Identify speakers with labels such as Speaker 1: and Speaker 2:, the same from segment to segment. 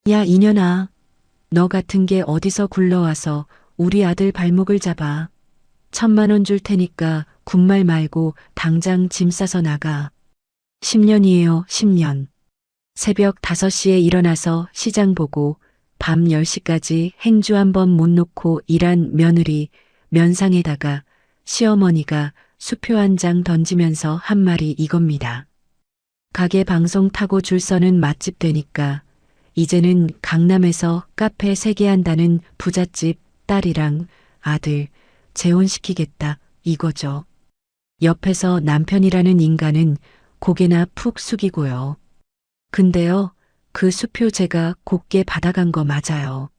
Speaker 1: 야, 이년아. 너 같은 게 어디서 굴러와서 우리 아들 발목을 잡아. 1,000만 원 줄 테니까 군말 말고 당장 짐 싸서 나가. 10년이에요, 10년. 새벽 5시에 일어나서 시장 보고 밤 10시까지 행주 한 번 못 놓고 일한 며느리 면상에다가 시어머니가 수표 한 장 던지면서 한 말이 이겁니다. 가게 방송 타고 줄 서는 맛집 되니까 이제는 강남에서 카페 3개 한다는 부잣집 딸이랑 아들 재혼시키겠다 이거죠. 옆에서 남편이라는 인간은 고개나 푹 숙이고요. 근데요, 그 수표 제가 곱게 받아간 거 맞아요.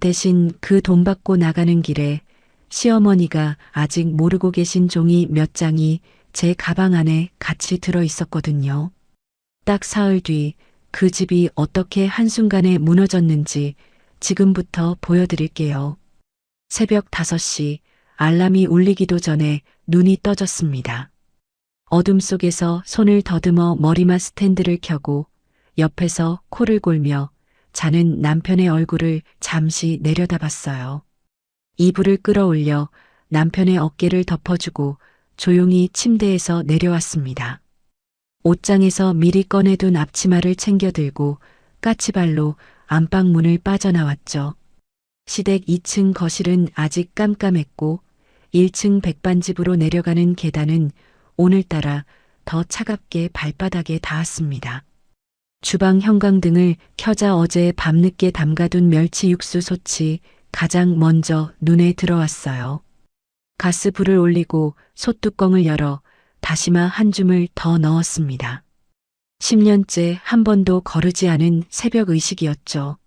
Speaker 1: 대신 그 돈 받고 나가는 길에 시어머니가 아직 모르고 계신 종이 몇 장이 제 가방 안에 같이 들어 있었거든요. 딱 사흘 뒤 그 집이 어떻게 한순간에 무너졌는지 지금부터 보여드릴게요. 새벽 5시 알람이 울리기도 전에 눈이 떠졌습니다. 어둠 속에서 손을 더듬어 머리맡 스탠드를 켜고 옆에서 코를 골며 자는 남편의 얼굴을 잠시 내려다봤어요. 이불을 끌어올려 남편의 어깨를 덮어주고 조용히 침대에서 내려왔습니다. 옷장에서 미리 꺼내둔 앞치마를 챙겨 들고 까치발로 안방문을 빠져나왔죠. 시댁 2층 거실은 아직 깜깜했고 1층 백반집으로 내려가는 계단은 오늘따라 더 차갑게 발바닥에 닿았습니다. 주방 형광등을 켜자 어제 밤늦게 담가둔 멸치 육수 솥이 가장 먼저 눈에 들어왔어요. 가스불을 올리고 솥뚜껑을 열어 다시마 한 줌을 더 넣었습니다. 10년째 한 번도 거르지 않은 새벽 의식이었죠.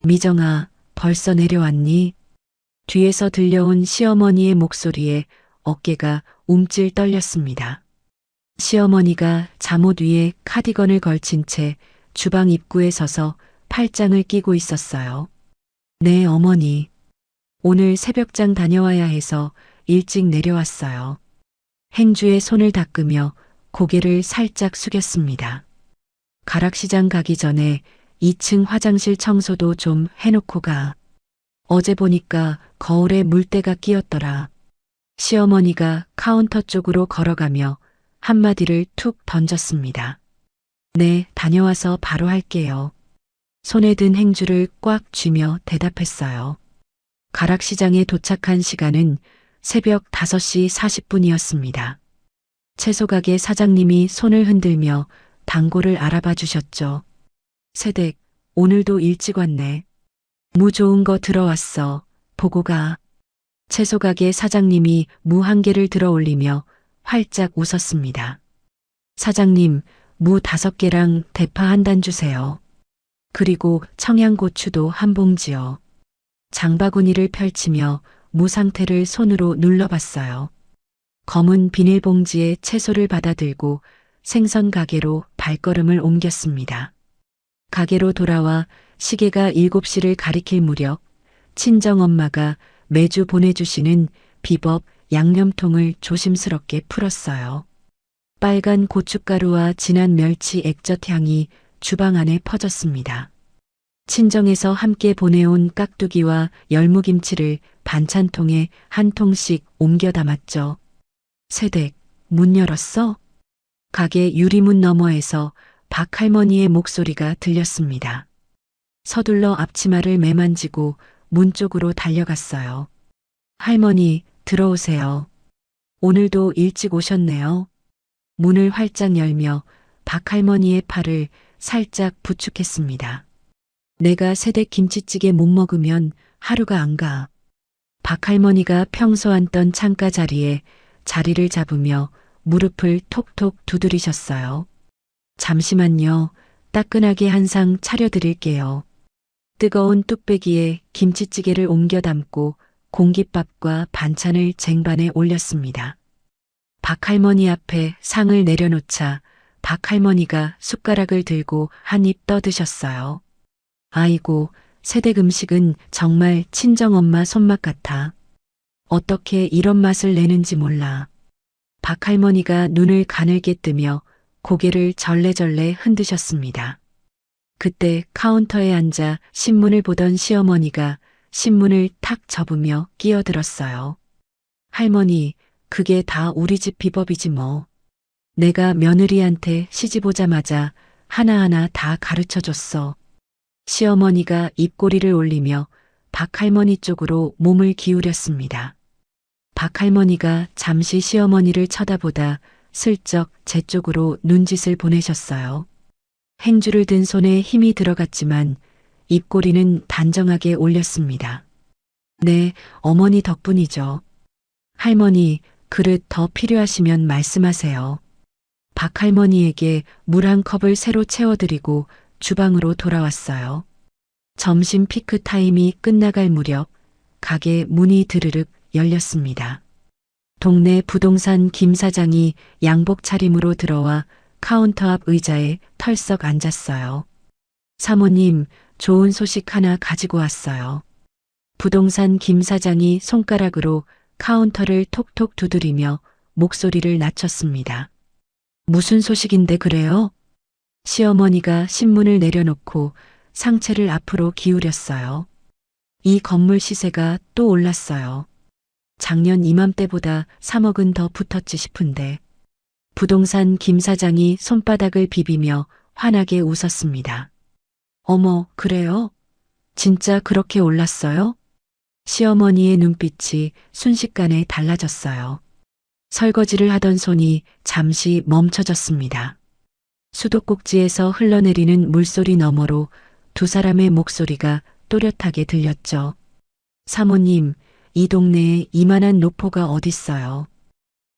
Speaker 1: 미정아, 벌써 내려왔니? 뒤에서 들려온 시어머니의 목소리에 어깨가 움찔 떨렸습니다. 시어머니가 잠옷 위에 카디건을 걸친 채 주방 입구에 서서 팔짱을 끼고 있었어요. 네, 어머니. 오늘 새벽장 다녀와야 해서 일찍 내려왔어요. 행주에 손을 닦으며 고개를 살짝 숙였습니다. 가락시장 가기 전에 2층 화장실 청소도 좀 해놓고 가. 어제 보니까 거울에 물때가 끼었더라. 시어머니가 카운터 쪽으로 걸어가며 한마디를 툭 던졌습니다. 네, 다녀와서 바로 할게요. 손에 든 행주를 꽉 쥐며 대답했어요. 가락시장에 도착한 시간은 새벽 5시 40분이었습니다. 채소가게 사장님이 손을 흔들며 단골을 알아봐 주셨죠. 새댁, 오늘도 일찍 왔네. 무 좋은 거 들어왔어. 보고 가. 채소가게 사장님이 무 한 개를 들어 올리며 활짝 웃었습니다. 사장님, 무 5개랑 대파 한 단 주세요. 그리고 청양고추도 한 봉지요. 장바구니를 펼치며 무 상태를 손으로 눌러봤어요. 검은 비닐봉지에 채소를 받아들고 생선 가게로 발걸음을 옮겼습니다. 가게로 돌아와 시계가 7시를 가리킬 무렵 친정엄마가 매주 보내주시는 비법 양념통을 조심스럽게 풀었어요. 빨간 고춧가루와 진한 멸치 액젓 향이 주방 안에 퍼졌습니다. 친정에서 함께 보내온 깍두기와 열무김치를 반찬통에 한 통씩 옮겨 담았죠. 새댁, 문 열었어? 가게 유리문 너머에서 박할머니의 목소리가 들렸습니다. 서둘러 앞치마를 매만지고 문 쪽으로 달려갔어요. 할머니, 들어오세요. 오늘도 일찍 오셨네요. 문을 활짝 열며 박할머니의 팔을 살짝 부축했습니다. 내가 새댁 김치찌개 못 먹으면 하루가 안 가. 박할머니가 평소 앉던 창가 자리에 자리를 잡으며 무릎을 톡톡 두드리셨어요. 잠시만요. 따끈하게 한 상 차려드릴게요. 뜨거운 뚝배기에 김치찌개를 옮겨 담고 공깃밥과 반찬을 쟁반에 올렸습니다. 박할머니 앞에 상을 내려놓자 박할머니가 숟가락을 들고 한 입 떠드셨어요. 아이고, 새댁 음식은 정말 친정엄마 손맛 같아. 어떻게 이런 맛을 내는지 몰라. 박할머니가 눈을 가늘게 뜨며 고개를 절레절레 흔드셨습니다. 그때 카운터에 앉아 신문을 보던 시어머니가 신문을 탁 접으며 끼어들었어요. 할머니, 그게 다 우리 집 비법이지 뭐. 내가 며느리한테 시집 오자마자 하나하나 다 가르쳐 줬어. 시어머니가 입꼬리를 올리며 박할머니 쪽으로 몸을 기울였습니다. 박할머니가 잠시 시어머니를 쳐다보다 슬쩍 제 쪽으로 눈짓을 보내셨어요. 행주를 든 손에 힘이 들어갔지만 입꼬리는 단정하게 올렸습니다. 네, 어머니 덕분이죠. 할머니, 그릇 더 필요하시면 말씀하세요. 박할머니에게 물 한 컵을 새로 채워드리고 주방으로 돌아왔어요. 점심 피크 타임이 끝나갈 무렵 가게 문이 드르륵 열렸습니다. 동네 부동산 김 사장이 양복 차림으로 들어와 카운터 앞 의자에 털썩 앉았어요. 사모님, 좋은 소식 하나 가지고 왔어요. 부동산 김 사장이 손가락으로 카운터를 톡톡 두드리며 목소리를 낮췄습니다. 무슨 소식인데 그래요? 시어머니가 신문을 내려놓고 상체를 앞으로 기울였어요. 이 건물 시세가 또 올랐어요. 작년 이맘때보다 3억은 더 붙었지 싶은데. 부동산 김 사장이 손바닥을 비비며 환하게 웃었습니다. 어머, 그래요? 진짜 그렇게 올랐어요? 시어머니의 눈빛이 순식간에 달라졌어요. 설거지를 하던 손이 잠시 멈춰졌습니다. 수도꼭지에서 흘러내리는 물소리 너머로 두 사람의 목소리가 또렷하게 들렸죠. 사모님, 이 동네에 이만한 노포가 어딨어요.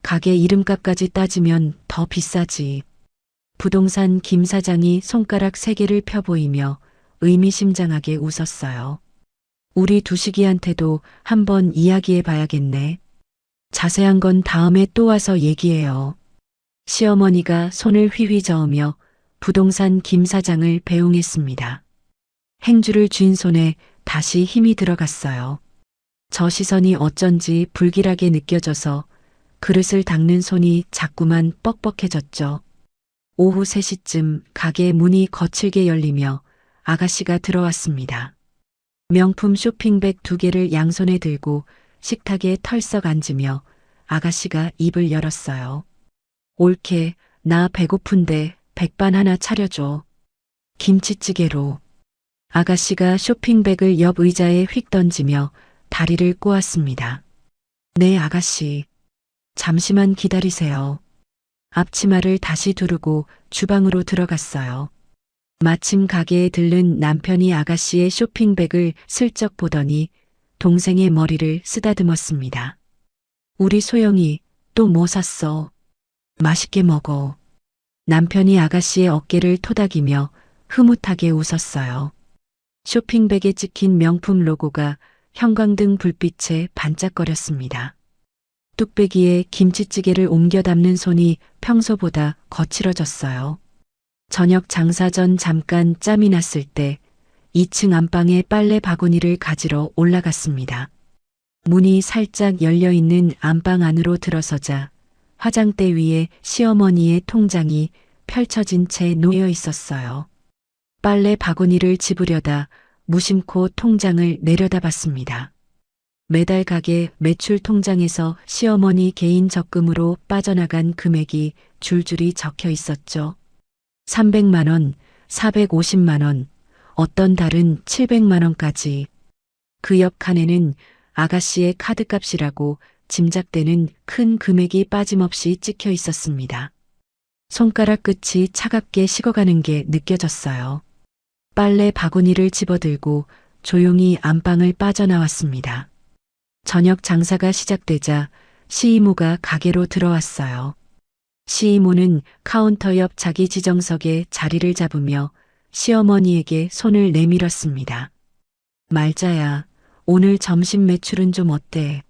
Speaker 1: 가게 이름값까지 따지면 더 비싸지. 부동산 김 사장이 손가락 3개를 펴보이며 의미심장하게 웃었어요. 우리 두식이한테도 한번 이야기해 봐야겠네. 자세한 건 다음에 또 와서 얘기해요. 시어머니가 손을 휘휘 저으며 부동산 김 사장을 배웅했습니다. 행주를 쥔 손에 다시 힘이 들어갔어요. 저 시선이 어쩐지 불길하게 느껴져서 그릇을 닦는 손이 자꾸만 뻑뻑해졌죠. 오후 3시쯤 가게 문이 거칠게 열리며 아가씨가 들어왔습니다. 명품 쇼핑백 2개를 양손에 들고 식탁에 털썩 앉으며 아가씨가 입을 열었어요. 옳게, 나 배고픈데 백반 하나 차려줘. 김치찌개로. 아가씨가 쇼핑백을 옆 의자에 휙 던지며 다리를 꼬았습니다. 네, 아가씨. 잠시만 기다리세요. 앞치마를 다시 두르고 주방으로 들어갔어요. 마침 가게에 들른 남편이 아가씨의 쇼핑백을 슬쩍 보더니 동생의 머리를 쓰다듬었습니다. 우리 소영이 또 뭐 샀어? 맛있게 먹어. 남편이 아가씨의 어깨를 토닥이며 흐뭇하게 웃었어요. 쇼핑백에 찍힌 명품 로고가 형광등 불빛에 반짝거렸습니다. 뚝배기에 김치찌개를 옮겨 담는 손이 평소보다 거칠어졌어요. 저녁 장사 전 잠깐 짬이 났을 때 2층 안방에 빨래 바구니를 가지러 올라갔습니다. 문이 살짝 열려있는 안방 안으로 들어서자 화장대 위에 시어머니의 통장이 펼쳐진 채 놓여 있었어요. 빨래 바구니를 집으려다 무심코 통장을 내려다봤습니다. 매달 가게 매출 통장에서 시어머니 개인 적금으로 빠져나간 금액이 줄줄이 적혀 있었죠. 300만 원, 450만 원, 어떤 달은 700만 원까지. 그 옆 칸에는 아가씨의 카드값이라고 짐작되는 큰 금액이 빠짐없이 찍혀 있었습니다. 손가락 끝이 차갑게 식어가는 게 느껴졌어요. 빨래 바구니를 집어들고 조용히 안방을 빠져나왔습니다. 저녁 장사가 시작되자 시이모가 가게로 들어왔어요. 시이모는 카운터 옆 자기 지정석에 자리를 잡으며 시어머니에게 손을 내밀었습니다. 말자야, 오늘 점심 매출은 좀 어때?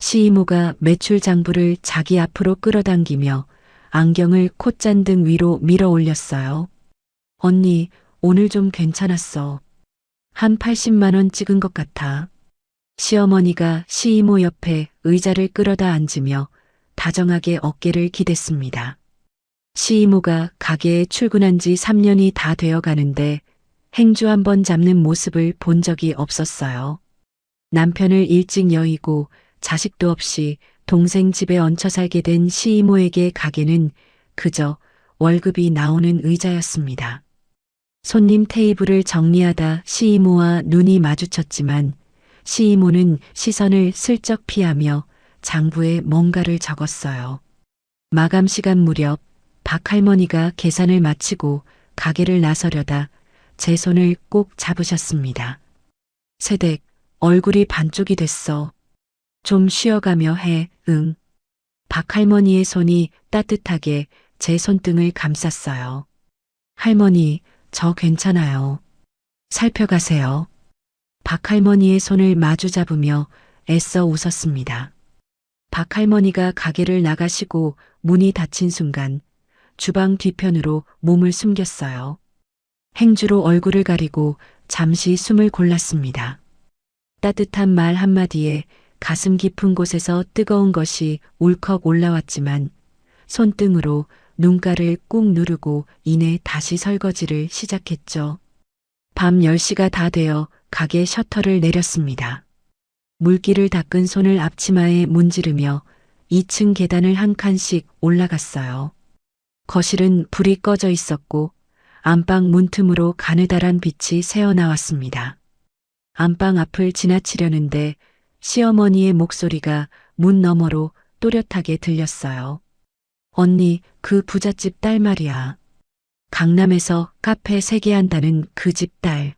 Speaker 1: 시이모가 매출 장부를 자기 앞으로 끌어당기며 안경을 콧잔등 위로 밀어 올렸어요. 언니, 오늘 좀 괜찮았어. 한 80만 원 찍은 것 같아. 시어머니가 시이모 옆에 의자를 끌어다 앉으며 다정하게 어깨를 기댔습니다. 시이모가 가게에 출근한 지 3년이 다 되어 가는데 행주 한 번 잡는 모습을 본 적이 없었어요. 남편을 일찍 여의고 자식도 없이 동생 집에 얹혀 살게 된 시이모에게 가게는 그저 월급이 나오는 의자였습니다. 손님 테이블을 정리하다 시이모와 눈이 마주쳤지만 시이모는 시선을 슬쩍 피하며 장부에 뭔가를 적었어요. 마감 시간 무렵 박 할머니가 계산을 마치고 가게를 나서려다 제 손을 꼭 잡으셨습니다. 세댁, 얼굴이 반쪽이 됐어. 좀 쉬어가며 해, 응. 박 할머니의 손이 따뜻하게 제 손등을 감쌌어요. 할머니, 저 괜찮아요. 살펴가세요. 박 할머니의 손을 마주 잡으며 애써 웃었습니다. 박 할머니가 가게를 나가시고 문이 닫힌 순간 주방 뒤편으로 몸을 숨겼어요. 행주로 얼굴을 가리고 잠시 숨을 골랐습니다. 따뜻한 말 한마디에 가슴 깊은 곳에서 뜨거운 것이 울컥 올라왔지만 손등으로 눈가를 꾹 누르고 이내 다시 설거지를 시작했죠. 밤 10시가 다 되어 가게 셔터를 내렸습니다. 물기를 닦은 손을 앞치마에 문지르며 2층 계단을 한 칸씩 올라갔어요. 거실은 불이 꺼져 있었고 안방 문틈으로 가느다란 빛이 새어나왔습니다. 안방 앞을 지나치려는데 시어머니의 목소리가 문 너머로 또렷하게 들렸어요. 언니, 그 부잣집 딸 말이야. 강남에서 카페 3개 한다는 그 집 딸.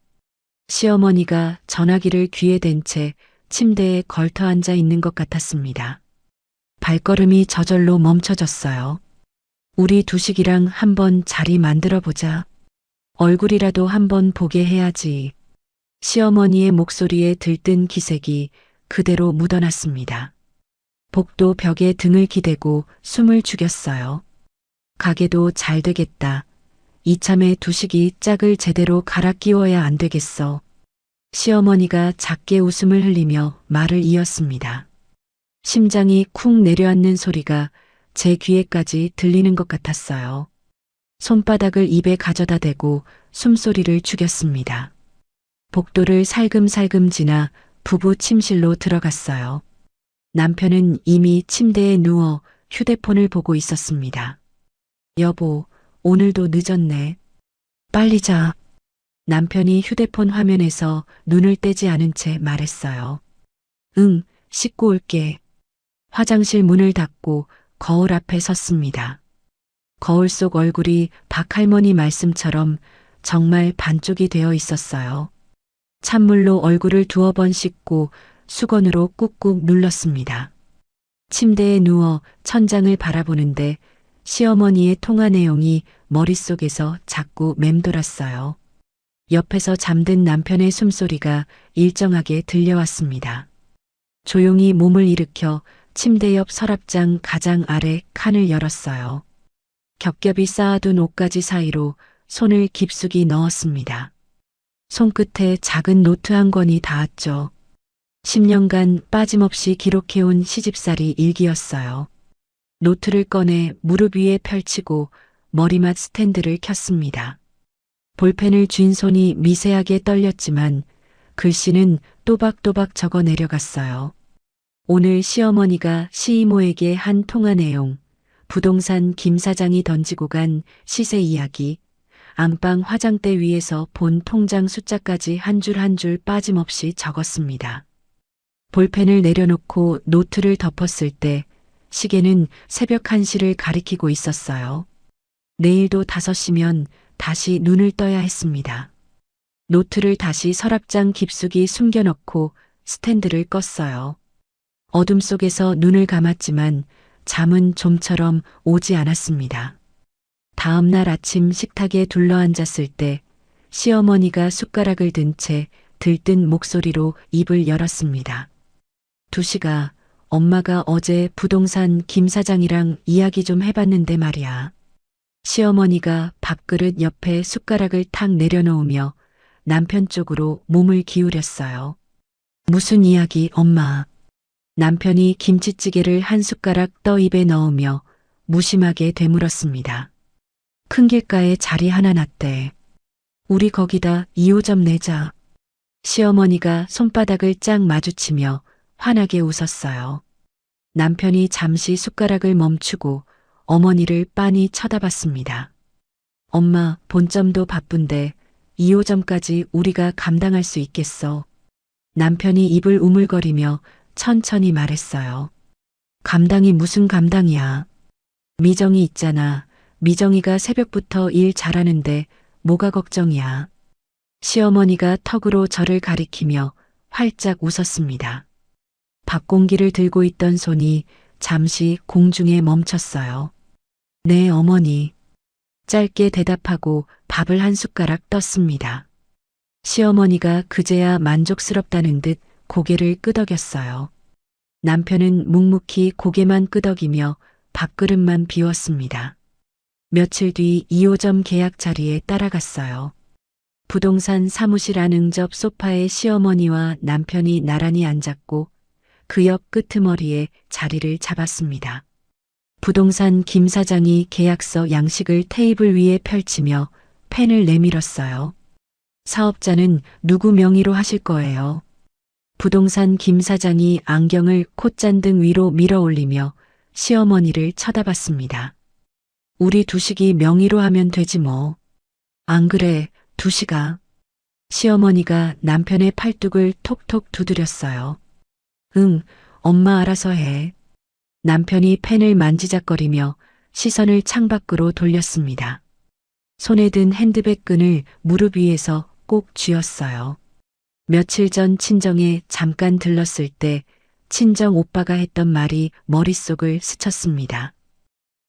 Speaker 1: 시어머니가 전화기를 귀에 댄 채 침대에 걸터 앉아 있는 것 같았습니다. 발걸음이 저절로 멈춰졌어요. 우리 두식이랑 한번 자리 만들어 보자. 얼굴이라도 한번 보게 해야지. 시어머니의 목소리에 들뜬 기색이 그대로 묻어났습니다. 복도 벽에 등을 기대고 숨을 죽였어요. 가게도 잘 되겠다. 이참에 두식이 짝을 제대로 갈아 끼워야 안 되겠어. 시어머니가 작게 웃음을 흘리며 말을 이었습니다. 심장이 쿵 내려앉는 소리가 제 귀에까지 들리는 것 같았어요. 손바닥을 입에 가져다 대고 숨소리를 죽였습니다. 복도를 살금살금 지나 부부 침실로 들어갔어요. 남편은 이미 침대에 누워 휴대폰을 보고 있었습니다. 여보, 오늘도 늦었네. 빨리 자. 남편이 휴대폰 화면에서 눈을 떼지 않은 채 말했어요. 응, 씻고 올게. 화장실 문을 닫고 거울 앞에 섰습니다. 거울 속 얼굴이 박 할머니 말씀처럼 정말 반쪽이 되어 있었어요. 찬물로 얼굴을 2번 씻고 수건으로 꾹꾹 눌렀습니다. 침대에 누워 천장을 바라보는데 시어머니의 통화 내용이 머릿속에서 자꾸 맴돌았어요. 옆에서 잠든 남편의 숨소리가 일정하게 들려왔습니다. 조용히 몸을 일으켜 침대 옆 서랍장 가장 아래 칸을 열었어요. 겹겹이 쌓아둔 옷가지 사이로 손을 깊숙이 넣었습니다. 손끝에 작은 노트 한 권이 닿았죠. 10년간 빠짐없이 기록해온 시집살이 일기였어요. 노트를 꺼내 무릎 위에 펼치고 머리맡 스탠드를 켰습니다. 볼펜을 쥔 손이 미세하게 떨렸지만 글씨는 또박또박 적어 내려갔어요. 오늘 시어머니가 시이모에게 한 통화 내용, 부동산 김 사장이 던지고 간 시세 이야기, 안방 화장대 위에서 본 통장 숫자까지 한 줄 한 줄 빠짐없이 적었습니다. 볼펜을 내려놓고 노트를 덮었을 때 시계는 새벽 1시를 가리키고 있었어요. 내일도 5시면 다시 눈을 떠야 했습니다. 노트를 다시 서랍장 깊숙이 숨겨넣고 스탠드를 껐어요. 어둠 속에서 눈을 감았지만 잠은 좀처럼 오지 않았습니다. 다음 날 아침 식탁에 둘러앉았을 때 시어머니가 숟가락을 든 채 들뜬 목소리로 입을 열었습니다. 두식아, 엄마가 어제 부동산 김 사장이랑 이야기 좀 해봤는데 말이야. 시어머니가 밥그릇 옆에 숟가락을 탁 내려놓으며 남편 쪽으로 몸을 기울였어요. 무슨 이야기, 엄마? 남편이 김치찌개를 한 숟가락 떠 입에 넣으며 무심하게 되물었습니다. 큰 길가에 자리 하나 났대. 우리 거기다 2호점 내자. 시어머니가 손바닥을 짝 마주치며 환하게 웃었어요. 남편이 잠시 숟가락을 멈추고 어머니를 빤히 쳐다봤습니다. 엄마, 본점도 바쁜데 2호점까지 우리가 감당할 수 있겠어. 남편이 입을 우물거리며 천천히 말했어요. 감당이 무슨 감당이야. 미정이 있잖아. 미정이가 새벽부터 일 잘하는데 뭐가 걱정이야. 시어머니가 턱으로 저를 가리키며 활짝 웃었습니다. 밥공기를 들고 있던 손이 잠시 공중에 멈췄어요. 네, 어머니. 짧게 대답하고 밥을 한 숟가락 떴습니다. 시어머니가 그제야 만족스럽다는 듯 고개를 끄덕였어요. 남편은 묵묵히 고개만 끄덕이며 밥그릇만 비웠습니다. 며칠 뒤 2호점 계약 자리에 따라갔어요. 부동산 사무실 안 응접 소파에 시어머니와 남편이 나란히 앉았고 그 옆 끄트머리에 자리를 잡았습니다. 부동산 김 사장이 계약서 양식을 테이블 위에 펼치며 펜을 내밀었어요. 사업자는 누구 명의로 하실 거예요? 부동산 김 사장이 안경을 콧잔등 위로 밀어 올리며 시어머니를 쳐다봤습니다. 우리 두식이 명의로 하면 되지 뭐. 안 그래, 두식아. 시어머니가 남편의 팔뚝을 톡톡 두드렸어요. 응, 엄마 알아서 해. 남편이 펜을 만지작거리며 시선을 창밖으로 돌렸습니다. 손에 든 핸드백 끈을 무릎 위에서 꼭 쥐었어요. 며칠 전 친정에 잠깐 들렀을 때 친정 오빠가 했던 말이 머릿속을 스쳤습니다.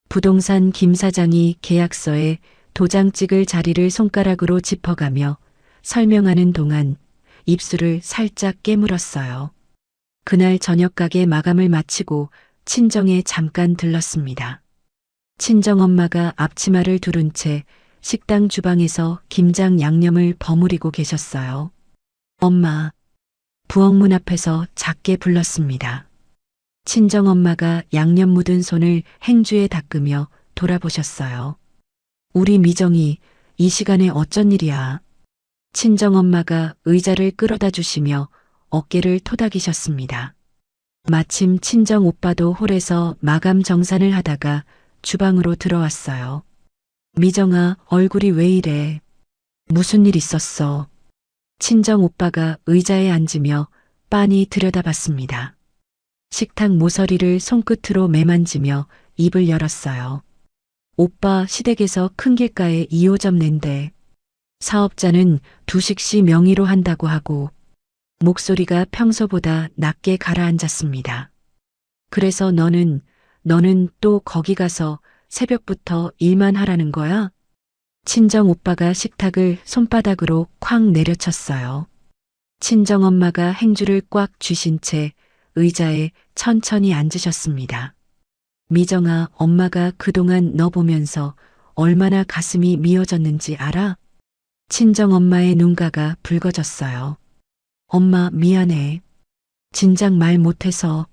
Speaker 1: 부동산 김 사장이 계약서에 도장 찍을 자리를 손가락으로 짚어가며 설명하는 동안 입술을 살짝 깨물었어요. 그날 저녁 가게 마감을 마치고 친정에 잠깐 들렀습니다. 친정엄마가 앞치마를 두른 채 식당 주방에서 김장 양념을 버무리고 계셨어요. 엄마, 부엌문 앞에서 작게 불렀습니다. 친정엄마가 양념 묻은 손을 행주에 닦으며 돌아보셨어요. 우리 미정이 이 시간에 어쩐 일이야. 친정엄마가 의자를 끌어다 주시며 어깨를 토닥이셨습니다. 마침 친정 오빠도 홀에서 마감 정산을 하다가 주방으로 들어왔어요. 미정아, 얼굴이 왜 이래? 무슨 일 있었어? 친정 오빠가 의자에 앉으며 빤히 들여다봤습니다. 식탁 모서리를 손끝으로 매만지며 입을 열었어요. 오빠 시댁에서 큰 길가에 2호점 낸대. 사업자는 두식 씨 명의로 한다고 하고 목소리가 평소보다 낮게 가라앉았습니다. 그래서 너는 또 거기 가서 새벽부터 일만 하라는 거야? 친정 오빠가 식탁을 손바닥으로 쾅 내려쳤어요. 친정 엄마가 행주를 꽉 쥐신 채 의자에 천천히 앉으셨습니다. 미정아, 엄마가 그동안 너 보면서 얼마나 가슴이 미어졌는지 알아? 친정 엄마의 눈가가 붉어졌어요. 엄마, 미안해. 진작 말 못해서.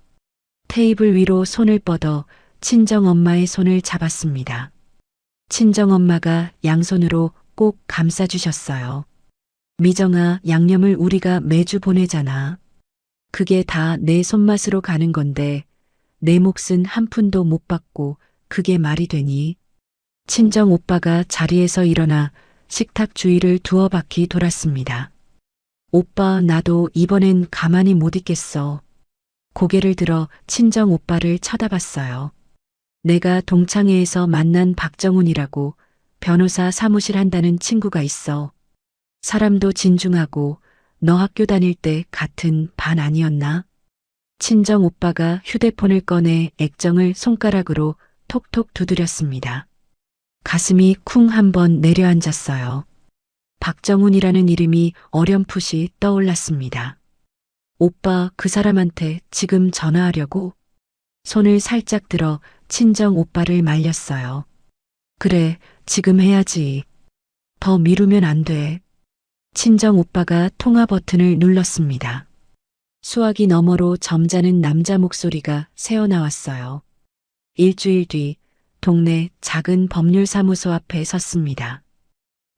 Speaker 1: 테이블 위로 손을 뻗어 친정 엄마의 손을 잡았습니다. 친정 엄마가 양손으로 꼭 감싸주셨어요. 미정아, 양념을 우리가 매주 보내잖아. 그게 다 내 손맛으로 가는 건데 내 몫은 한 푼도 못 받고 그게 말이 되니? 친정 오빠가 자리에서 일어나 식탁 주위를 두어 바퀴 돌았습니다. 오빠, 나도 이번엔 가만히 못 있겠어. 고개를 들어 친정 오빠를 쳐다봤어요. 내가 동창회에서 만난 박정훈이라고 변호사 사무실 한다는 친구가 있어. 사람도 진중하고 너 학교 다닐 때 같은 반 아니었나? 친정 오빠가 휴대폰을 꺼내 액정을 손가락으로 톡톡 두드렸습니다. 가슴이 쿵 한번 내려앉았어요. 박정훈이라는 이름이 어렴풋이 떠올랐습니다. 오빠, 그 사람한테 지금 전화하려고? 손을 살짝 들어 친정 오빠를 말렸어요. 그래, 지금 해야지. 더 미루면 안 돼. 친정 오빠가 통화 버튼을 눌렀습니다. 수화기 너머로 점잖은 남자 목소리가 새어나왔어요. 일주일 뒤 동네 작은 법률사무소 앞에 섰습니다.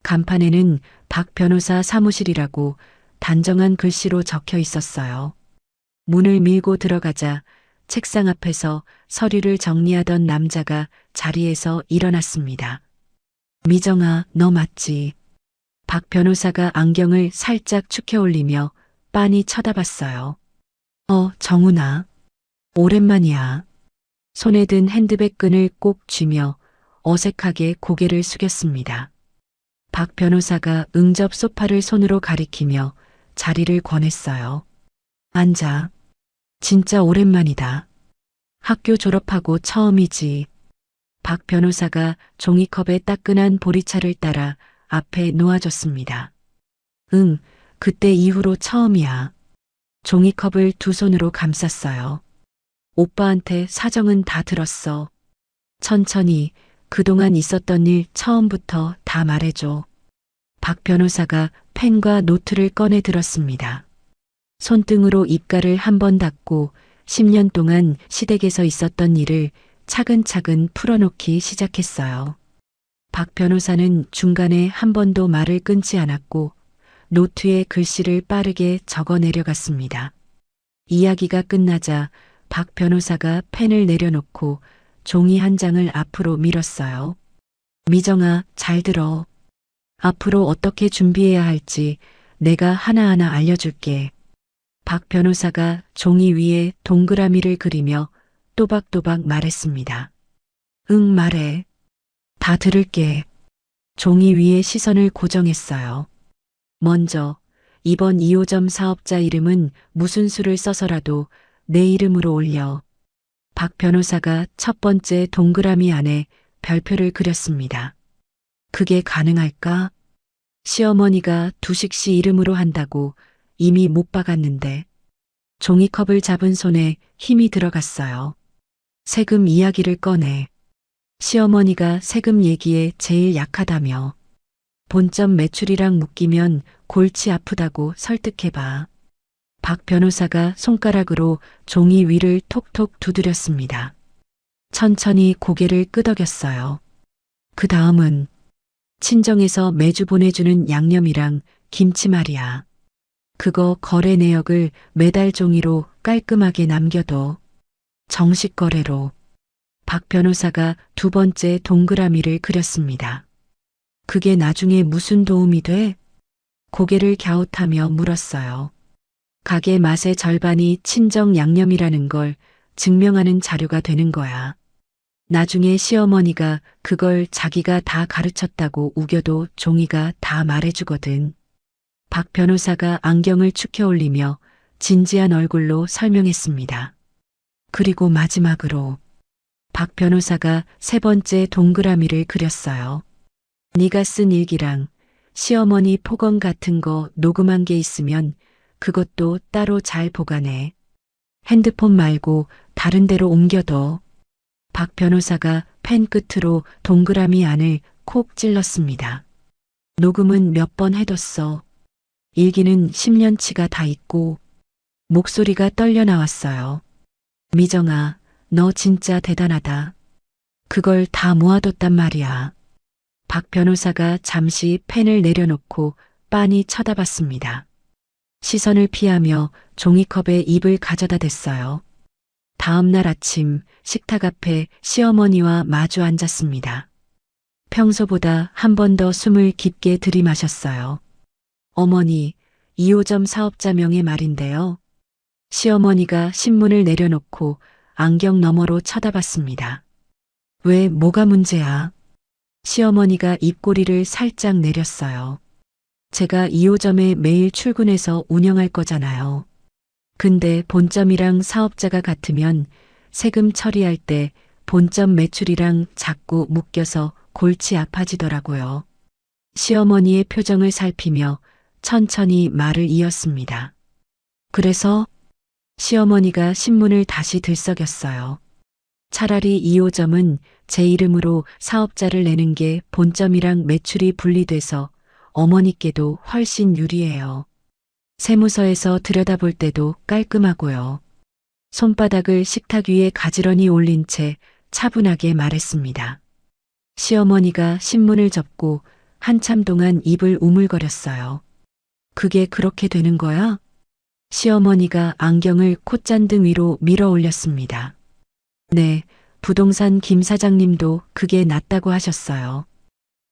Speaker 1: 간판에는 박 변호사 사무실이라고 단정한 글씨로 적혀 있었어요. 문을 밀고 들어가자 책상 앞에서 서류를 정리하던 남자가 자리에서 일어났습니다. 미정아, 너 맞지? 박 변호사가 안경을 살짝 축혀 올리며 빤히 쳐다봤어요. 정훈아. 오랜만이야. 손에 든 핸드백 끈을 꼭 쥐며 어색하게 고개를 숙였습니다. 박 변호사가 응접 소파를 손으로 가리키며 자리를 권했어요. 앉아. 진짜 오랜만이다. 학교 졸업하고 처음이지. 박 변호사가 종이컵에 따끈한 보리차를 따라 앞에 놓아줬습니다. 응, 그때 이후로 처음이야. 종이컵을 두 손으로 감쌌어요. 오빠한테 사정은 다 들었어. 천천히 그동안 있었던 일 처음부터 다 말해줘. 박 변호사가 펜과 노트를 꺼내 들었습니다. 손등으로 입가를 한 번 닦고 10년 동안 시댁에서 있었던 일을 차근차근 풀어놓기 시작했어요. 박 변호사는 중간에 한 번도 말을 끊지 않았고 노트에 글씨를 빠르게 적어 내려갔습니다. 이야기가 끝나자 박 변호사가 펜을 내려놓고 종이 한 장을 앞으로 밀었어요. 미정아, 잘 들어. 앞으로 어떻게 준비해야 할지 내가 하나하나 알려줄게. 박 변호사가 종이 위에 동그라미를 그리며 또박또박 말했습니다. 응, 말해. 다 들을게. 종이 위에 시선을 고정했어요. 먼저 이번 2호점 사업자 이름은 무슨 수를 써서라도 내 이름으로 올려. 박 변호사가 첫 번째 동그라미 안에 별표를 그렸습니다. 그게 가능할까? 시어머니가 두식 씨 이름으로 한다고 이미 못 박았는데. 종이컵을 잡은 손에 힘이 들어갔어요. 세금 이야기를 꺼내. 시어머니가 세금 얘기에 제일 약하다며. 본점 매출이랑 묶이면 골치 아프다고 설득해봐. 박 변호사가 손가락으로 종이 위를 톡톡 두드렸습니다. 천천히 고개를 끄덕였어요. 그 다음은 친정에서 매주 보내주는 양념이랑 김치 말이야. 그거 거래 내역을 매달 종이로 깔끔하게 남겨둬. 정식 거래로. 박 변호사가 두 번째 동그라미를 그렸습니다. 그게 나중에 무슨 도움이 돼? 고개를 갸웃하며 물었어요. 가게 맛의 절반이 친정 양념이라는 걸 증명하는 자료가 되는 거야. 나중에 시어머니가 그걸 자기가 다 가르쳤다고 우겨도 종이가 다 말해주거든. 박 변호사가 안경을 축혀 올리며 진지한 얼굴로 설명했습니다. 그리고 마지막으로 박 변호사가 세 번째 동그라미를 그렸어요. 네가 쓴 일기랑 시어머니 폭언 같은 거 녹음한 게 있으면 그것도 따로 잘 보관해. 핸드폰 말고 다른 데로 옮겨둬. 박 변호사가 펜 끝으로 동그라미 안을 콕 찔렀습니다. 녹음은 몇 번 해뒀어. 일기는 10년치가 다 있고. 목소리가 떨려 나왔어요. 미정아, 너 진짜 대단하다. 그걸 다 모아뒀단 말이야. 박 변호사가 잠시 펜을 내려놓고 빤히 쳐다봤습니다. 시선을 피하며 종이컵에 입을 가져다 댔어요. 다음 날 아침 식탁 앞에 시어머니와 마주 앉았습니다. 평소보다 한 번 더 숨을 깊게 들이마셨어요. 어머니, 2호점 사업자 명의 말인데요. 시어머니가 신문을 내려놓고 안경 너머로 쳐다봤습니다. 왜, 뭐가 문제야? 시어머니가 입꼬리를 살짝 내렸어요. 제가 2호점에 매일 출근해서 운영할 거잖아요. 근데 본점이랑 사업자가 같으면 세금 처리할 때 본점 매출이랑 자꾸 묶여서 골치 아파지더라고요. 시어머니의 표정을 살피며 천천히 말을 이었습니다. 그래서 시어머니가 신문을 다시 들썩였어요. 차라리 2호점은 제 이름으로 사업자를 내는 게 본점이랑 매출이 분리돼서 어머니께도 훨씬 유리해요. 세무서에서 들여다볼 때도 깔끔하고요. 손바닥을 식탁 위에 가지런히 올린 채 차분하게 말했습니다. 시어머니가 신문을 접고 한참 동안 입을 우물거렸어요. 그게 그렇게 되는 거야? 시어머니가 안경을 콧잔등 위로 밀어 올렸습니다. 네, 부동산 김 사장님도 그게 낫다고 하셨어요.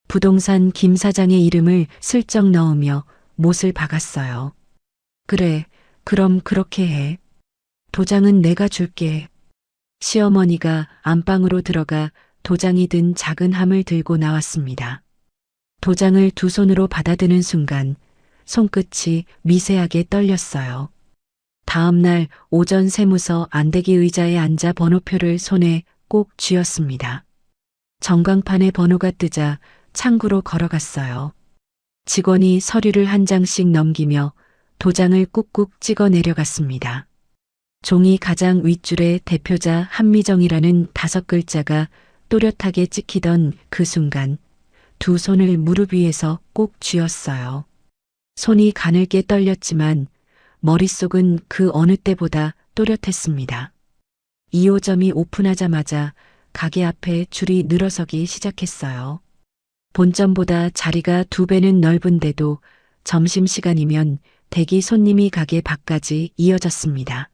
Speaker 1: 부동산 김 사장의 이름을 슬쩍 넣으며 못을 박았어요. 그래, 그럼 그렇게 해. 도장은 내가 줄게. 시어머니가 안방으로 들어가 도장이 든 작은 함을 들고 나왔습니다. 도장을 두 손으로 받아드는 순간 손끝이 미세하게 떨렸어요. 다음 날 오전 세무서 안대기 의자에 앉아 번호표를 손에 꼭 쥐었습니다. 전광판에 번호가 뜨자 창구로 걸어갔어요. 직원이 서류를 한 장씩 넘기며 도장을 꾹꾹 찍어 내려갔습니다. 종이 가장 윗줄에 대표자 한미정이라는 5글자가 또렷하게 찍히던 그 순간 두 손을 무릎 위에서 꼭 쥐었어요. 손이 가늘게 떨렸지만 머릿속은 그 어느 때보다 또렷했습니다. 2호점이 오픈하자마자 가게 앞에 줄이 늘어서기 시작했어요. 본점보다 자리가 2배는 넓은데도 점심시간이면 대기 손님이 가게 밖까지 이어졌습니다.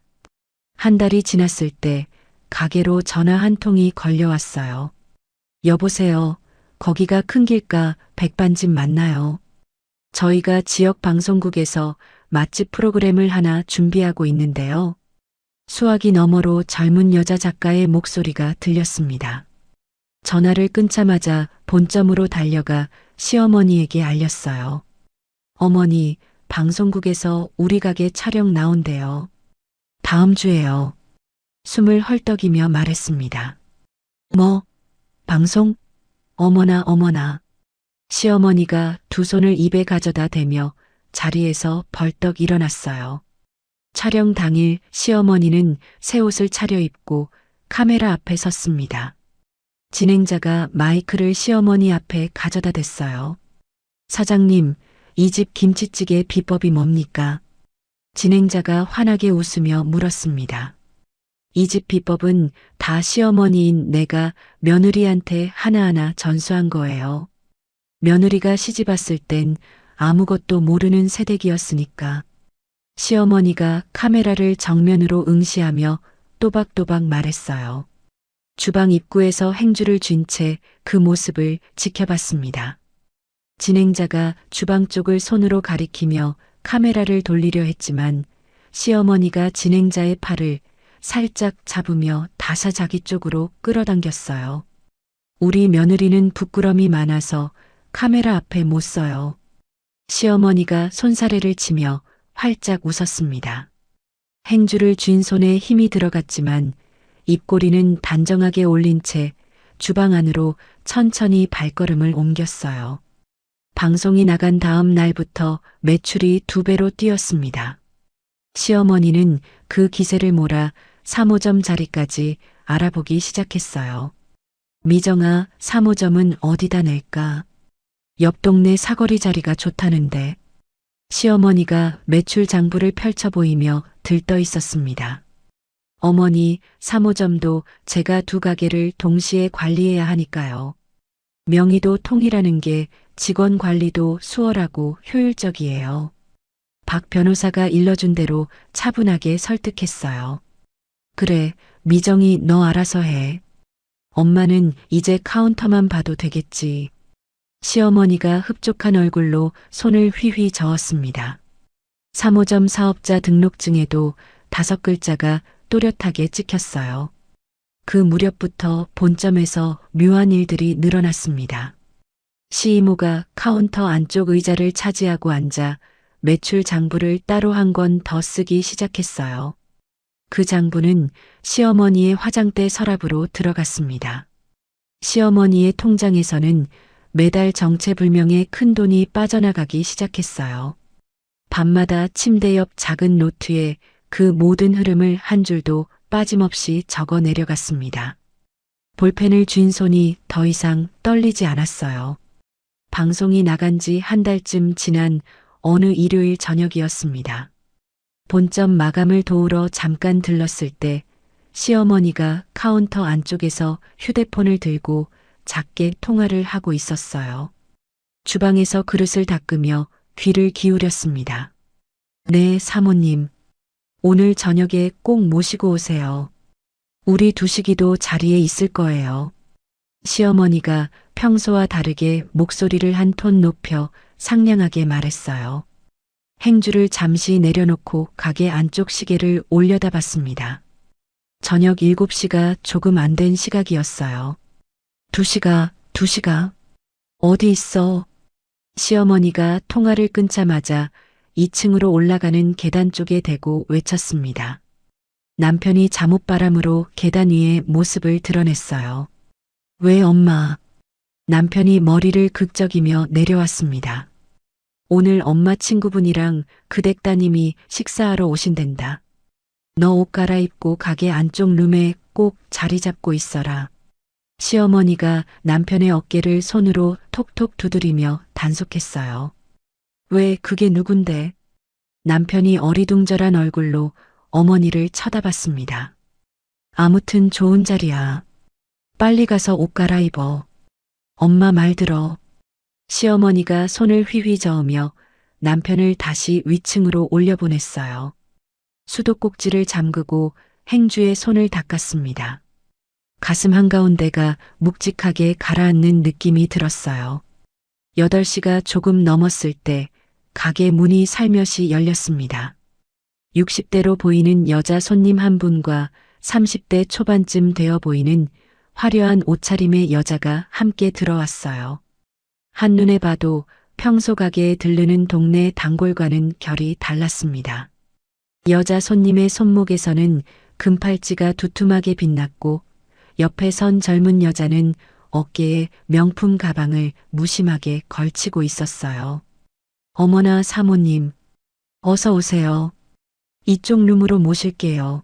Speaker 1: 한 달이 지났을 때 가게로 전화 한 통이 걸려왔어요. 여보세요. 거기가 큰 길가 백반집 맞나요? 저희가 지역 방송국에서 맛집 프로그램을 하나 준비하고 있는데요. 수화기 너머로 젊은 여자 작가의 목소리가 들렸습니다. 전화를 끊자마자 본점으로 달려가 시어머니에게 알렸어요. 어머니, 방송국에서 우리 가게 촬영 나온대요. 다음 주에요. 숨을 헐떡이며 말했습니다. 뭐? 방송? 어머나 어머나. 시어머니가 두 손을 입에 가져다 대며 자리에서 벌떡 일어났어요. 촬영 당일 시어머니는 새 옷을 차려입고 카메라 앞에 섰습니다. 진행자가 마이크를 시어머니 앞에 가져다 댔어요. 사장님, 이 집 김치찌개 비법이 뭡니까? 진행자가 환하게 웃으며 물었습니다. 이 집 비법은 다 시어머니인 내가 며느리한테 하나하나 전수한 거예요. 며느리가 시집 왔을 땐 아무것도 모르는 새댁이었으니까. 시어머니가 카메라를 정면으로 응시하며 또박또박 말했어요. 주방 입구에서 행주를 쥔 채 그 모습을 지켜봤습니다. 진행자가 주방 쪽을 손으로 가리키며 카메라를 돌리려 했지만 시어머니가 진행자의 팔을 살짝 잡으며 다사 자기 쪽으로 끌어당겼어요. 우리 며느리는 부끄럼이 많아서 카메라 앞에 못 서요. 시어머니가 손사래를 치며 활짝 웃었습니다. 행주를 쥔 손에 힘이 들어갔지만 입꼬리는 단정하게 올린 채 주방 안으로 천천히 발걸음을 옮겼어요. 방송이 나간 다음 날부터 매출이 2배로 뛰었습니다. 시어머니는 그 기세를 몰아 3호점 자리까지 알아보기 시작했어요. 미정아, 3호점은 어디다 낼까? 옆 동네 사거리 자리가 좋다는데. 시어머니가 매출 장부를 펼쳐 보이며 들떠 있었습니다. 어머니, 3호점도 제가 2가게를 동시에 관리해야 하니까요. 명의도 통일하는 게 직원 관리도 수월하고 효율적이에요. 박 변호사가 일러준 대로 차분하게 설득했어요. 그래, 미정이 너 알아서 해. 엄마는 이제 카운터만 봐도 되겠지. 시어머니가 흡족한 얼굴로 손을 휘휘 저었습니다. 3호점 사업자 등록증에도 5글자가 또렷하게 찍혔어요. 그 무렵부터 본점에서 묘한 일들이 늘어났습니다. 시이모가 카운터 안쪽 의자를 차지하고 앉아 매출 장부를 따로 한 권 더 쓰기 시작했어요. 그 장부는 시어머니의 화장대 서랍으로 들어갔습니다. 시어머니의 통장에서는 매달 정체불명의 큰돈이 빠져나가기 시작했어요. 밤마다 침대 옆 작은 노트에 그 모든 흐름을 한 줄도 빠짐없이 적어 내려갔습니다. 볼펜을 쥔 손이 더 이상 떨리지 않았어요. 방송이 나간 지 한 달쯤 지난 어느 일요일 저녁이었습니다. 본점 마감을 도우러 잠깐 들렀을 때 시어머니가 카운터 안쪽에서 휴대폰을 들고 작게 통화를 하고 있었어요. 주방에서 그릇을 닦으며 귀를 기울였습니다. 네, 사모님. 오늘 저녁에 꼭 모시고 오세요. 우리 두식이도 자리에 있을 거예요. 시어머니가 평소와 다르게 목소리를 한 톤 높여 상냥하게 말했어요. 행주를 잠시 내려놓고 가게 안쪽 시계를 올려다봤습니다. 저녁 7시가 조금 안 된 시각이었어요. 두식아, 어디 있어? 시어머니가 통화를 끊자마자 2층으로 올라가는 계단 쪽에 대고 외쳤습니다. 남편이 잠옷바람으로 계단 위에 모습을 드러냈어요. 왜 엄마? 남편이 머리를 극적이며 내려왔습니다. 오늘 엄마 친구분이랑 그 댁 따님이 식사하러 오신댄다. 너 옷 갈아입고 가게 안쪽 룸에 꼭 자리 잡고 있어라. 시어머니가 남편의 어깨를 손으로 톡톡 두드리며 단속했어요. 왜 그게 누군데? 남편이 어리둥절한 얼굴로 어머니를 쳐다봤습니다. 아무튼 좋은 자리야. 빨리 가서 옷 갈아입어. 엄마 말 들어. 시어머니가 손을 휘휘 저으며 남편을 다시 위층으로 올려보냈어요. 수도꼭지를 잠그고 행주의 손을 닦았습니다. 가슴 한가운데가 묵직하게 가라앉는 느낌이 들었어요. 8시가 조금 넘었을 때 가게 문이 살며시 열렸습니다. 60대로 보이는 여자 손님 한 분과 30대 초반쯤 되어 보이는 화려한 옷차림의 여자가 함께 들어왔어요. 한눈에 봐도 평소 가게에 들르는 동네 단골과는 결이 달랐습니다. 여자 손님의 손목에서는 금팔찌가 두툼하게 빛났고 옆에 선 젊은 여자는 어깨에 명품 가방을 무심하게 걸치고 있었어요. 어머나 사모님, 어서 오세요. 이쪽 룸으로 모실게요.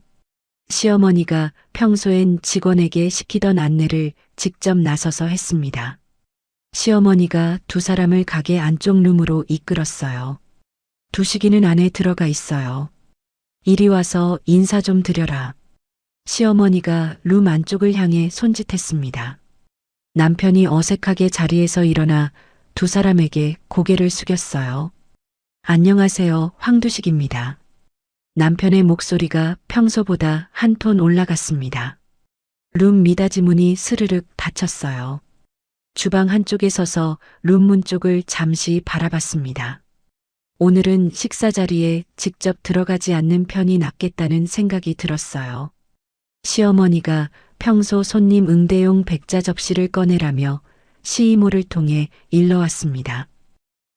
Speaker 1: 시어머니가 평소엔 직원에게 시키던 안내를 직접 나서서 했습니다. 시어머니가 두 사람을 가게 안쪽 룸으로 이끌었어요. 두식이는 안에 들어가 있어요. 이리 와서 인사 좀 드려라. 시어머니가 룸 안쪽을 향해 손짓했습니다. 남편이 어색하게 자리에서 일어나 두 사람에게 고개를 숙였어요. 안녕하세요, 황두식입니다. 남편의 목소리가 평소보다 한 톤 올라갔습니다. 룸 미닫이 문이 스르륵 닫혔어요. 주방 한쪽에 서서 룸문 쪽을 잠시 바라봤습니다. 오늘은 식사 자리에 직접 들어가지 않는 편이 낫겠다는 생각이 들었어요. 시어머니가 평소 손님 응대용 백자 접시를 꺼내라며 시이모를 통해 일러왔습니다.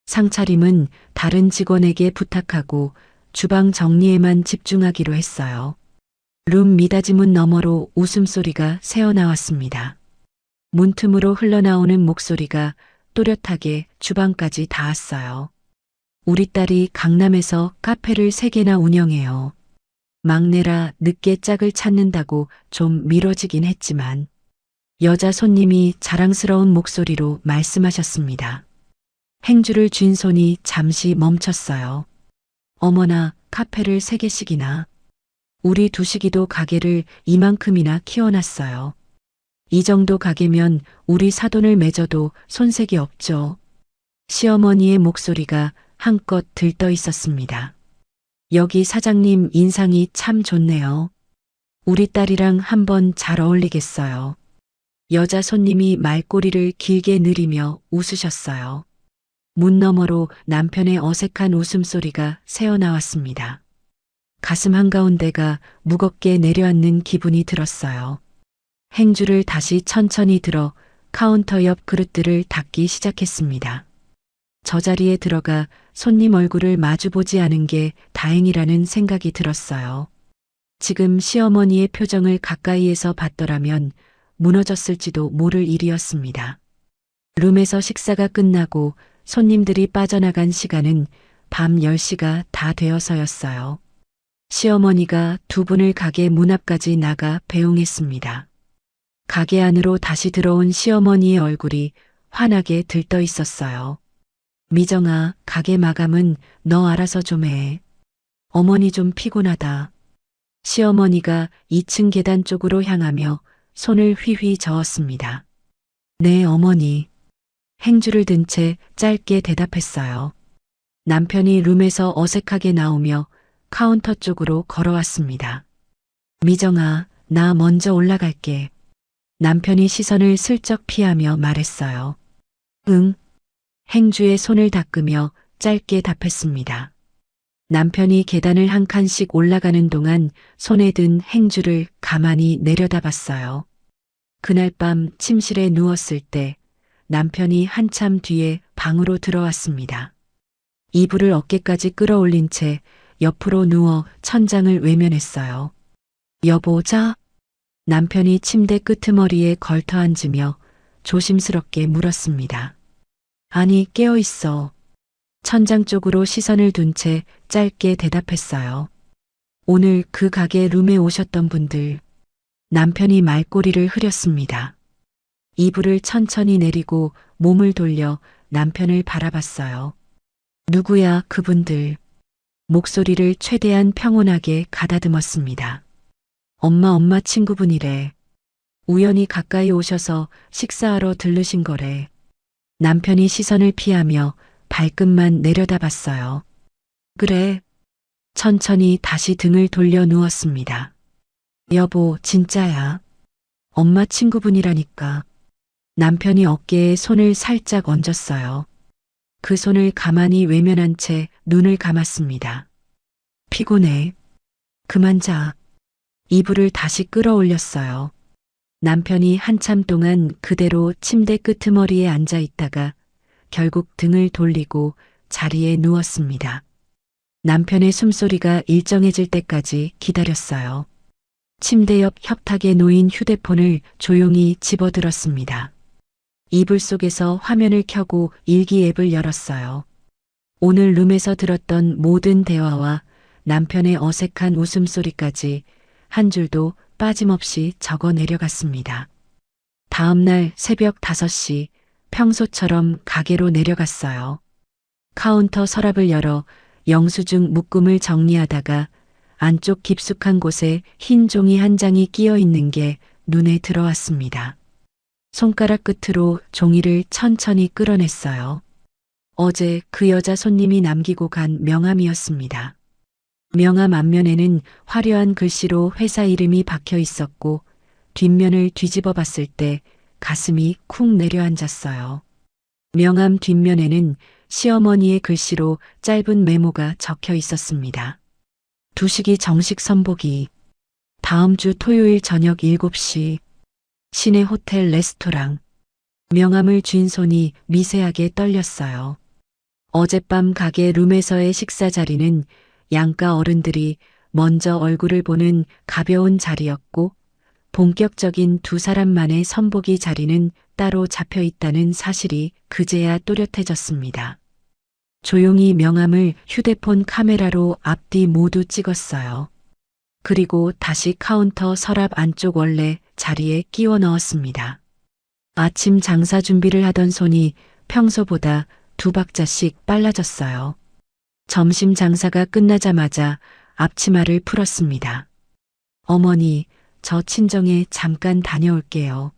Speaker 1: 상차림은 다른 직원에게 부탁하고 주방 정리에만 집중하기로 했어요. 룸 미닫이 문 너머로 웃음소리가 새어나왔습니다. 문틈으로 흘러나오는 목소리가 또렷하게 주방까지 닿았어요. 우리 딸이 강남에서 카페를 3개나 운영해요. 막내라 늦게 짝을 찾는다고 좀 미뤄지긴 했지만 여자 손님이 자랑스러운 목소리로 말씀하셨습니다. 행주를 쥔 손이 잠시 멈췄어요. 어머나, 카페를 3개씩이나. 우리 두식이도 가게를 이만큼이나 키워놨어요. 이 정도 가게면 우리 사돈을 맺어도 손색이 없죠. 시어머니의 목소리가 한껏 들떠 있었습니다. 여기 사장님 인상이 참 좋네요. 우리 딸이랑 한번 잘 어울리겠어요. 여자 손님이 말꼬리를 길게 느리며 웃으셨어요. 문 너머로 남편의 어색한 웃음소리가 새어나왔습니다. 가슴 한가운데가 무겁게 내려앉는 기분이 들었어요. 행주를 다시 천천히 들어 카운터 옆 그릇들을 닦기 시작했습니다. 저 자리에 들어가 손님 얼굴을 마주보지 않은 게 다행이라는 생각이 들었어요. 지금 시어머니의 표정을 가까이에서 봤더라면 무너졌을지도 모를 일이었습니다. 룸에서 식사가 끝나고 손님들이 빠져나간 시간은 밤 10시가 다 되어서였어요. 시어머니가 두 분을 가게 문 앞까지 나가 배웅했습니다. 가게 안으로 다시 들어온 시어머니의 얼굴이 환하게 들떠 있었어요. 미정아, 가게 마감은 너 알아서 좀 해. 어머니 좀 피곤하다. 시어머니가 2층 계단 쪽으로 향하며 손을 휘휘 저었습니다. 네, 어머니. 행주를 든 채 짧게 대답했어요. 남편이 룸에서 어색하게 나오며 카운터 쪽으로 걸어왔습니다. 미정아, 나 먼저 올라갈게. 남편이 시선을 슬쩍 피하며 말했어요. 응. 행주의 손을 닦으며 짧게 답했습니다. 남편이 계단을 한 칸씩 올라가는 동안 손에 든 행주를 가만히 내려다봤어요. 그날 밤 침실에 누웠을 때 남편이 한참 뒤에 방으로 들어왔습니다. 이불을 어깨까지 끌어올린 채 옆으로 누워 천장을 외면했어요. 여보, 자. 남편이 침대 끄트머리에 걸터 앉으며 조심스럽게 물었습니다. 아니, 깨어있어. 천장 쪽으로 시선을 둔 채 짧게 대답했어요. 오늘 그 가게 룸에 오셨던 분들. 남편이 말꼬리를 흐렸습니다. 이불을 천천히 내리고 몸을 돌려 남편을 바라봤어요. 누구야, 그분들. 목소리를 최대한 평온하게 가다듬었습니다. 엄마 친구분이래. 우연히 가까이 오셔서 식사하러 들르신 거래. 남편이 시선을 피하며 발끝만 내려다봤어요. 그래. 천천히 다시 등을 돌려 누웠습니다. 여보, 진짜야. 엄마 친구분이라니까. 남편이 어깨에 손을 살짝 얹었어요. 그 손을 가만히 외면한 채 눈을 감았습니다. 피곤해. 그만 자. 이불을 다시 끌어올렸어요. 남편이 한참 동안 그대로 침대 끄트머리에 앉아 있다가 결국 등을 돌리고 자리에 누웠습니다. 남편의 숨소리가 일정해질 때까지 기다렸어요. 침대 옆 협탁에 놓인 휴대폰을 조용히 집어들었습니다. 이불 속에서 화면을 켜고 일기 앱을 열었어요. 오늘 룸에서 들었던 모든 대화와 남편의 어색한 웃음소리까지 한 줄도 빠짐없이 적어 내려갔습니다. 다음 날 새벽 5시 평소처럼 가게로 내려갔어요. 카운터 서랍을 열어 영수증 묶음을 정리하다가 안쪽 깊숙한 곳에 흰 종이 한 장이 끼어 있는 게 눈에 들어왔습니다. 손가락 끝으로 종이를 천천히 끌어냈어요. 어제 그 여자 손님이 남기고 간 명함이었습니다. 명함 앞면에는 화려한 글씨로 회사 이름이 박혀 있었고 뒷면을 뒤집어 봤을 때 가슴이 쿵 내려앉았어요. 명함 뒷면에는 시어머니의 글씨로 짧은 메모가 적혀 있었습니다. 두식이 정식 선보기. 다음 주 토요일 저녁 7시. 시내 호텔 레스토랑. 명함을 쥔 손이 미세하게 떨렸어요. 어젯밤 가게 룸에서의 식사 자리는 양가 어른들이 먼저 얼굴을 보는 가벼운 자리였고 본격적인 두 사람만의 선보기 자리는 따로 잡혀 있다는 사실이 그제야 또렷해졌습니다. 조용히 명함을 휴대폰 카메라로 앞뒤 모두 찍었어요. 그리고 다시 카운터 서랍 안쪽 원래 자리에 끼워 넣었습니다. 아침 장사 준비를 하던 손이 평소보다 2박자씩 빨라졌어요. 점심 장사가 끝나자마자 앞치마를 풀었습니다. 어머니, 저 친정에 잠깐 다녀올게요.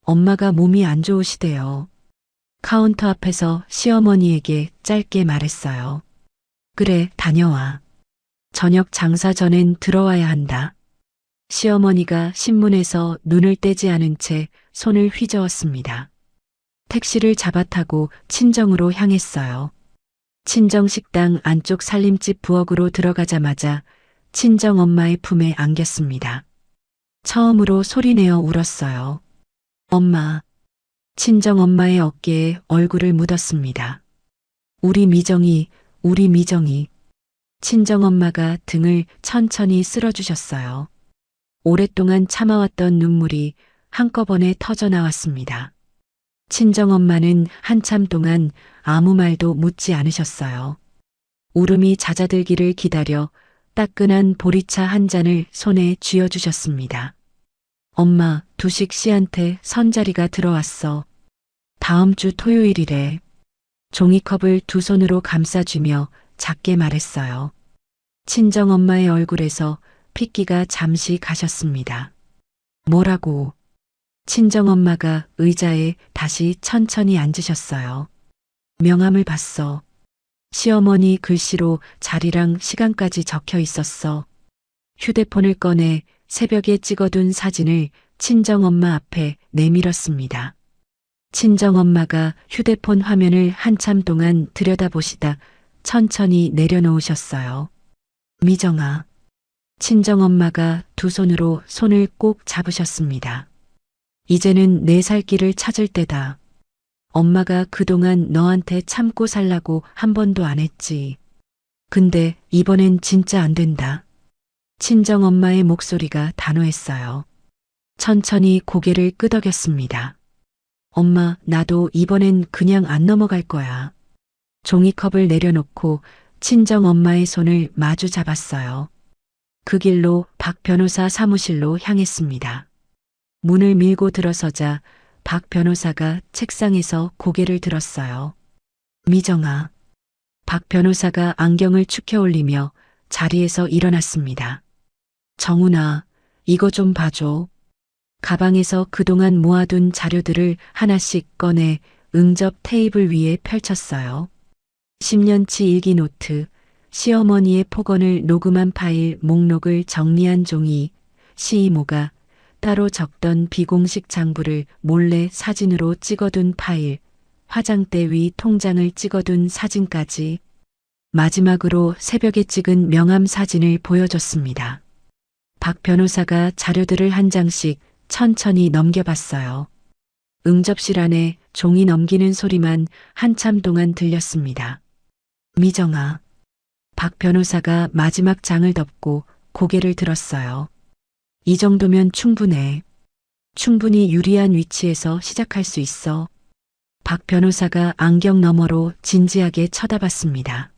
Speaker 1: 엄마가 몸이 안 좋으시대요. 카운터 앞에서 시어머니에게 짧게 말했어요. 그래, 다녀와. 저녁 장사 전엔 들어와야 한다. 시어머니가 신문에서 눈을 떼지 않은 채 손을 휘저었습니다. 택시를 잡아타고 친정으로 향했어요. 친정 식당 안쪽 살림집 부엌으로 들어가자마자 친정 엄마의 품에 안겼습니다. 처음으로 소리내어 울었어요. 엄마. 친정 엄마의 어깨에 얼굴을 묻었습니다. 우리 미정이. 친정 엄마가 등을 천천히 쓸어주셨어요. 오랫동안 참아왔던 눈물이 한꺼번에 터져 나왔습니다. 친정 엄마는 한참 동안 아무 말도 묻지 않으셨어요. 울음이 잦아들기를 기다려 따끈한 보리차 한 잔을 손에 쥐어주셨습니다. 엄마, 두식 씨한테 선자리가 들어왔어. 다음 주 토요일이래. 종이컵을 두 손으로 감싸주며 작게 말했어요. 친정 엄마의 얼굴에서 핏기가 잠시 가셨습니다. 뭐라고? 친정엄마가 의자에 다시 천천히 앉으셨어요. 명함을 봤어. 시어머니 글씨로 자리랑 시간까지 적혀 있었어. 휴대폰을 꺼내 새벽에 찍어둔 사진을 친정엄마 앞에 내밀었습니다. 친정엄마가 휴대폰 화면을 한참 동안 들여다보시다 천천히 내려놓으셨어요. 미정아. 친정엄마가 두 손으로 손을 꼭 잡으셨습니다. 이제는 내 살 길을 찾을 때다. 엄마가 그동안 너한테 참고 살라고 한 번도 안 했지. 근데 이번엔 진짜 안 된다. 친정엄마의 목소리가 단호했어요. 천천히 고개를 끄덕였습니다. 엄마, 나도 이번엔 그냥 안 넘어갈 거야. 종이컵을 내려놓고 친정엄마의 손을 마주 잡았어요. 그 길로 박 변호사 사무실로 향했습니다. 문을 밀고 들어서자 박 변호사가 책상에서 고개를 들었어요. 미정아. 박 변호사가 안경을 축혀 올리며 자리에서 일어났습니다. 정훈아, 이거 좀 봐줘. 가방에서 그동안 모아둔 자료들을 하나씩 꺼내 응접 테이블 위에 펼쳤어요. 10년치 일기 노트, 시어머니의 폭언을 녹음한 파일 목록을 정리한 종이, 시이모가 따로 적던 비공식 장부를 몰래 사진으로 찍어둔 파일, 화장대 위 통장을 찍어둔 사진까지 마지막으로 새벽에 찍은 명함 사진을 보여줬습니다. 박 변호사가 자료들을 한 장씩 천천히 넘겨봤어요. 응접실 안에 종이 넘기는 소리만 한참 동안 들렸습니다. 미정아. 박 변호사가 마지막 장을 덮고 고개를 들었어요. 이 정도면 충분해. 충분히 유리한 위치에서 시작할 수 있어. 박 변호사가 안경 너머로 진지하게 쳐다봤습니다.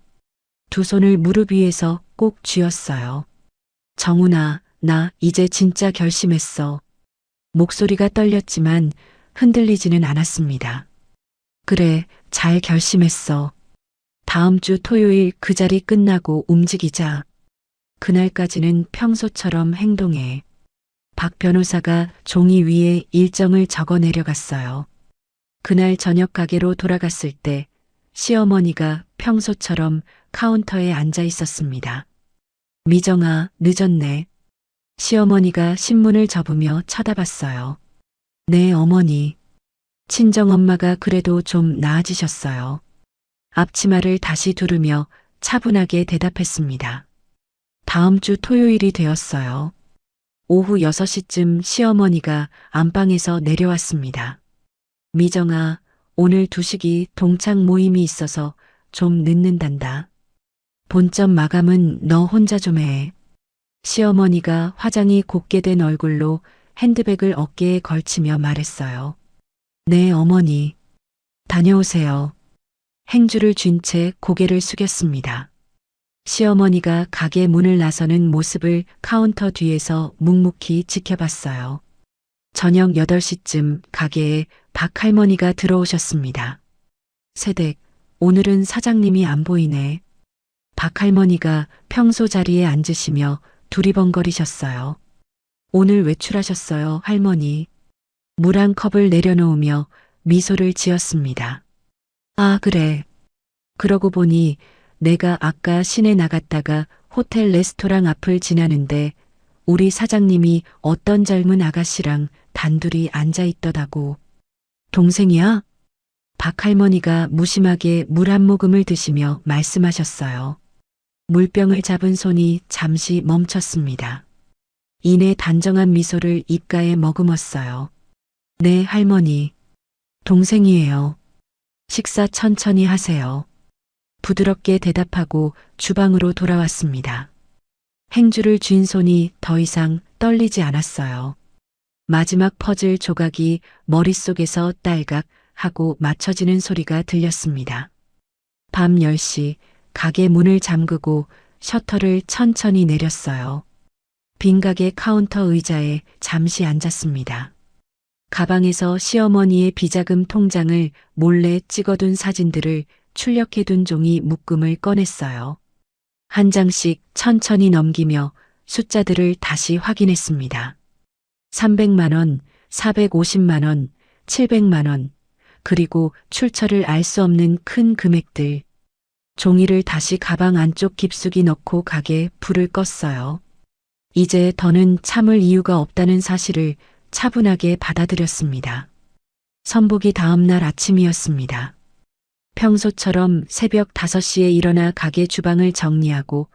Speaker 1: 두 손을 무릎 위에서 꼭 쥐었어요. 정훈아, 나 이제 진짜 결심했어. 목소리가 떨렸지만 흔들리지는 않았습니다. 그래, 잘 결심했어. 다음 주 토요일 그 자리 끝나고 움직이자. 그날까지는 평소처럼 행동해. 박 변호사가 종이 위에 일정을 적어 내려갔어요. 그날 저녁 가게로 돌아갔을 때 시어머니가 평소처럼 카운터에 앉아 있었습니다. 미정아, 늦었네. 시어머니가 신문을 접으며 쳐다봤어요. 네, 어머니. 친정엄마가 그래도 좀 나아지셨어요. 앞치마를 다시 두르며 차분하게 대답했습니다. 다음 주 토요일이 되었어요. 오후 6시쯤 시어머니가 안방에서 내려왔습니다. 미정아, 오늘 2식이 동창 모임이 있어서 좀 늦는단다. 본점 마감은 너 혼자 좀 해. 시어머니가 화장이 곱게 된 얼굴로 핸드백을 어깨에 걸치며 말했어요. 네, 어머니. 다녀오세요. 행주를 쥔 채 고개를 숙였습니다. 시어머니가 가게 문을 나서는 모습을 카운터 뒤에서 묵묵히 지켜봤어요. 저녁 8시쯤 가게에 박 할머니가 들어오셨습니다. 세댁, 오늘은 사장님이 안 보이네. 박 할머니가 평소 자리에 앉으시며 두리번거리셨어요. 오늘 외출하셨어요, 할머니. 물 한 컵을 내려놓으며 미소를 지었습니다. 아, 그래. 그러고 보니 내가 아까 시내 나갔다가 호텔 레스토랑 앞을 지나는데 우리 사장님이 어떤 젊은 아가씨랑 단둘이 앉아 있더라고. 동생이야? 박 할머니가 무심하게 물 한 모금을 드시며 말씀하셨어요. 물병을 잡은 손이 잠시 멈췄습니다. 이내 단정한 미소를 입가에 머금었어요. 네, 할머니. 동생이에요. 식사 천천히 하세요. 부드럽게 대답하고 주방으로 돌아왔습니다. 행주를 쥔 손이 더 이상 떨리지 않았어요. 마지막 퍼즐 조각이 머릿속에서 딸각 하고 맞춰지는 소리가 들렸습니다. 밤 10시 가게 문을 잠그고 셔터를 천천히 내렸어요. 빈 가게 카운터 의자에 잠시 앉았습니다. 가방에서 시어머니의 비자금 통장을 몰래 찍어둔 사진들을 출력해둔 종이 묶음을 꺼냈어요. 한 장씩 천천히 넘기며 숫자들을 다시 확인했습니다. 300만 원, 450만 원, 700만 원, 그리고 출처를 알 수 없는 큰 금액들. 종이를 다시 가방 안쪽 깊숙이 넣고 가게 불을 껐어요. 이제 더는 참을 이유가 없다는 사실을 차분하게 받아들였습니다. 선복이 다음 날 아침이었습니다. 평소처럼 새벽 5시에 일어나 가게 주방을 정리하고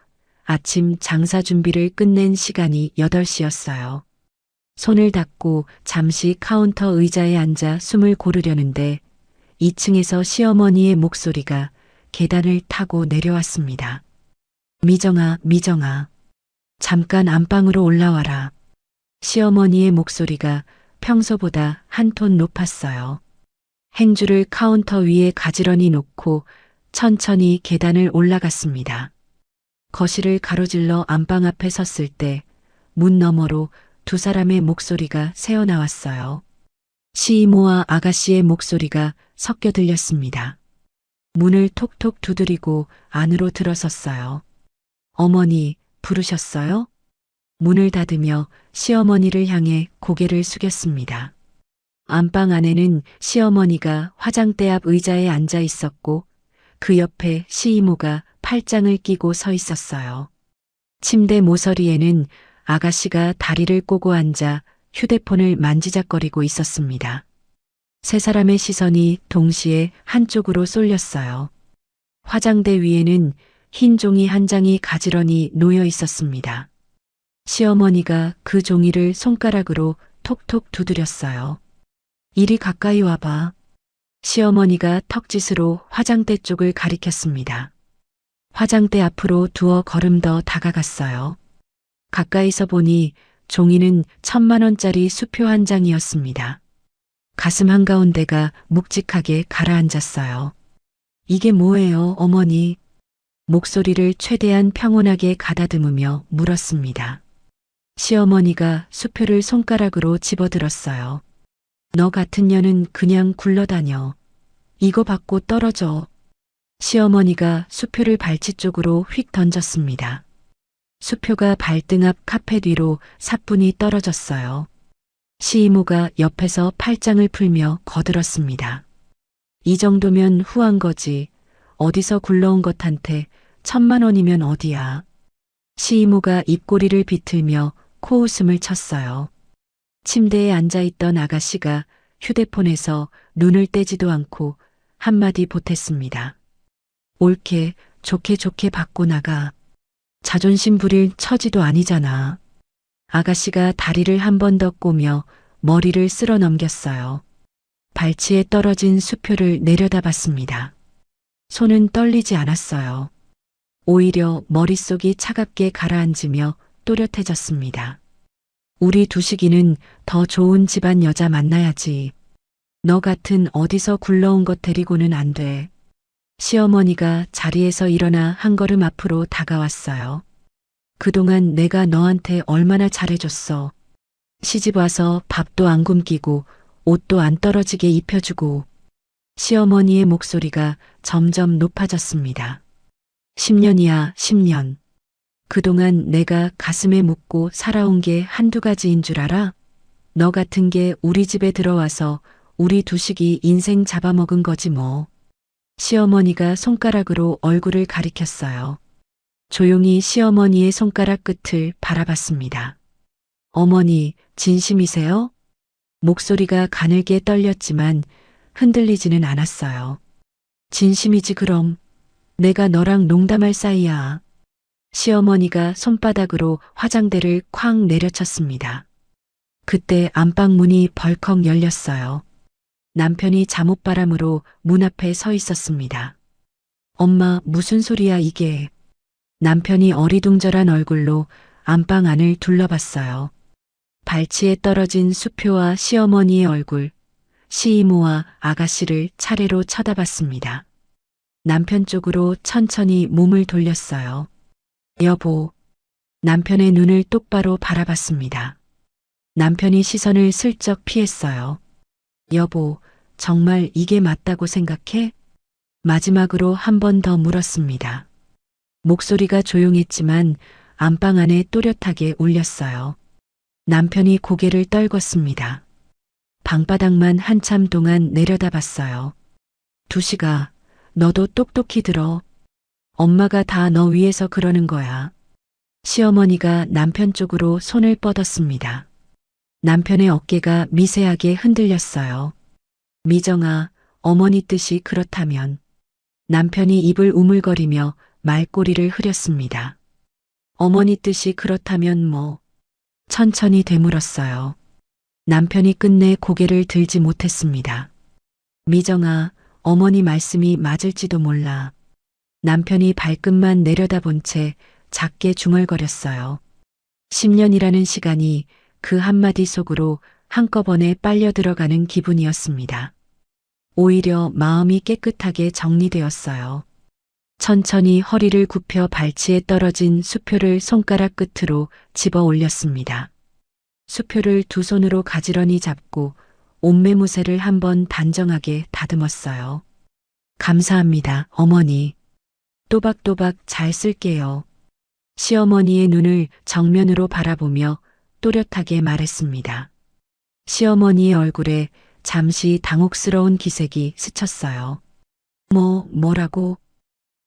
Speaker 1: 아침 장사 준비를 끝낸 시간이 8시였어요. 손을 닦고 잠시 카운터 의자에 앉아 숨을 고르려는데 2층에서 시어머니의 목소리가 계단을 타고 내려왔습니다. 미정아, 미정아. 잠깐 안방으로 올라와라. 시어머니의 목소리가 평소보다 한 톤 높았어요. 행주를 카운터 위에 가지런히 놓고 천천히 계단을 올라갔습니다. 거실을 가로질러 안방 앞에 섰을 때 문 너머로 두 사람의 목소리가 새어나왔어요. 시이모와 아가씨의 목소리가 섞여 들렸습니다. 문을 톡톡 두드리고 안으로 들어섰어요. 어머니, 부르셨어요? 문을 닫으며 시어머니를 향해 고개를 숙였습니다. 안방 안에는 시어머니가 화장대 앞 의자에 앉아 있었고 그 옆에 시이모가 팔짱을 끼고 서 있었어요. 침대 모서리에는 아가씨가 다리를 꼬고 앉아 휴대폰을 만지작거리고 있었습니다. 세 사람의 시선이 동시에 한쪽으로 쏠렸어요. 화장대 위에는 흰 종이 한 장이 가지런히 놓여 있었습니다. 시어머니가 그 종이를 손가락으로 톡톡 두드렸어요. 이리 가까이 와봐. 시어머니가 턱짓으로 화장대 쪽을 가리켰습니다. 화장대 앞으로 두어 걸음 더 다가갔어요. 가까이서 보니 종이는 1,000만 원짜리 수표 한 장이었습니다. 가슴 한가운데가 묵직하게 가라앉았어요. 이게 뭐예요, 어머니? 목소리를 최대한 평온하게 가다듬으며 물었습니다. 시어머니가 수표를 손가락으로 집어들었어요. 너 같은 년은 그냥 굴러다녀. 이거 받고 떨어져. 시어머니가 수표를 발치 쪽으로 휙 던졌습니다. 수표가 발등 앞 카펫 위로 사뿐히 떨어졌어요. 시이모가 옆에서 팔짱을 풀며 거들었습니다. 이 정도면 후한 거지. 어디서 굴러온 것한테 1,000만 원이면 어디야. 시이모가 입꼬리를 비틀며 코웃음을 쳤어요. 침대에 앉아있던 아가씨가 휴대폰에서 눈을 떼지도 않고 한마디 보탰습니다. 옳게 좋게 받고 나가. 자존심 부릴 처지도 아니잖아. 아가씨가 다리를 한 번 더 꼬며 머리를 쓸어 넘겼어요. 발치에 떨어진 수표를 내려다봤습니다. 손은 떨리지 않았어요. 오히려 머릿속이 차갑게 가라앉으며 또렷해졌습니다. 우리 두식이는 더 좋은 집안 여자 만나야지. 너 같은 어디서 굴러온 것 데리고는 안 돼. 시어머니가 자리에서 일어나 한 걸음 앞으로 다가왔어요. 그동안 내가 너한테 얼마나 잘해줬어. 시집 와서 밥도 안 굶기고 옷도 안 떨어지게 입혀주고. 시어머니의 목소리가 점점 높아졌습니다. 10년이야, 10년. 그동안 내가 가슴에 묻고 살아온 게 한두 가지인 줄 알아? 너 같은 게 우리 집에 들어와서 우리 두식이 인생 잡아먹은 거지 뭐. 시어머니가 손가락으로 얼굴을 가리켰어요. 조용히 시어머니의 손가락 끝을 바라봤습니다. 어머니, 진심이세요? 목소리가 가늘게 떨렸지만 흔들리지는 않았어요. 진심이지 그럼. 내가 너랑 농담할 사이야. 시어머니가 손바닥으로 화장대를 쾅 내려쳤습니다. 그때 안방 문이 벌컥 열렸어요. 남편이 잠옷바람으로 문 앞에 서 있었습니다. 엄마, 무슨 소리야 이게. 남편이 어리둥절한 얼굴로 안방 안을 둘러봤어요. 발치에 떨어진 수표와 시어머니의 얼굴, 시이모와 아가씨를 차례로 쳐다봤습니다. 남편 쪽으로 천천히 몸을 돌렸어요. 여보. 남편의 눈을 똑바로 바라봤습니다. 남편이 시선을 슬쩍 피했어요. 여보, 정말 이게 맞다고 생각해? 마지막으로 한 번 더 물었습니다. 목소리가 조용했지만 안방 안에 또렷하게 울렸어요. 남편이 고개를 떨궜습니다. 방바닥만 한참 동안 내려다봤어요. 두시가, 너도 똑똑히 들어. 엄마가 다 너 위해서 그러는 거야. 시어머니가 남편 쪽으로 손을 뻗었습니다. 남편의 어깨가 미세하게 흔들렸어요. 미정아, 어머니 뜻이 그렇다면. 남편이 입을 우물거리며 말꼬리를 흐렸습니다. 어머니 뜻이 그렇다면 뭐. 천천히 되물었어요. 남편이 끝내 고개를 들지 못했습니다. 미정아, 어머니 말씀이 맞을지도 몰라. 남편이 발끝만 내려다본 채 작게 중얼거렸어요. 10년이라는 시간이 그 한마디 속으로 한꺼번에 빨려 들어가는 기분이었습니다. 오히려 마음이 깨끗하게 정리되었어요. 천천히 허리를 굽혀 발치에 떨어진 수표를 손가락 끝으로 집어 올렸습니다. 수표를 두 손으로 가지런히 잡고 옷매무새를 한번 단정하게 다듬었어요. 감사합니다, 어머니. 또박또박 잘 쓸게요. 시어머니의 눈을 정면으로 바라보며 또렷하게 말했습니다. 시어머니의 얼굴에 잠시 당혹스러운 기색이 스쳤어요. 뭐라고?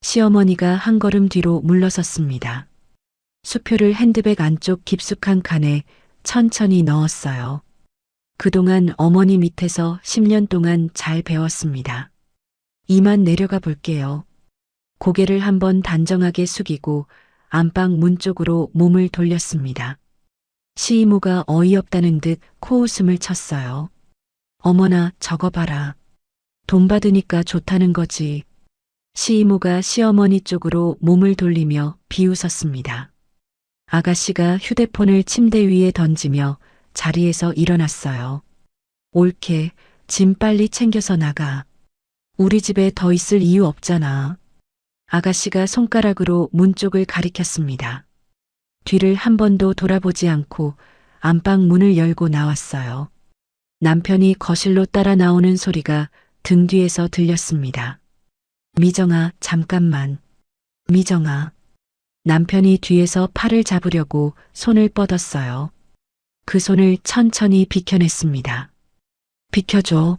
Speaker 1: 시어머니가 한 걸음 뒤로 물러섰습니다. 수표를 핸드백 안쪽 깊숙한 칸에 천천히 넣었어요. 그동안 어머니 밑에서 10년 동안 잘 배웠습니다. 이만 내려가 볼게요. 고개를 한번 단정하게 숙이고 안방 문 쪽으로 몸을 돌렸습니다. 시이모가 어이없다는 듯 코웃음을 쳤어요. 어머나, 저거 봐라. 돈 받으니까 좋다는 거지. 시이모가 시어머니 쪽으로 몸을 돌리며 비웃었습니다. 아가씨가 휴대폰을 침대 위에 던지며 자리에서 일어났어요. 옳게, 짐 빨리 챙겨서 나가. 우리 집에 더 있을 이유 없잖아. 아가씨가 손가락으로 문 쪽을 가리켰습니다. 뒤를 한 번도 돌아보지 않고 안방 문을 열고 나왔어요. 남편이 거실로 따라 나오는 소리가 등 뒤에서 들렸습니다. 미정아, 잠깐만. 미정아. 남편이 뒤에서 팔을 잡으려고 손을 뻗었어요. 그 손을 천천히 비켜냈습니다. 비켜줘.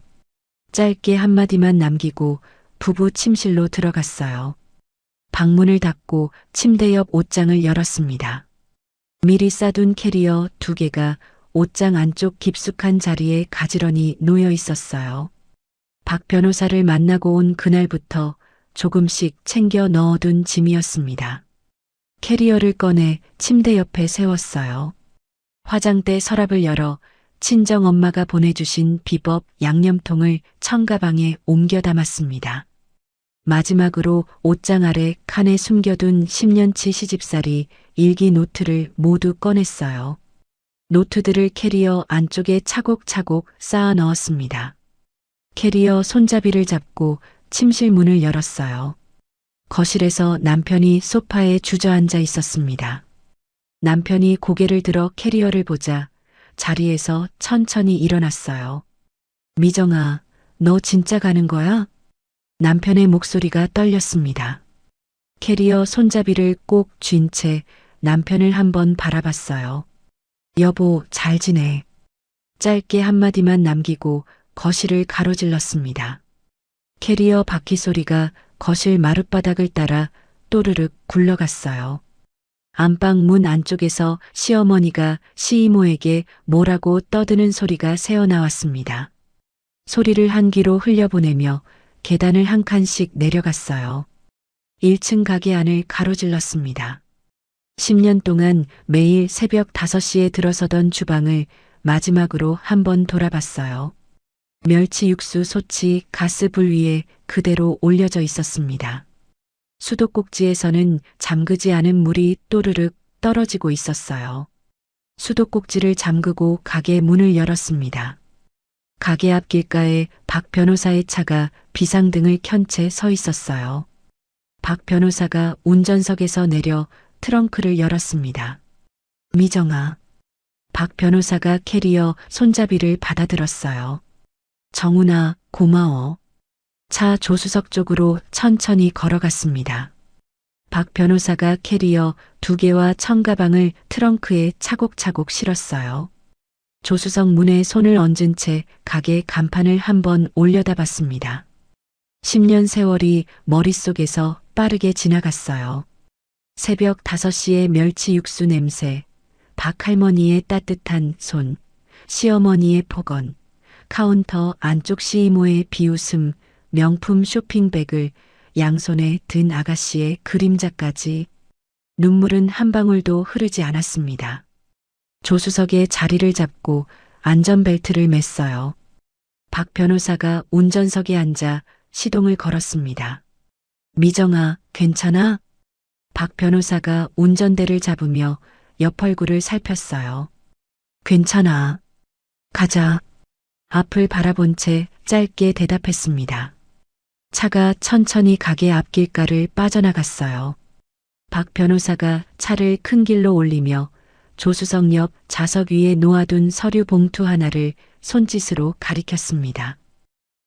Speaker 1: 짧게 한마디만 남기고 부부 침실로 들어갔어요. 방문을 닫고 침대 옆 옷장을 열었습니다. 미리 싸둔 캐리어 2개가 옷장 안쪽 깊숙한 자리에 가지런히 놓여 있었어요. 박 변호사를 만나고 온 그날부터 조금씩 챙겨 넣어둔 짐이었습니다. 캐리어를 꺼내 침대 옆에 세웠어요. 화장대 서랍을 열어 친정엄마가 보내주신 비법 양념통을 청가방에 옮겨 담았습니다. 마지막으로 옷장 아래 칸에 숨겨둔 10년치 시집살이 일기 노트를 모두 꺼냈어요. 노트들을 캐리어 안쪽에 차곡차곡 쌓아 넣었습니다. 캐리어 손잡이를 잡고 침실 문을 열었어요. 거실에서 남편이 소파에 주저앉아 있었습니다. 남편이 고개를 들어 캐리어를 보자 자리에서 천천히 일어났어요. 미정아, 너 진짜 가는 거야? 남편의 목소리가 떨렸습니다. 캐리어 손잡이를 꼭 쥔 채 남편을 한번 바라봤어요. 여보, 잘 지내. 짧게 한마디만 남기고 거실을 가로질렀습니다. 캐리어 바퀴 소리가 거실 마룻바닥을 따라 또르륵 굴러갔어요. 안방 문 안쪽에서 시어머니가 시이모에게 뭐라고 떠드는 소리가 새어나왔습니다. 소리를 한 귀로 흘려보내며 계단을 한 칸씩 내려갔어요. 1층 가게 안을 가로질렀습니다. 10년 동안 매일 새벽 5시에 들어서던 주방을 마지막으로 한번 돌아봤어요. 멸치 육수 솥이 가스불 위에 그대로 올려져 있었습니다. 수도꼭지에서는 잠그지 않은 물이 또르륵 떨어지고 있었어요. 수도꼭지를 잠그고 가게 문을 열었습니다. 가게 앞 길가에 박 변호사의 차가 비상등을 켠 채 서 있었어요. 박 변호사가 운전석에서 내려 트렁크를 열었습니다. 미정아. 박 변호사가 캐리어 손잡이를 받아들었어요. 정훈아, 고마워. 차 조수석 쪽으로 천천히 걸어갔습니다. 박 변호사가 캐리어 2개와 청가방을 트렁크에 차곡차곡 실었어요. 조수석 문에 손을 얹은 채 가게 간판을 한번 올려다봤습니다. 10년 세월이 머릿속에서 빠르게 지나갔어요. 새벽 5시의 멸치 육수 냄새, 박할머니의 따뜻한 손, 시어머니의 폭언, 카운터 안쪽 시이모의 비웃음, 명품 쇼핑백을 양손에 든 아가씨의 그림자까지 눈물은 한 방울도 흐르지 않았습니다. 조수석에 자리를 잡고 안전벨트를 맸어요. 박 변호사가 운전석에 앉아 시동을 걸었습니다. 미정아, 괜찮아? 박 변호사가 운전대를 잡으며 옆 얼굴을 살폈어요. 괜찮아. 가자. 앞을 바라본 채 짧게 대답했습니다. 차가 천천히 가게 앞길가를 빠져나갔어요. 박 변호사가 차를 큰 길로 올리며 조수석 옆 좌석 위에 놓아둔 서류 봉투 하나를 손짓으로 가리켰습니다.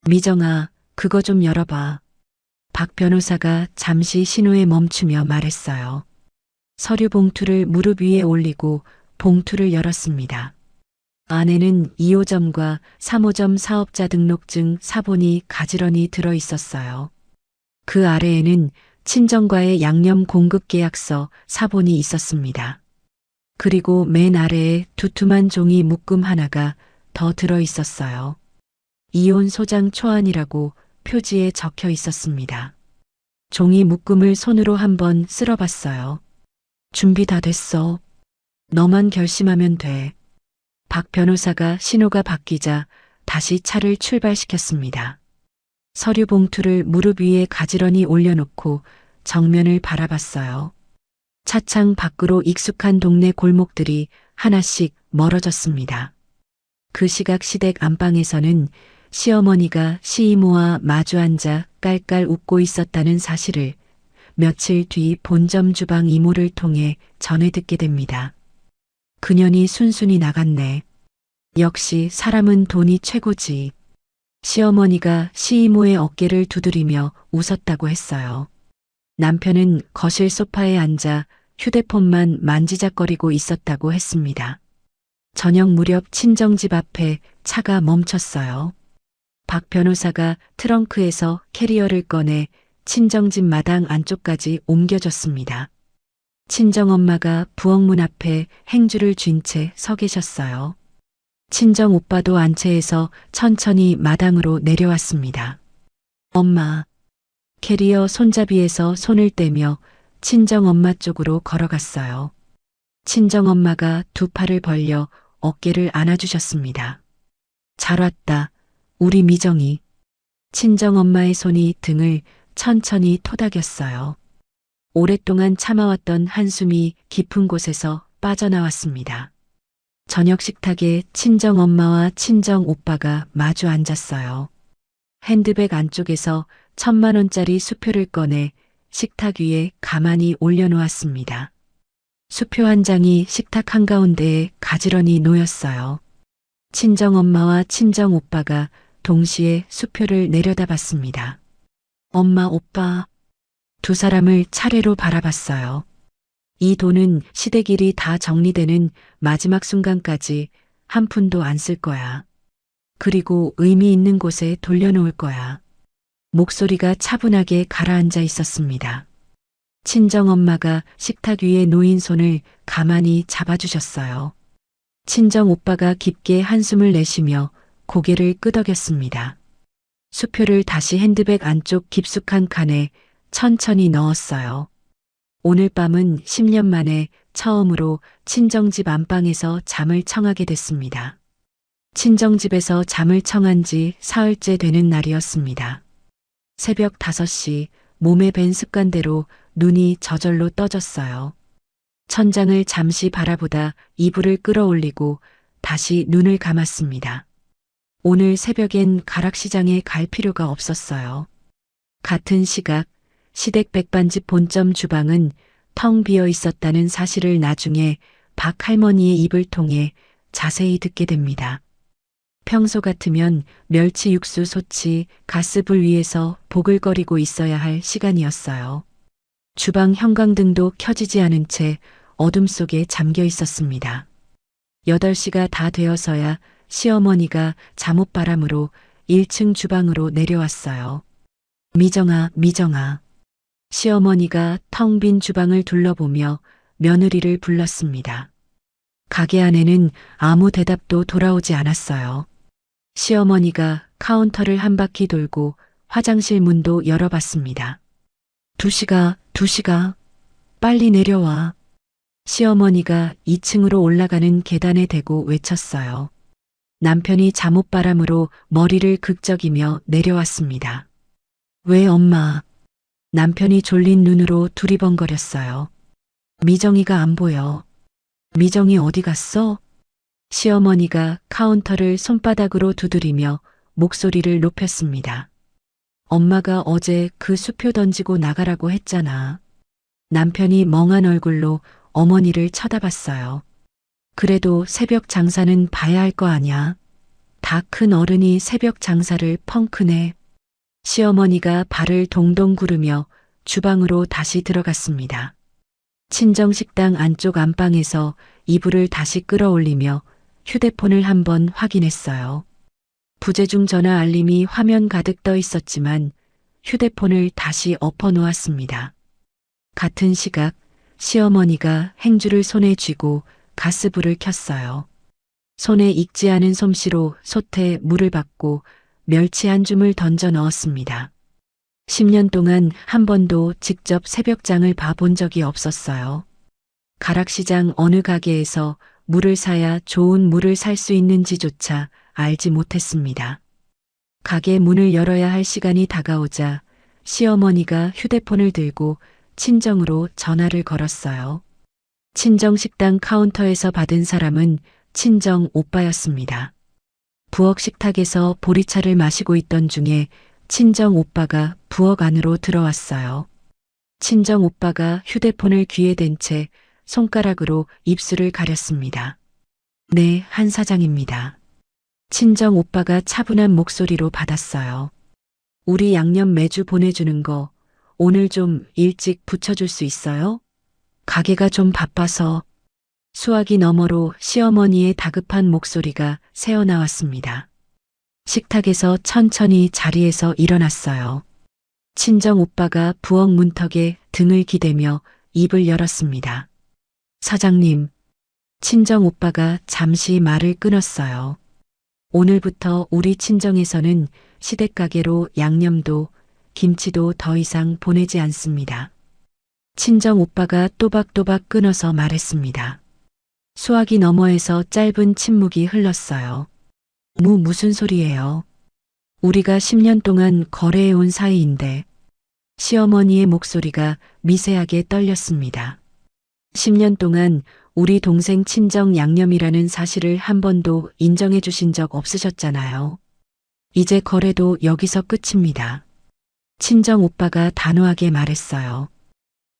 Speaker 1: 미정아, 그거 좀 열어봐. 박 변호사가 잠시 신호에 멈추며 말했어요. 서류 봉투를 무릎 위에 올리고 봉투를 열었습니다. 안에는 2호점과 3호점 사업자 등록증 사본이 가지런히 들어 있었어요. 그 아래에는 친정과의 양념 공급 계약서 사본이 있었습니다. 그리고 맨 아래에 두툼한 종이 묶음 하나가 더 들어 있었어요. 이혼 소장 초안이라고 표지에 적혀 있었습니다. 종이 묶음을 손으로 한번 쓸어봤어요. 준비 다 됐어. 너만 결심하면 돼. 박 변호사가 신호가 바뀌자 다시 차를 출발시켰습니다. 서류 봉투를 무릎 위에 가지런히 올려놓고 정면을 바라봤어요. 차창 밖으로 익숙한 동네 골목들이 하나씩 멀어졌습니다. 그 시각 시댁 안방에서는 시어머니가 시이모와 마주 앉아 깔깔 웃고 있었다는 사실을 며칠 뒤 본점 주방 이모를 통해 전해 듣게 됩니다. 그년이 순순히 나갔네. 역시 사람은 돈이 최고지. 시어머니가 시이모의 어깨를 두드리며 웃었다고 했어요. 남편은 거실 소파에 앉아 휴대폰만 만지작거리고 있었다고 했습니다. 저녁 무렵 친정집 앞에 차가 멈췄어요. 박 변호사가 트렁크에서 캐리어를 꺼내 친정집 마당 안쪽까지 옮겨줬습니다. 친정엄마가 부엌문 앞에 행주를 쥔 채 서 계셨어요. 친정 오빠도 안채에서 천천히 마당으로 내려왔습니다. 엄마. 캐리어 손잡이에서 손을 떼며 친정엄마 쪽으로 걸어갔어요. 친정엄마가 두 팔을 벌려 어깨를 안아주셨습니다. 잘 왔다, 우리 미정이. 친정엄마의 손이 등을 천천히 토닥였어요. 오랫동안 참아왔던 한숨이 깊은 곳에서 빠져나왔습니다. 저녁 식탁에 친정엄마와 친정오빠가 마주 앉았어요. 핸드백 안쪽에서 1,000만 원짜리 수표를 꺼내 식탁 위에 가만히 올려놓았습니다. 수표 한 장이 식탁 한가운데에 가지런히 놓였어요. 친정엄마와 친정오빠가 동시에 수표를 내려다봤습니다. 엄마, 오빠. 두 사람을 차례로 바라봤어요. 이 돈은 시댁 일이 다 정리되는 마지막 순간까지 한 푼도 안 쓸 거야. 그리고 의미 있는 곳에 돌려놓을 거야. 목소리가 차분하게 가라앉아 있었습니다. 친정엄마가 식탁 위에 놓인 손을 가만히 잡아주셨어요. 친정오빠가 깊게 한숨을 내쉬며 고개를 끄덕였습니다. 수표를 다시 핸드백 안쪽 깊숙한 칸에 천천히 넣었어요. 오늘 밤은 10년 만에 처음으로 친정집 안방에서 잠을 청하게 됐습니다. 친정집에서 잠을 청한 지 사흘째 되는 날이었습니다. 새벽 5시 몸에 밴 습관대로 눈이 저절로 떠졌어요. 천장을 잠시 바라보다 이불을 끌어올리고 다시 눈을 감았습니다. 오늘 새벽엔 가락시장에 갈 필요가 없었어요. 같은 시각 시댁 백반집 본점 주방은 텅 비어 있었다는 사실을 나중에 박 할머니의 입을 통해 자세히 듣게 됩니다. 평소 같으면 멸치 육수 솥이 가스불 위에서 보글거리고 있어야 할 시간이었어요. 주방 형광등도 켜지지 않은 채 어둠 속에 잠겨 있었습니다. 8시가 다 되어서야 시어머니가 잠옷바람으로 1층 주방으로 내려왔어요. 미정아, 미정아. 시어머니가 텅 빈 주방을 둘러보며 며느리를 불렀습니다. 가게 안에는 아무 대답도 돌아오지 않았어요. 시어머니가 카운터를 한 바퀴 돌고 화장실 문도 열어봤습니다. 2시가, 빨리 내려와. 시어머니가 2층으로 올라가는 계단에 대고 외쳤어요. 남편이 잠옷바람으로 머리를 극적이며 내려왔습니다. 왜 엄마? 남편이 졸린 눈으로 두리번거렸어요. 미정이가 안 보여. 미정이 어디 갔어? 시어머니가 카운터를 손바닥으로 두드리며 목소리를 높였습니다. 엄마가 어제 그 수표 던지고 나가라고 했잖아. 남편이 멍한 얼굴로 어머니를 쳐다봤어요. 그래도 새벽 장사는 봐야 할 거 아냐. 다 큰 어른이 새벽 장사를 펑크내. 시어머니가 발을 동동 구르며 주방으로 다시 들어갔습니다. 친정식당 안쪽 안방에서 이불을 다시 끌어올리며 휴대폰을 한번 확인했어요. 부재중 전화 알림이 화면 가득 떠 있었지만 휴대폰을 다시 엎어놓았습니다. 같은 시각 시어머니가 행주를 손에 쥐고 가스불을 켰어요. 손에 익지 않은 솜씨로 솥에 물을 받고 멸치 한 줌을 던져 넣었습니다. 10년 동안 한 번도 직접 새벽장을 봐본 적이 없었어요. 가락시장 어느 가게에서 물을 사야 좋은 물을 살 수 있는지조차 알지 못했습니다. 가게 문을 열어야 할 시간이 다가오자 시어머니가 휴대폰을 들고 친정으로 전화를 걸었어요. 친정 식당 카운터에서 받은 사람은 친정 오빠였습니다. 부엌 식탁에서 보리차를 마시고 있던 중에 친정 오빠가 부엌 안으로 들어왔어요. 친정 오빠가 휴대폰을 귀에 댄 채 손가락으로 입술을 가렸습니다. 네, 한 사장입니다. 친정 오빠가 차분한 목소리로 받았어요. 우리 양념 매주 보내주는 거 오늘 좀 일찍 붙여줄 수 있어요? 가게가 좀 바빠서. 수화기 너머로 시어머니의 다급한 목소리가 새어나왔습니다. 식탁에서 천천히 자리에서 일어났어요. 친정 오빠가 부엌 문턱에 등을 기대며 입을 열었습니다. 사장님, 친정 오빠가 잠시 말을 끊었어요. 오늘부터 우리 친정에서는 시댁가게로 양념도 김치도 더 이상 보내지 않습니다. 친정 오빠가 또박또박 끊어서 말했습니다. 수화기 너머에서 짧은 침묵이 흘렀어요. 무슨 소리예요? 우리가 10년 동안 거래해온 사이인데. 시어머니의 목소리가 미세하게 떨렸습니다. 10년 동안 우리 동생 친정 양념이라는 사실을 한 번도 인정해 주신 적 없으셨잖아요. 이제 거래도 여기서 끝입니다. 친정 오빠가 단호하게 말했어요.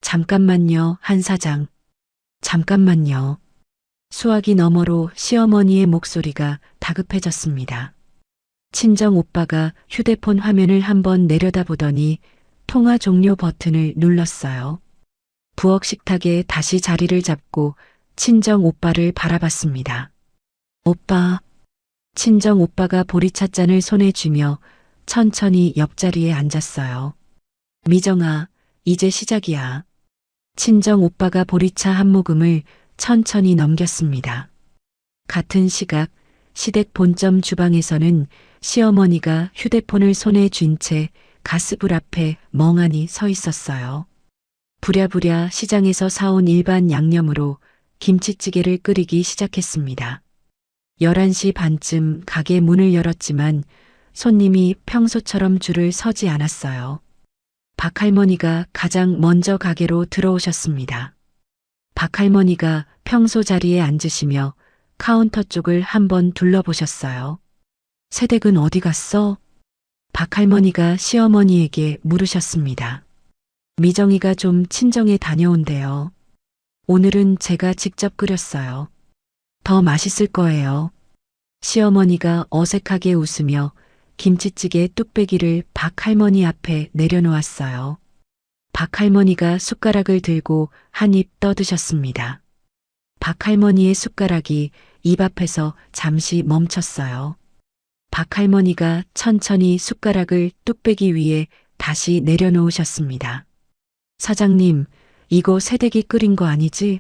Speaker 1: 잠깐만요, 한 사장. 잠깐만요. 수화기 너머로 시어머니의 목소리가 다급해졌습니다. 친정 오빠가 휴대폰 화면을 한번 내려다보더니 통화 종료 버튼을 눌렀어요. 부엌 식탁에 다시 자리를 잡고 친정 오빠를 바라봤습니다. 오빠. 친정 오빠가 보리차 잔을 손에 쥐며 천천히 옆자리에 앉았어요. 미정아, 이제 시작이야. 친정 오빠가 보리차 한 모금을 천천히 넘겼습니다. 같은 시각 시댁 본점 주방에서는 시어머니가 휴대폰을 손에 쥔 채 가스불 앞에 멍하니 서 있었어요. 부랴부랴 시장에서 사온 일반 양념으로 김치찌개를 끓이기 시작했습니다. 11시 반쯤 가게 문을 열었지만 손님이 평소처럼 줄을 서지 않았어요. 박할머니가 가장 먼저 가게로 들어오셨습니다. 박할머니가 평소 자리에 앉으시며 카운터 쪽을 한번 둘러보셨어요. 새댁은 어디 갔어? 박할머니가 시어머니에게 물으셨습니다. 미정이가 좀 친정에 다녀온대요. 오늘은 제가 직접 끓였어요. 더 맛있을 거예요. 시어머니가 어색하게 웃으며 김치찌개 뚝배기를 박할머니 앞에 내려놓았어요. 박할머니가 숟가락을 들고 한 입 떠드셨습니다. 박할머니의 숟가락이 입 앞에서 잠시 멈췄어요. 박할머니가 천천히 숟가락을 뚝배기 위에 다시 내려놓으셨습니다. 사장님, 이거 새댁이 끓인 거 아니지?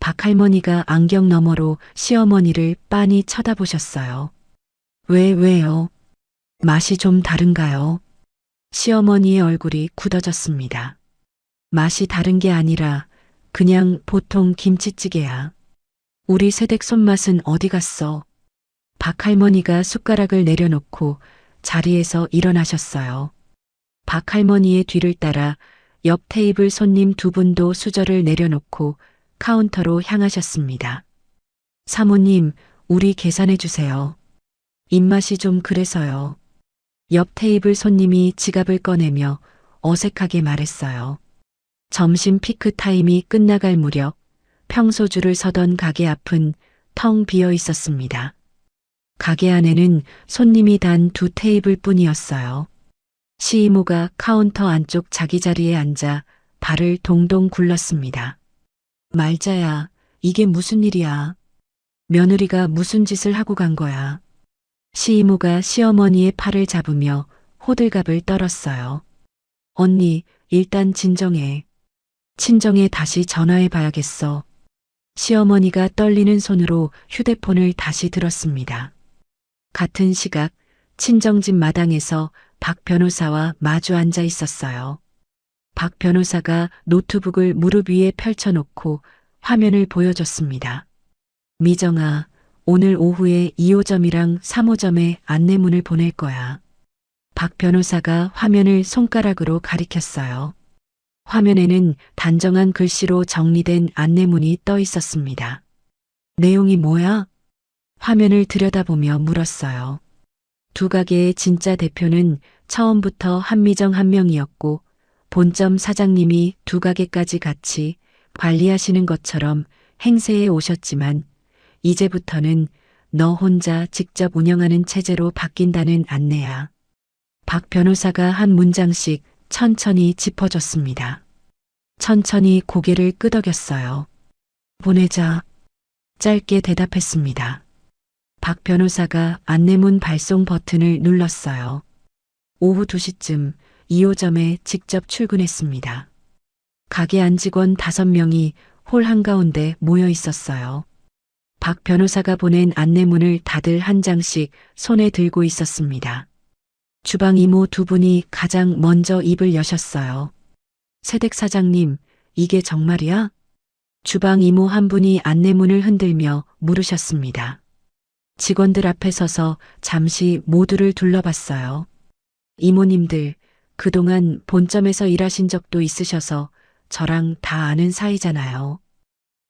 Speaker 1: 박할머니가 안경 너머로 시어머니를 빤히 쳐다보셨어요. 왜요? 맛이 좀 다른가요? 시어머니의 얼굴이 굳어졌습니다. 맛이 다른 게 아니라 그냥 보통 김치찌개야. 우리 새댁 손맛은 어디 갔어? 박할머니가 숟가락을 내려놓고 자리에서 일어나셨어요. 박할머니의 뒤를 따라 옆 테이블 손님 두 분도 수저를 내려놓고 카운터로 향하셨습니다. 사모님, 우리 계산해 주세요. 입맛이 좀 그래서요. 옆 테이블 손님이 지갑을 꺼내며 어색하게 말했어요. 점심 피크 타임이 끝나갈 무렵 평소 줄을 서던 가게 앞은 텅 비어 있었습니다. 가게 안에는 손님이 단 두 테이블 뿐이었어요. 시이모가 카운터 안쪽 자기 자리에 앉아 발을 동동 굴렀습니다. 말자야, 이게 무슨 일이야? 며느리가 무슨 짓을 하고 간 거야? 시이모가 시어머니의 팔을 잡으며 호들갑을 떨었어요. 언니, 일단 진정해. 친정에 다시 전화해 봐야겠어. 시어머니가 떨리는 손으로 휴대폰을 다시 들었습니다. 같은 시각 친정집 마당에서 박 변호사와 마주 앉아 있었어요. 박 변호사가 노트북을 무릎 위에 펼쳐놓고 화면을 보여줬습니다. 미정아, 오늘 오후에 2호점이랑 3호점에 안내문을 보낼 거야. 박 변호사가 화면을 손가락으로 가리켰어요. 화면에는 단정한 글씨로 정리된 안내문이 떠 있었습니다. 내용이 뭐야? 화면을 들여다보며 물었어요. 두 가게의 진짜 대표는 처음부터 한미정 한 명이었고 본점 사장님이 두 가게까지 같이 관리하시는 것처럼 행세해 오셨지만 이제부터는 너 혼자 직접 운영하는 체제로 바뀐다는 안내야. 박 변호사가 한 문장씩 천천히 짚어줬습니다. 천천히 고개를 끄덕였어요. 보내자. 짧게 대답했습니다. 박 변호사가 안내문 발송 버튼을 눌렀어요. 오후 2시쯤 2호점에 직접 출근했습니다. 가게 안 직원 5명이 홀 한가운데 모여 있었어요. 박 변호사가 보낸 안내문을 다들 한 장씩 손에 들고 있었습니다. 주방 이모 두 분이 가장 먼저 입을 여셨어요. 새댁 사장님, 이게 정말이야? 주방 이모 한 분이 안내문을 흔들며 물으셨습니다. 직원들 앞에 서서 잠시 모두를 둘러봤어요. 이모님들, 그동안 본점에서 일하신 적도 있으셔서 저랑 다 아는 사이잖아요.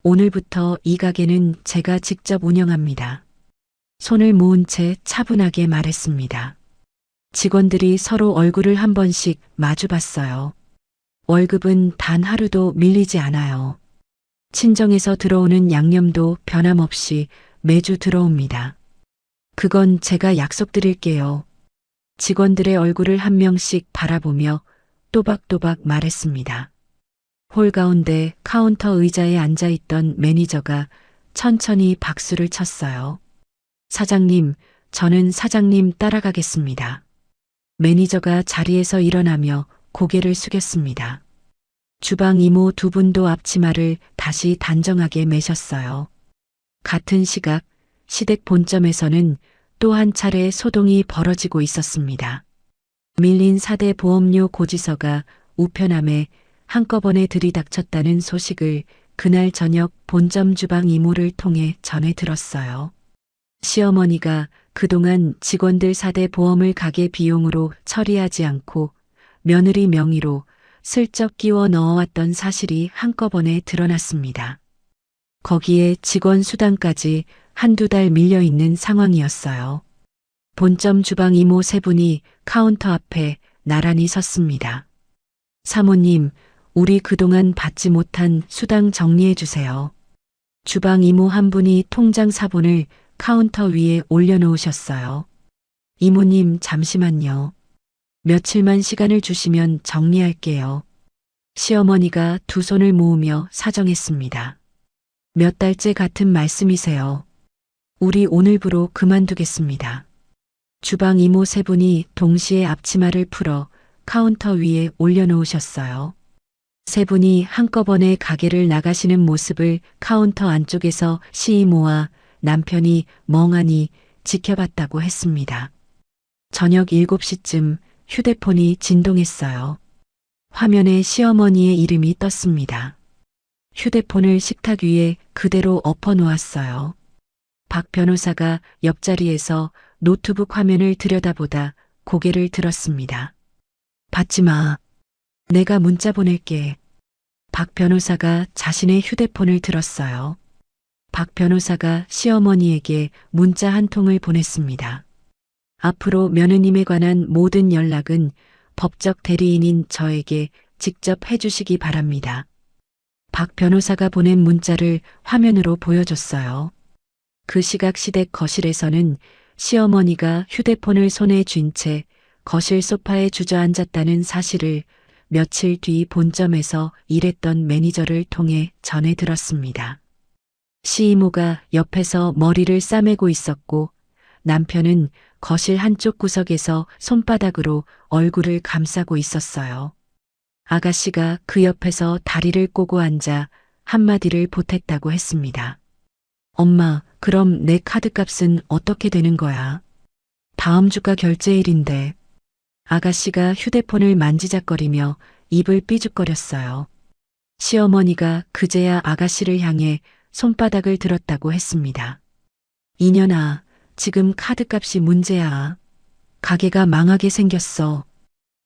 Speaker 1: 오늘부터 이 가게는 제가 직접 운영합니다. 손을 모은 채 차분하게 말했습니다. 직원들이 서로 얼굴을 한 번씩 마주봤어요. 월급은 단 하루도 밀리지 않아요. 친정에서 들어오는 양념도 변함없이 매주 들어옵니다. 그건 제가 약속드릴게요. 직원들의 얼굴을 한 명씩 바라보며 또박또박 말했습니다. 홀 가운데 카운터 의자에 앉아있던 매니저가 천천히 박수를 쳤어요. 사장님, 저는 사장님 따라가겠습니다. 매니저가 자리에서 일어나며 고개를 숙였습니다. 주방 이모 두 분도 앞치마를 다시 단정하게 매셨어요. 같은 시각 시댁 본점에서는 또 한 차례 소동이 벌어지고 있었습니다. 밀린 4대 보험료 고지서가 우편함에 한꺼번에 들이닥쳤다는 소식을 그날 저녁 본점 주방 이모를 통해 전해 들었어요. 시어머니가 그동안 직원들 4대 보험을 가게 비용으로 처리하지 않고 며느리 명의로 슬쩍 끼워 넣어왔던 사실이 한꺼번에 드러났습니다. 거기에 직원 수당까지 한두 달 밀려 있는 상황이었어요. 본점 주방 이모 세 분이 카운터 앞에 나란히 섰습니다. 사모님, 우리 그동안 받지 못한 수당 정리해 주세요. 주방 이모 한 분이 통장 사본을 카운터 위에 올려놓으셨어요. 이모님, 잠시만요. 며칠만 시간을 주시면 정리할게요. 시어머니가 두 손을 모으며 사정했습니다. 몇 달째 같은 말씀이세요. 우리 오늘부로 그만두겠습니다. 주방 이모 세 분이 동시에 앞치마를 풀어 카운터 위에 올려놓으셨어요. 세 분이 한꺼번에 가게를 나가시는 모습을 카운터 안쪽에서 시이모와 남편이 멍하니 지켜봤다고 했습니다. 저녁 7시쯤 휴대폰이 진동했어요. 화면에 시어머니의 이름이 떴습니다. 휴대폰을 식탁 위에 그대로 엎어놓았어요. 박 변호사가 옆자리에서 노트북 화면을 들여다보다 고개를 들었습니다. 받지 마. 내가 문자 보낼게. 박 변호사가 자신의 휴대폰을 들었어요. 박 변호사가 시어머니에게 문자 한 통을 보냈습니다. 앞으로 며느님에 관한 모든 연락은 법적 대리인인 저에게 직접 해주시기 바랍니다. 박 변호사가 보낸 문자를 화면으로 보여줬어요. 그 시각 시댁 거실에서는 시어머니가 휴대폰을 손에 쥔 채 거실 소파에 주저앉았다는 사실을 며칠 뒤 본점에서 일했던 매니저를 통해 전해 들었습니다. 시이모가 옆에서 머리를 싸매고 있었고 남편은 거실 한쪽 구석에서 손바닥으로 얼굴을 감싸고 있었어요. 아가씨가 그 옆에서 다리를 꼬고 앉아 한마디를 보탰다고 했습니다. 엄마, 그럼 내 카드값은 어떻게 되는 거야? 다음 주가 결제일인데. 아가씨가 휴대폰을 만지작거리며 입을 삐죽거렸어요. 시어머니가 그제야 아가씨를 향해 손바닥을 들었다고 했습니다. 이년아, 지금 카드값이 문제야. 가게가 망하게 생겼어.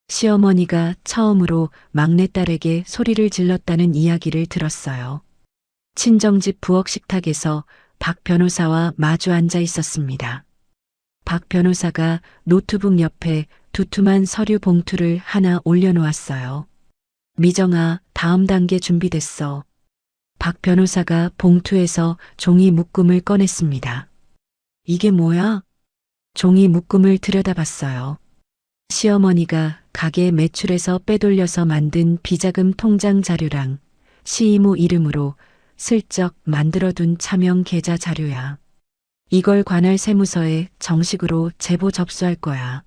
Speaker 1: 시어머니가 처음으로 막내딸에게 소리를 질렀다는 이야기를 들었어요. 친정집 부엌 식탁에서 박 변호사와 마주 앉아 있었습니다. 박 변호사가 노트북 옆에 두툼한 서류 봉투를 하나 올려놓았어요. 미정아, 다음 단계 준비됐어. 박 변호사가 봉투에서 종이 묶음을 꺼냈습니다. 이게 뭐야? 종이 묶음을 들여다봤어요. 시어머니가 가게 매출에서 빼돌려서 만든 비자금 통장 자료랑 시이모 이름으로 슬쩍 만들어둔 차명 계좌 자료야. 이걸 관할 세무서에 정식으로 제보 접수할 거야.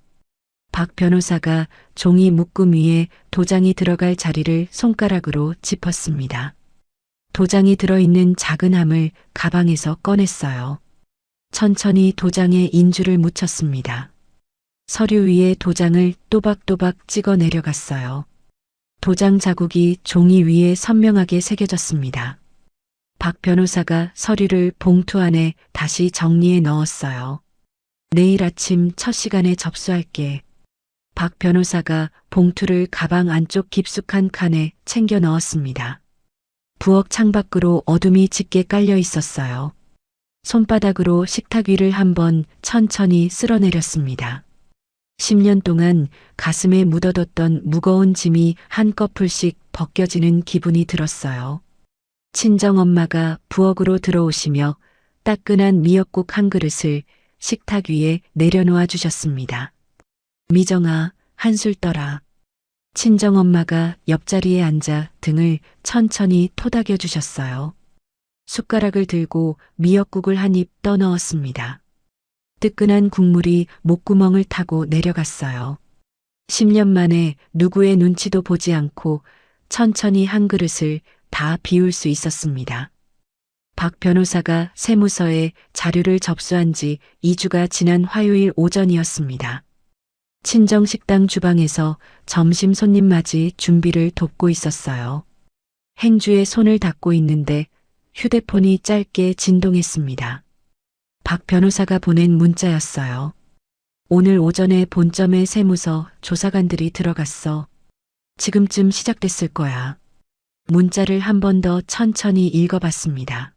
Speaker 1: 박 변호사가 종이 묶음 위에 도장이 들어갈 자리를 손가락으로 짚었습니다. 도장이 들어있는 작은 함을 가방에서 꺼냈어요. 천천히 도장에 인주를 묻혔습니다. 서류 위에 도장을 또박또박 찍어 내려갔어요. 도장 자국이 종이 위에 선명하게 새겨졌습니다. 박 변호사가 서류를 봉투 안에 다시 정리해 넣었어요. 내일 아침 첫 시간에 접수할게. 박 변호사가 봉투를 가방 안쪽 깊숙한 칸에 챙겨 넣었습니다. 부엌 창밖으로 어둠이 짙게 깔려 있었어요. 손바닥으로 식탁 위를 한번 천천히 쓸어내렸습니다. 10년 동안 가슴에 묻어뒀던 무거운 짐이 한꺼풀씩 벗겨지는 기분이 들었어요. 친정엄마가 부엌으로 들어오시며 따끈한 미역국 한 그릇을 식탁 위에 내려놓아 주셨습니다. 미정아, 한술 떠라. 친정엄마가 옆자리에 앉아 등을 천천히 토닥여 주셨어요. 숟가락을 들고 미역국을 한 입 떠넣었습니다. 뜨끈한 국물이 목구멍을 타고 내려갔어요. 10년 만에 누구의 눈치도 보지 않고 천천히 한 그릇을 다 비울 수 있었습니다. 박 변호사가 세무서에 자료를 접수한 지 2주가 지난 화요일 오전이었습니다. 친정식당 주방에서 점심 손님 맞이 준비를 돕고 있었어요. 행주에 손을 닦고 있는데 휴대폰이 짧게 진동했습니다. 박 변호사가 보낸 문자였어요. 오늘 오전에 본점에 세무서 조사관들이 들어갔어. 지금쯤 시작됐을 거야. 문자를 한 번 더 천천히 읽어봤습니다.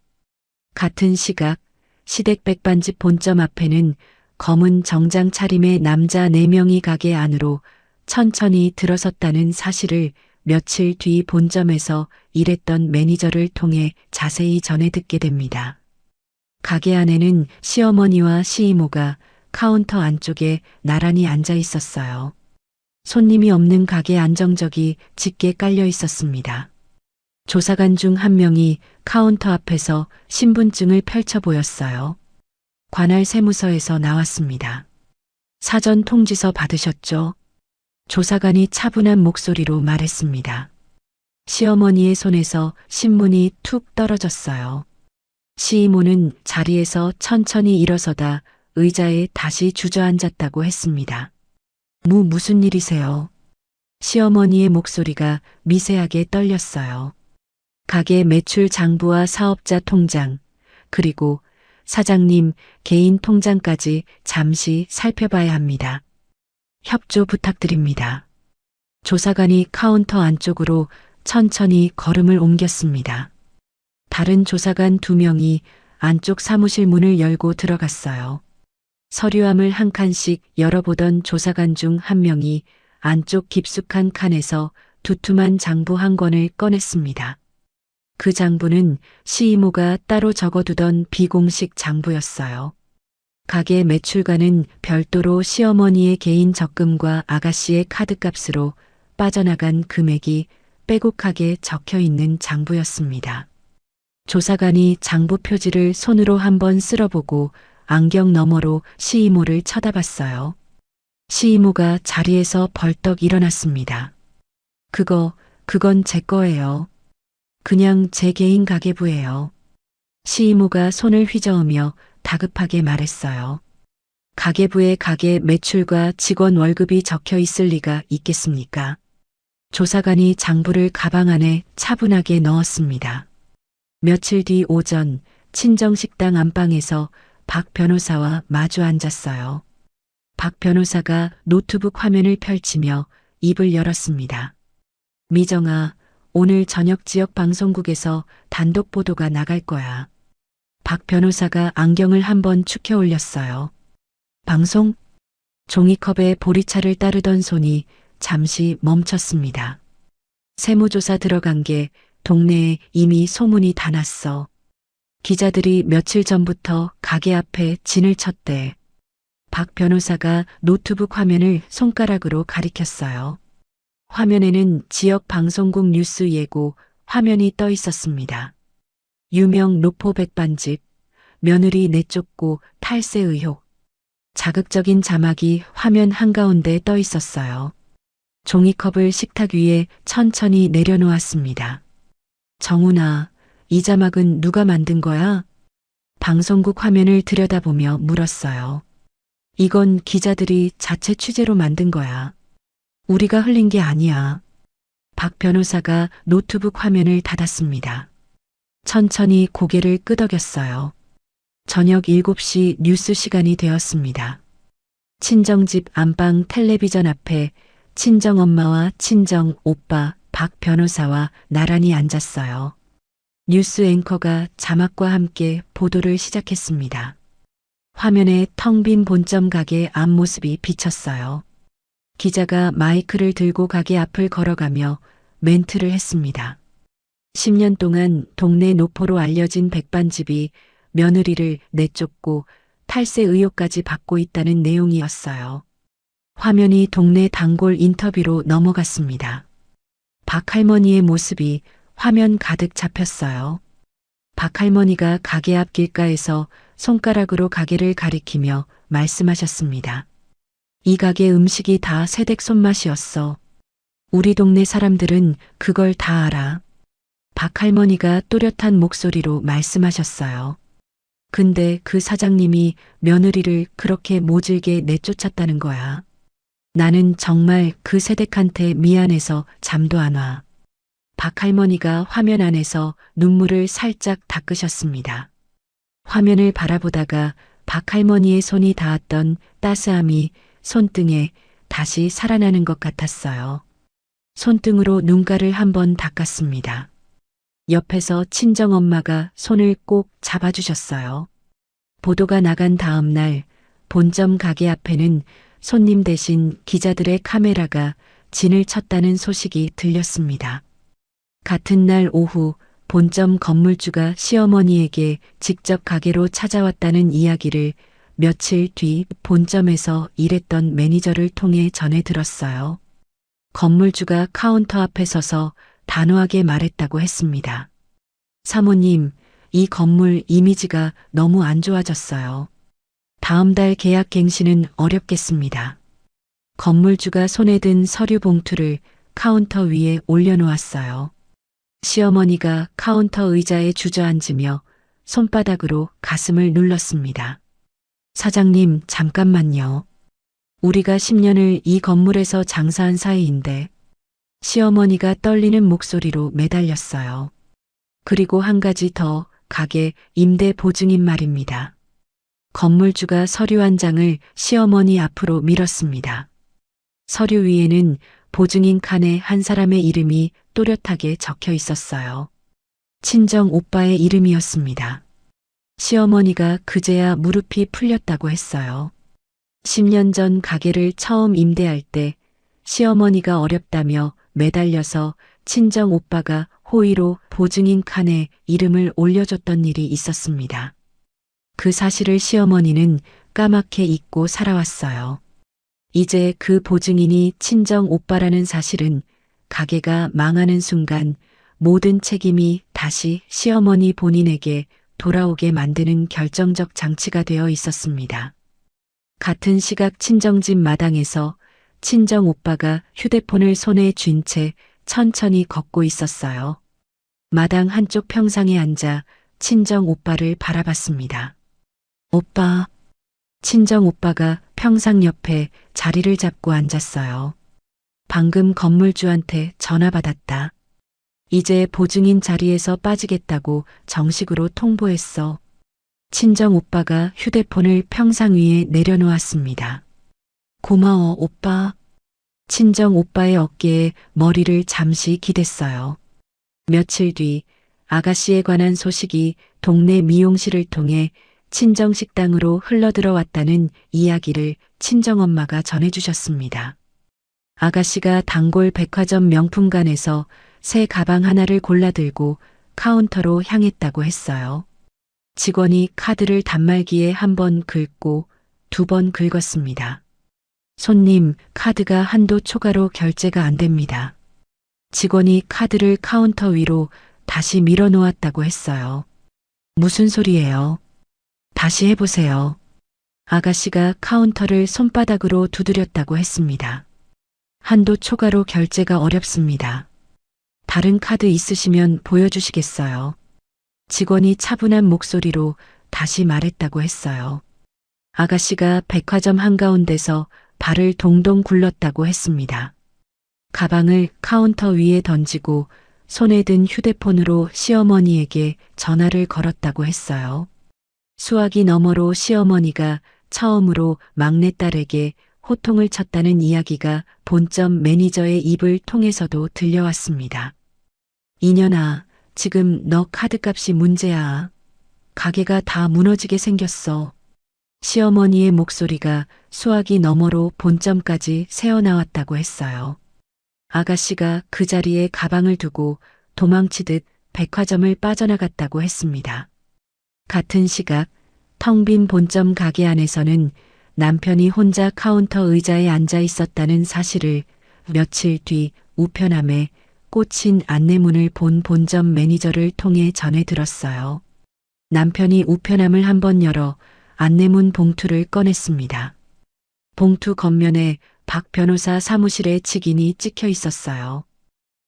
Speaker 1: 같은 시각 시댁 백반집 본점 앞에는 검은 정장 차림의 남자 4명이 가게 안으로 천천히 들어섰다는 사실을 며칠 뒤 본점에서 일했던 매니저를 통해 자세히 전해 듣게 됩니다. 가게 안에는 시어머니와 시이모가 카운터 안쪽에 나란히 앉아 있었어요. 손님이 없는 가게 안정적이 짙게 깔려 있었습니다. 조사관 중 한 명이 카운터 앞에서 신분증을 펼쳐 보였어요. 관할 세무서에서 나왔습니다. 사전 통지서 받으셨죠? 조사관이 차분한 목소리로 말했습니다. 시어머니의 손에서 신문이 툭 떨어졌어요. 시이모는 자리에서 천천히 일어서다 의자에 다시 주저앉았다고 했습니다. 무슨 일이세요? 시어머니의 목소리가 미세하게 떨렸어요. 가게 매출 장부와 사업자 통장, 그리고 사장님 개인 통장까지 잠시 살펴봐야 합니다. 협조 부탁드립니다. 조사관이 카운터 안쪽으로 천천히 걸음을 옮겼습니다. 다른 조사관 2명이 안쪽 사무실 문을 열고 들어갔어요. 서류함을 한 칸씩 열어보던 조사관 중 한 명이 안쪽 깊숙한 칸에서 두툼한 장부 한 권을 꺼냈습니다. 그 장부는 시이모가 따로 적어두던 비공식 장부였어요. 가게 매출과는 별도로 시어머니의 개인 적금과 아가씨의 카드값으로 빠져나간 금액이 빼곡하게 적혀 있는 장부였습니다. 조사관이 장부 표지를 손으로 한번 쓸어보고 안경 너머로 시이모를 쳐다봤어요. 시이모가 자리에서 벌떡 일어났습니다. 그건 제 거예요. 그냥 제 개인 가계부예요. 시이모가 손을 휘저으며 다급하게 말했어요. 가계부에 가게 매출과 직원 월급이 적혀 있을 리가 있겠습니까? 조사관이 장부를 가방 안에 차분하게 넣었습니다. 며칠 뒤 오전 친정식당 안방에서 박 변호사와 마주 앉았어요. 박 변호사가 노트북 화면을 펼치며 입을 열었습니다. 미정아, 오늘 저녁 지역 방송국에서 단독 보도가 나갈 거야. 박 변호사가 안경을 한번 축혀 올렸어요. 방송? 종이컵에 보리차를 따르던 손이 잠시 멈췄습니다. 세무조사 들어간 게 동네에 이미 소문이 다 났어. 기자들이 며칠 전부터 가게 앞에 진을 쳤대. 박 변호사가 노트북 화면을 손가락으로 가리켰어요. 화면에는 지역 방송국 뉴스 예고 화면이 떠 있었습니다. 유명 노포 백반집, 며느리 내쫓고 탈세 의혹. 자극적인 자막이 화면 한가운데 떠 있었어요. 종이컵을 식탁 위에 천천히 내려놓았습니다. 정훈아, 이 자막은 누가 만든 거야? 방송국 화면을 들여다보며 물었어요. 이건 기자들이 자체 취재로 만든 거야. 우리가 흘린 게 아니야. 박 변호사가 노트북 화면을 닫았습니다. 천천히 고개를 끄덕였어요. 저녁 7시 뉴스 시간이 되었습니다. 친정집 안방 텔레비전 앞에 친정엄마와 친정오빠 박 변호사와 나란히 앉았어요. 뉴스 앵커가 자막과 함께 보도를 시작했습니다. 화면에 텅 빈 본점 가게 앞모습이 비쳤어요. 기자가 마이크를 들고 가게 앞을 걸어가며 멘트를 했습니다. 10년 동안 동네 노포로 알려진 백반집이 며느리를 내쫓고 탈세 의혹까지 받고 있다는 내용이었어요. 화면이 동네 단골 인터뷰로 넘어갔습니다. 박 할머니의 모습이 화면 가득 잡혔어요. 박 할머니가 가게 앞 길가에서 손가락으로 가게를 가리키며 말씀하셨습니다. 이 가게 음식이 다 새댁 손맛이었어. 우리 동네 사람들은 그걸 다 알아. 박 할머니가 또렷한 목소리로 말씀하셨어요. 근데 그 사장님이 며느리를 그렇게 모질게 내쫓았다는 거야. 나는 정말 그 새댁한테 미안해서 잠도 안 와. 박 할머니가 화면 안에서 눈물을 살짝 닦으셨습니다. 화면을 바라보다가 박 할머니의 손이 닿았던 따스함이 손등에 다시 살아나는 것 같았어요. 손등으로 눈가를 한번 닦았습니다. 옆에서 친정엄마가 손을 꼭 잡아주셨어요. 보도가 나간 다음 날 본점 가게 앞에는 손님 대신 기자들의 카메라가 진을 쳤다는 소식이 들렸습니다. 같은 날 오후 본점 건물주가 시어머니에게 직접 가게로 찾아왔다는 이야기를 며칠 뒤 본점에서 일했던 매니저를 통해 전해 들었어요. 건물주가 카운터 앞에 서서 단호하게 말했다고 했습니다. 사모님, 이 건물 이미지가 너무 안 좋아졌어요. 다음 달 계약 갱신은 어렵겠습니다. 건물주가 손에 든 서류 봉투를 카운터 위에 올려놓았어요. 시어머니가 카운터 의자에 주저앉으며 손바닥으로 가슴을 눌렀습니다. 사장님, 잠깐만요. 우리가 10년을 이 건물에서 장사한 사이인데. 시어머니가 떨리는 목소리로 매달렸어요. 그리고 한 가지 더, 가게 임대 보증인 말입니다. 건물주가 서류 한 장을 시어머니 앞으로 밀었습니다. 서류 위에는 보증인 칸에 한 사람의 이름이 또렷하게 적혀 있었어요. 친정 오빠의 이름이었습니다. 시어머니가 그제야 무릎이 풀렸다고 했어요. 10년 전 가게를 처음 임대할 때 시어머니가 어렵다며 매달려서 친정 오빠가 호의로 보증인 칸에 이름을 올려줬던 일이 있었습니다. 그 사실을 시어머니는 까맣게 잊고 살아왔어요. 이제 그 보증인이 친정 오빠라는 사실은 가게가 망하는 순간 모든 책임이 다시 시어머니 본인에게 돌아오게 만드는 결정적 장치가 되어 있었습니다. 같은 시각 친정집 마당에서 친정 오빠가 휴대폰을 손에 쥔 채 천천히 걷고 있었어요. 마당 한쪽 평상에 앉아 친정 오빠를 바라봤습니다. 오빠. 친정 오빠가 평상 옆에 자리를 잡고 앉았어요. 방금 건물주한테 전화 받았다. 이제 보증인 자리에서 빠지겠다고 정식으로 통보했어. 친정 오빠가 휴대폰을 평상 위에 내려놓았습니다. 고마워, 오빠. 친정 오빠의 어깨에 머리를 잠시 기댔어요. 며칠 뒤 아가씨에 관한 소식이 동네 미용실을 통해 친정 식당으로 흘러들어왔다는 이야기를 친정엄마가 전해주셨습니다. 아가씨가 단골 백화점 명품관에서 새 가방 하나를 골라 들고 카운터로 향했다고 했어요. 직원이 카드를 단말기에 한 번 긁고 2번 긁었습니다. 손님, 카드가 한도 초과로 결제가 안 됩니다. 직원이 카드를 카운터 위로 다시 밀어 놓았다고 했어요. 무슨 소리예요? 다시 해보세요. 아가씨가 카운터를 손바닥으로 두드렸다고 했습니다. 한도 초과로 결제가 어렵습니다. 다른 카드 있으시면 보여주시겠어요? 직원이 차분한 목소리로 다시 말했다고 했어요. 아가씨가 백화점 한가운데서 발을 동동 굴렀다고 했습니다. 가방을 카운터 위에 던지고 손에 든 휴대폰으로 시어머니에게 전화를 걸었다고 했어요. 수화기 너머로 시어머니가 처음으로 막내딸에게 호통을 쳤다는 이야기가 본점 매니저의 입을 통해서도 들려왔습니다. 이년아, 지금 너 카드값이 문제야. 가게가 다 무너지게 생겼어. 시어머니의 목소리가 수화기 너머로 본점까지 새어나왔다고 했어요. 아가씨가 그 자리에 가방을 두고 도망치듯 백화점을 빠져나갔다고 했습니다. 같은 시각 텅 빈 본점 가게 안에서는 남편이 혼자 카운터 의자에 앉아 있었다는 사실을 며칠 뒤 우편함에 꽂힌 안내문을 본 본점 매니저를 통해 전해 들었어요. 남편이 우편함을 한번 열어 안내문 봉투를 꺼냈습니다. 봉투 겉면에 박 변호사 사무실의 직인이 찍혀 있었어요.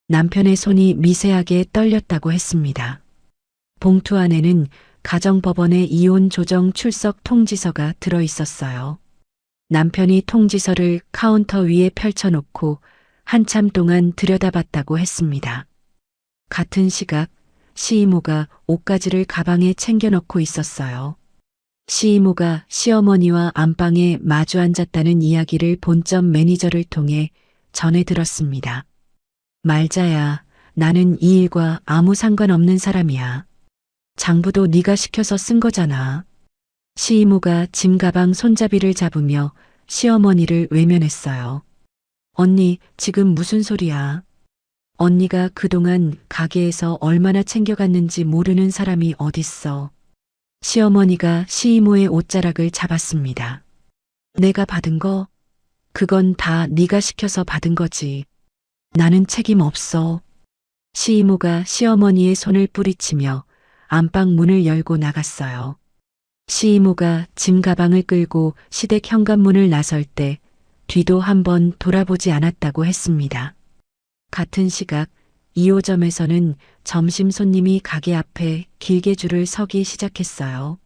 Speaker 1: 남편의 손이 미세하게 떨렸다고 했습니다. 봉투 안에는 가정법원의 이혼 조정 출석 통지서가 들어 있었어요. 남편이 통지서를 카운터 위에 펼쳐놓고 한참 동안 들여다봤다고 했습니다. 같은 시각 시이모가 옷가지를 가방에 챙겨 넣고 있었어요. 시이모가 시어머니와 안방에 마주 앉았다는 이야기를 본점 매니저를 통해 전해 들었습니다. 말자야, 나는 이 일과 아무 상관없는 사람이야. 장부도 네가 시켜서 쓴 거잖아. 시이모가 짐 가방 손잡이를 잡으며 시어머니를 외면했어요. 언니, 지금 무슨 소리야? 언니가 그동안 가게에서 얼마나 챙겨갔는지 모르는 사람이 어딨어. 시어머니가 시이모의 옷자락을 잡았습니다. 내가 받은 거? 그건 다 네가 시켜서 받은 거지. 나는 책임 없어. 시이모가 시어머니의 손을 뿌리치며 안방 문을 열고 나갔어요. 시이모가 짐 가방을 끌고 시댁 현관문을 나설 때 뒤도 한번 돌아보지 않았다고 했습니다. 같은 시각 2호점에서는 점심 손님이 가게 앞에 길게 줄을 서기 시작했어요.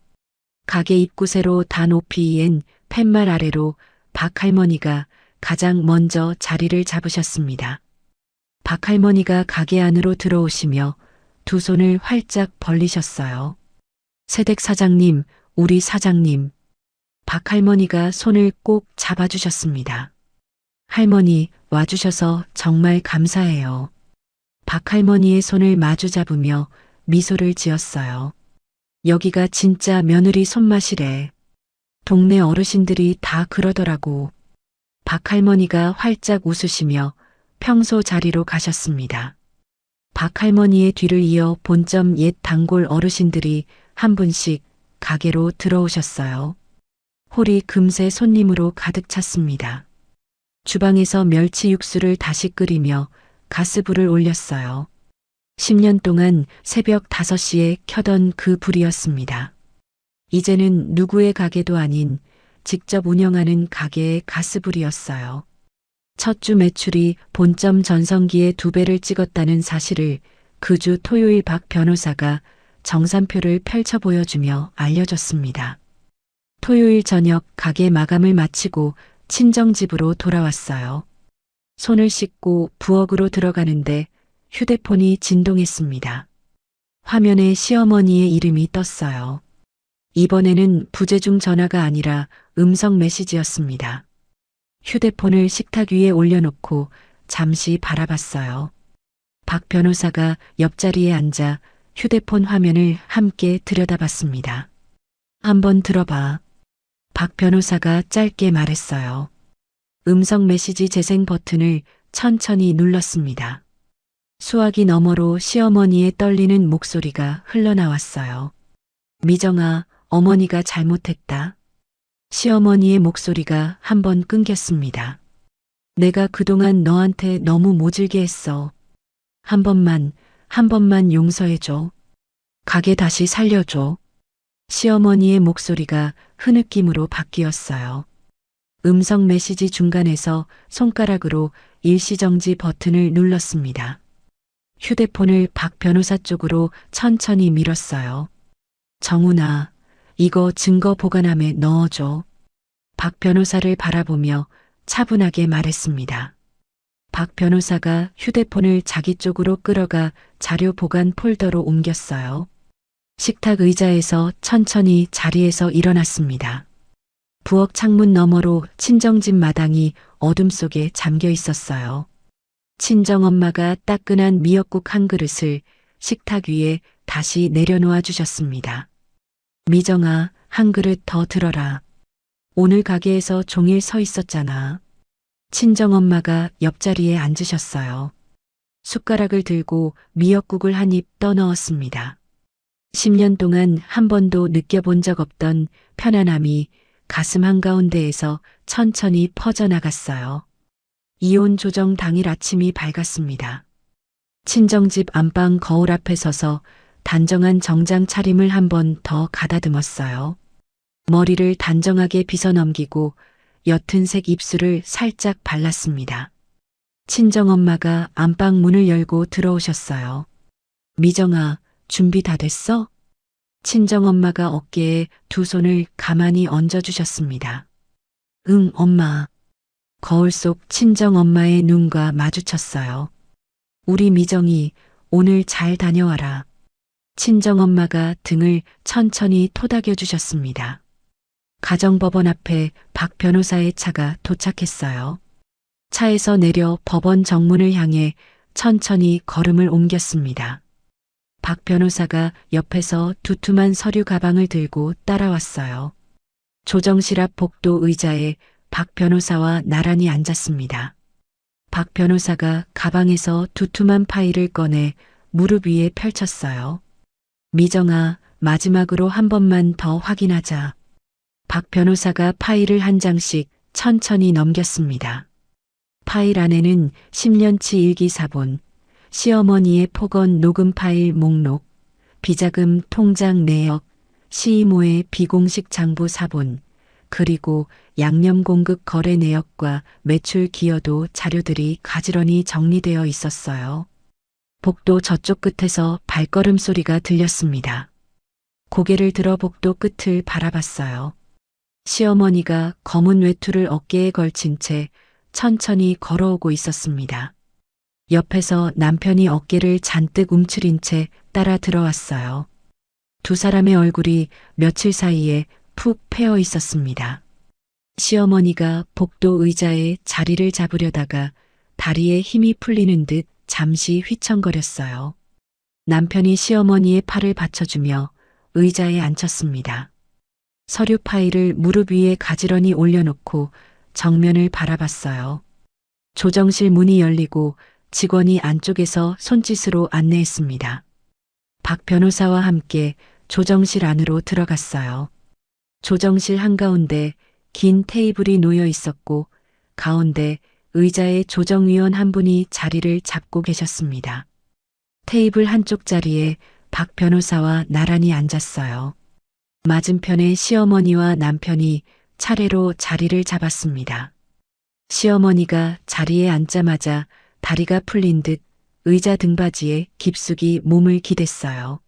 Speaker 1: 가게 입구새로 다 높이 엔 팻말 아래로 박 할머니가 가장 먼저 자리를 잡으셨습니다. 박 할머니가 가게 안으로 들어오시며 두 손을 활짝 벌리셨어요. 새댁 사장님, 우리 사장님. 박 할머니가 손을 꼭 잡아주셨습니다. 할머니, 와주셔서 정말 감사해요. 박 할머니의 손을 마주 잡으며 미소를 지었어요. 여기가 진짜 며느리 손맛이래. 동네 어르신들이 다 그러더라고. 박 할머니가 활짝 웃으시며 평소 자리로 가셨습니다. 박 할머니의 뒤를 이어 본점 옛 단골 어르신들이 한 분씩 가게로 들어오셨어요. 홀이 금세 손님으로 가득 찼습니다. 주방에서 멸치 육수를 다시 끓이며 가스불을 올렸어요. 10년 동안 새벽 5시에 켜던 그 불이었습니다. 이제는 누구의 가게도 아닌 직접 운영하는 가게의 가스불이었어요. 첫 주 매출이 본점 전성기의 2배를 찍었다는 사실을 그 주 토요일 박 변호사가 정산표를 펼쳐 보여주며 알려줬습니다. 토요일 저녁 가게 마감을 마치고 친정집으로 돌아왔어요. 손을 씻고 부엌으로 들어가는데 휴대폰이 진동했습니다. 화면에 시어머니의 이름이 떴어요. 이번에는 부재중 전화가 아니라 음성 메시지였습니다. 휴대폰을 식탁 위에 올려놓고 잠시 바라봤어요. 박 변호사가 옆자리에 앉아 휴대폰 화면을 함께 들여다봤습니다. 한번 들어봐. 박 변호사가 짧게 말했어요. 음성 메시지 재생 버튼을 천천히 눌렀습니다. 수화기 너머로 시어머니의 떨리는 목소리가 흘러나왔어요. 미정아, 어머니가 잘못했다. 시어머니의 목소리가 한번 끊겼습니다. 내가 그동안 너한테 너무 모질게 했어. 한 번만 용서해줘. 가게 다시 살려줘. 시어머니의 목소리가 흐느낌으로 바뀌었어요. 음성 메시지 중간에서 손가락으로 일시정지 버튼을 눌렀습니다. 휴대폰을 박 변호사 쪽으로 천천히 밀었어요. 정훈아, 이거 증거 보관함에 넣어줘. 박 변호사를 바라보며 차분하게 말했습니다. 박 변호사가 휴대폰을 자기 쪽으로 끌어가 자료 보관 폴더로 옮겼어요. 식탁 의자에서 천천히 자리에서 일어났습니다. 부엌 창문 너머로 친정집 마당이 어둠 속에 잠겨 있었어요. 친정엄마가 따끈한 미역국 한 그릇을 식탁 위에 다시 내려놓아 주셨습니다. 미정아, 한 그릇 더 들어라. 오늘 가게에서 종일 서 있었잖아. 친정엄마가 옆자리에 앉으셨어요. 숟가락을 들고 미역국을 한 입 떠넣었습니다. 10년 동안 한 번도 느껴본 적 없던 편안함이 가슴 한가운데에서 천천히 퍼져나갔어요. 이혼 조정 당일 아침이 밝았습니다. 친정집 안방 거울 앞에 서서 단정한 정장 차림을 한 번 더 가다듬었어요. 머리를 단정하게 빗어넘기고 옅은 색 입술을 살짝 발랐습니다. 친정엄마가 안방 문을 열고 들어오셨어요. 미정아, 준비 다 됐어? 친정엄마가 어깨에 두 손을 가만히 얹어주셨습니다. 응, 엄마. 거울 속 친정엄마의 눈과 마주쳤어요. 우리 미정이 오늘 잘 다녀와라. 친정엄마가 등을 천천히 토닥여 주셨습니다. 가정법원 앞에 박 변호사의 차가 도착했어요. 차에서 내려 법원 정문을 향해 천천히 걸음을 옮겼습니다. 박 변호사가 옆에서 두툼한 서류 가방을 들고 따라왔어요. 조정실 앞 복도 의자에 박 변호사와 나란히 앉았습니다. 박 변호사가 가방에서 두툼한 파일을 꺼내 무릎 위에 펼쳤어요. 미정아, 마지막으로 한 번만 더 확인하자. 박 변호사가 파일을 한 장씩 천천히 넘겼습니다. 파일 안에는 10년치 일기사본, 시어머니의 폭언 녹음 파일 목록, 비자금 통장 내역, 시이모의 비공식 장부 사본, 그리고 양념 공급 거래 내역과 매출 기여도 자료들이 가지런히 정리되어 있었어요. 복도 저쪽 끝에서 발걸음 소리가 들렸습니다. 고개를 들어 복도 끝을 바라봤어요. 시어머니가 검은 외투를 어깨에 걸친 채 천천히 걸어오고 있었습니다. 옆에서 남편이 어깨를 잔뜩 움츠린 채 따라 들어왔어요. 두 사람의 얼굴이 며칠 사이에 푹 패어 있었습니다. 시어머니가 복도 의자에 자리를 잡으려다가 다리에 힘이 풀리는 듯 잠시 휘청거렸어요. 남편이 시어머니의 팔을 받쳐주며 의자에 앉혔습니다. 서류 파일을 무릎 위에 가지런히 올려놓고 정면을 바라봤어요. 조정실 문이 열리고 직원이 안쪽에서 손짓으로 안내했습니다. 박 변호사와 함께 조정실 안으로 들어갔어요. 조정실 한가운데 긴 테이블이 놓여 있었고 가운데 의자에 조정위원 한 분이 자리를 잡고 계셨습니다. 테이블 한쪽 자리에 박 변호사와 나란히 앉았어요. 맞은편에 시어머니와 남편이 차례로 자리를 잡았습니다. 시어머니가 자리에 앉자마자 다리가 풀린 듯 의자 등받이에 깊숙이 몸을 기댔어요.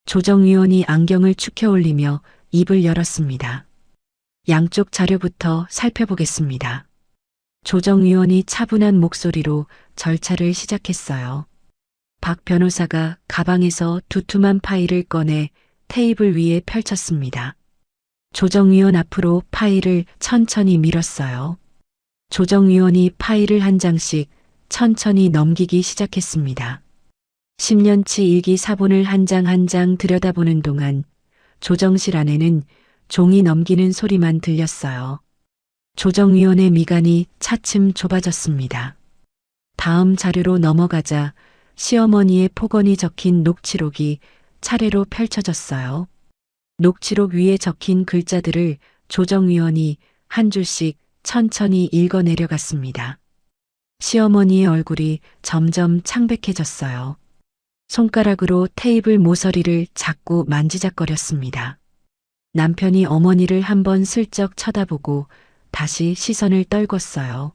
Speaker 1: 조정위원이 안경을 축혀 올리며 입을 열었습니다. 양쪽 자료부터 살펴보겠습니다. 조정위원이 차분한 목소리로 절차를 시작했어요. 박 변호사가 가방에서 두툼한 파일을 꺼내 테이블 위에 펼쳤습니다. 조정위원 앞으로 파일을 천천히 밀었어요. 조정위원이 파일을 한 장씩 천천히 넘기기 시작했습니다. 10년치 일기 사본을 한 장 한 장 들여다보는 동안 조정실 안에는 종이 넘기는 소리만 들렸어요. 조정위원의 미간이 차츰 좁아졌습니다. 다음 자료로 넘어가자 시어머니의 폭언이 적힌 녹취록이 차례로 펼쳐졌어요. 녹취록 위에 적힌 글자들을 조정위원이 한 줄씩 천천히 읽어 내려갔습니다. 시어머니의 얼굴이 점점 창백해졌어요. 손가락으로 테이블 모서리를 자꾸 만지작거렸습니다. 남편이 어머니를 한번 슬쩍 쳐다보고 다시 시선을 떨궜어요.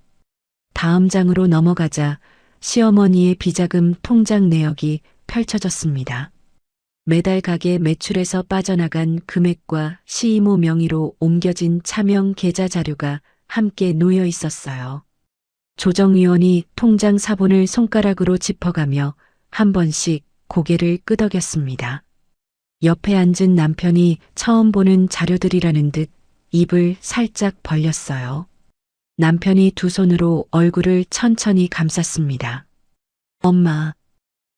Speaker 1: 다음 장으로 넘어가자 시어머니의 비자금 통장 내역이 펼쳐졌습니다. 매달 가게 매출에서 빠져나간 금액과 시이모 명의로 옮겨진 차명 계좌 자료가 함께 놓여 있었어요. 조정위원이 통장 사본을 손가락으로 짚어가며 한 번씩 고개를 끄덕였습니다. 옆에 앉은 남편이 처음 보는 자료들이라는 듯 입을 살짝 벌렸어요. 남편이 두 손으로 얼굴을 천천히 감쌌습니다. 엄마.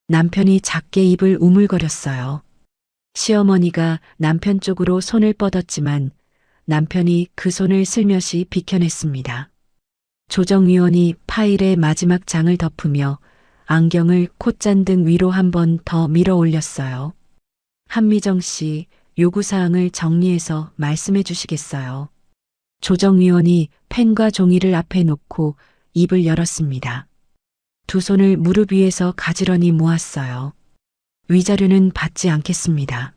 Speaker 1: 남편이 작게 입을 우물거렸어요. 시어머니가 남편 쪽으로 손을 뻗었지만 남편이 그 손을 슬며시 비켜냈습니다. 조정위원이 파일의 마지막 장을 덮으며 안경을 콧잔등 위로 한 번 더 밀어 올렸어요. 한미정 씨, 요구사항을 정리해서 말씀해 주시겠어요? 조정위원이 펜과 종이를 앞에 놓고 입을 열었습니다. 두 손을 무릎 위에서 가지런히 모았어요. 위자료는 받지 않겠습니다.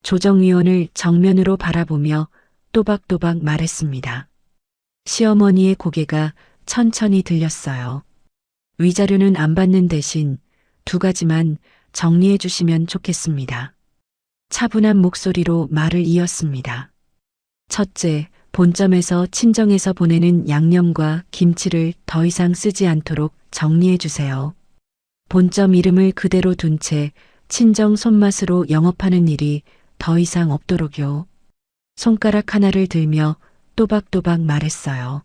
Speaker 1: 조정위원을 정면으로 바라보며 또박또박 말했습니다. 시어머니의 고개가 천천히 들렸어요. 위자료는 안 받는 대신 두 가지만 정리해 주시면 좋겠습니다. 차분한 목소리로 말을 이었습니다. 첫째, 본점에서 친정에서 보내는 양념과 김치를 더 이상 쓰지 않도록 정리해 주세요. 본점 이름을 그대로 둔 채 친정 손맛으로 영업하는 일이 더 이상 없도록요. 손가락 하나를 들며 또박또박 말했어요.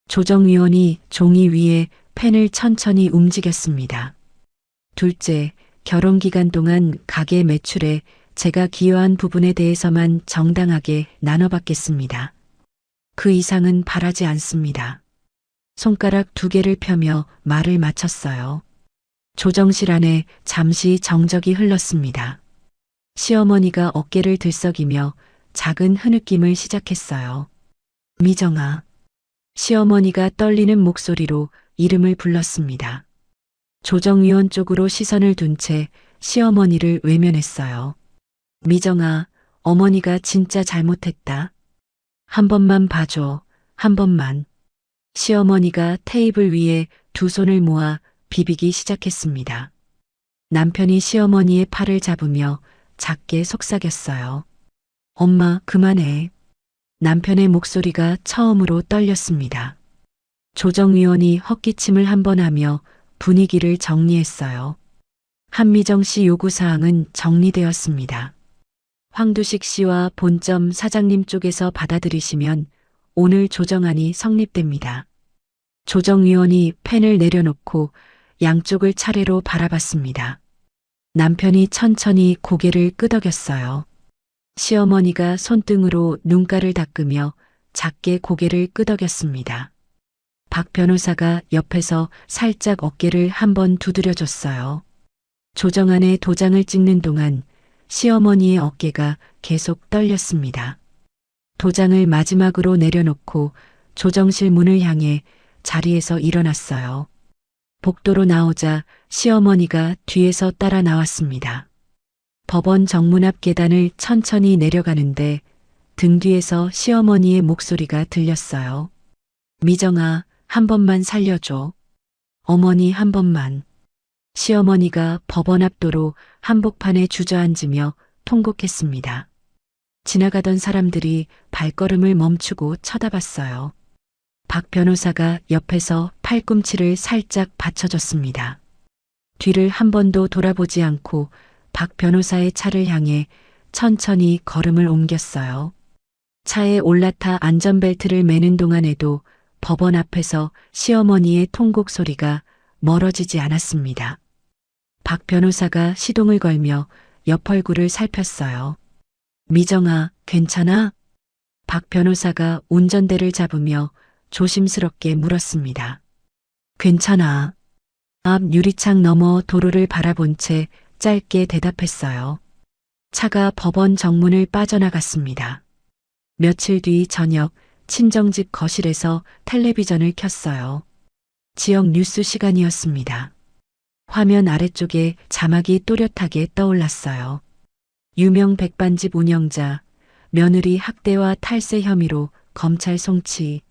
Speaker 1: 조정위원이 종이 위에 펜을 천천히 움직였습니다. 둘째, 결혼 기간 동안 가게 매출에 제가 기여한 부분에 대해서만 정당하게 나눠받겠습니다. 그 이상은 바라지 않습니다. 손가락 두 개를 펴며 말을 마쳤어요. 조정실 안에 잠시 정적이 흘렀습니다. 시어머니가 어깨를 들썩이며 작은 흐느낌을 시작했어요. 미정아. 시어머니가 떨리는 목소리로 이름을 불렀습니다. 조정위원 쪽으로 시선을 둔 채 시어머니를 외면했어요. 미정아, 어머니가 진짜 잘못했다. 한 번만 봐줘. 한 번만. 시어머니가 테이블 위에 두 손을 모아 비비기 시작했습니다. 남편이 시어머니의 팔을 잡으며 작게 속삭였어요. 엄마, 그만해. 남편의 목소리가 처음으로 떨렸습니다. 조정위원이 헛기침을 한 번 하며 분위기를 정리했어요. 한미정 씨 요구사항은 정리되었습니다. 황두식 씨와 본점 사장님 쪽에서 받아들이시면 오늘 조정안이 성립됩니다. 조정위원이 펜을 내려놓고 양쪽을 차례로 바라봤습니다. 남편이 천천히 고개를 끄덕였어요. 시어머니가 손등으로 눈가를 닦으며 작게 고개를 끄덕였습니다. 박 변호사가 옆에서 살짝 어깨를 한번 두드려줬어요. 조정안의 도장을 찍는 동안 시어머니의 어깨가 계속 떨렸습니다. 도장을 마지막으로 내려놓고 조정실 문을 향해 자리에서 일어났어요. 복도로 나오자 시어머니가 뒤에서 따라 나왔습니다. 법원 정문 앞 계단을 천천히 내려가는데 등 뒤에서 시어머니의 목소리가 들렸어요. 미정아, 한 번만 살려줘. 어머니 한 번만. 시어머니가 법원 앞도로 한복판에 주저앉으며 통곡했습니다. 지나가던 사람들이 발걸음을 멈추고 쳐다봤어요. 박 변호사가 옆에서 팔꿈치를 살짝 받쳐줬습니다. 뒤를 한 번도 돌아보지 않고 박 변호사의 차를 향해 천천히 걸음을 옮겼어요. 차에 올라타 안전벨트를 매는 동안에도 법원 앞에서 시어머니의 통곡 소리가 멀어지지 않았습니다. 박 변호사가 시동을 걸며 옆 얼굴을 살폈어요. 미정아, 괜찮아? 박 변호사가 운전대를 잡으며 조심스럽게 물었습니다. 괜찮아. 앞 유리창 너머 도로를 바라본 채 짧게 대답했어요. 차가 법원 정문을 빠져나갔습니다. 며칠 뒤 저녁 친정집 거실에서 텔레비전을 켰어요. 지역 뉴스 시간이었습니다. 화면 아래쪽에 자막이 또렷하게 떠올랐어요. 유명 백반집 운영자, 며느리 학대와 탈세 혐의로 검찰 송치.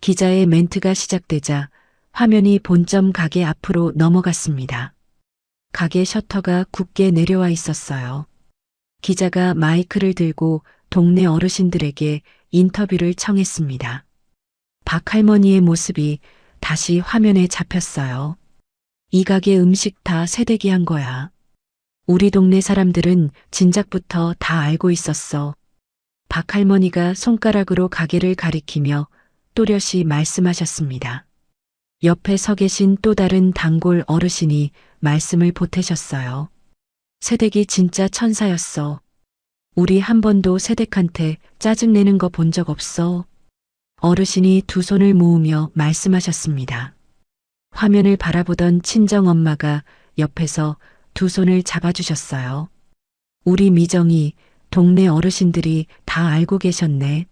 Speaker 1: 기자의 멘트가 시작되자 화면이 본점 가게 앞으로 넘어갔습니다. 가게 셔터가 굳게 내려와 있었어요. 기자가 마이크를 들고 동네 어르신들에게 인터뷰를 청했습니다. 박 할머니의 모습이 다시 화면에 잡혔어요. 이 가게 음식 다 새대기 한 거야. 우리 동네 사람들은 진작부터 다 알고 있었어. 박 할머니가 손가락으로 가게를 가리키며 또렷이 말씀하셨습니다. 옆에 서 계신 또 다른 단골 어르신이 말씀을 보태셨어요. 새댁이 진짜 천사였어. 우리 한 번도 새댁한테 짜증내는 거 본 적 없어. 어르신이 두 손을 모으며 말씀하셨습니다. 화면을 바라보던 친정엄마가 옆에서 두 손을 잡아주셨어요. 우리 미정이 동네 어르신들이 다 알고 계셨네.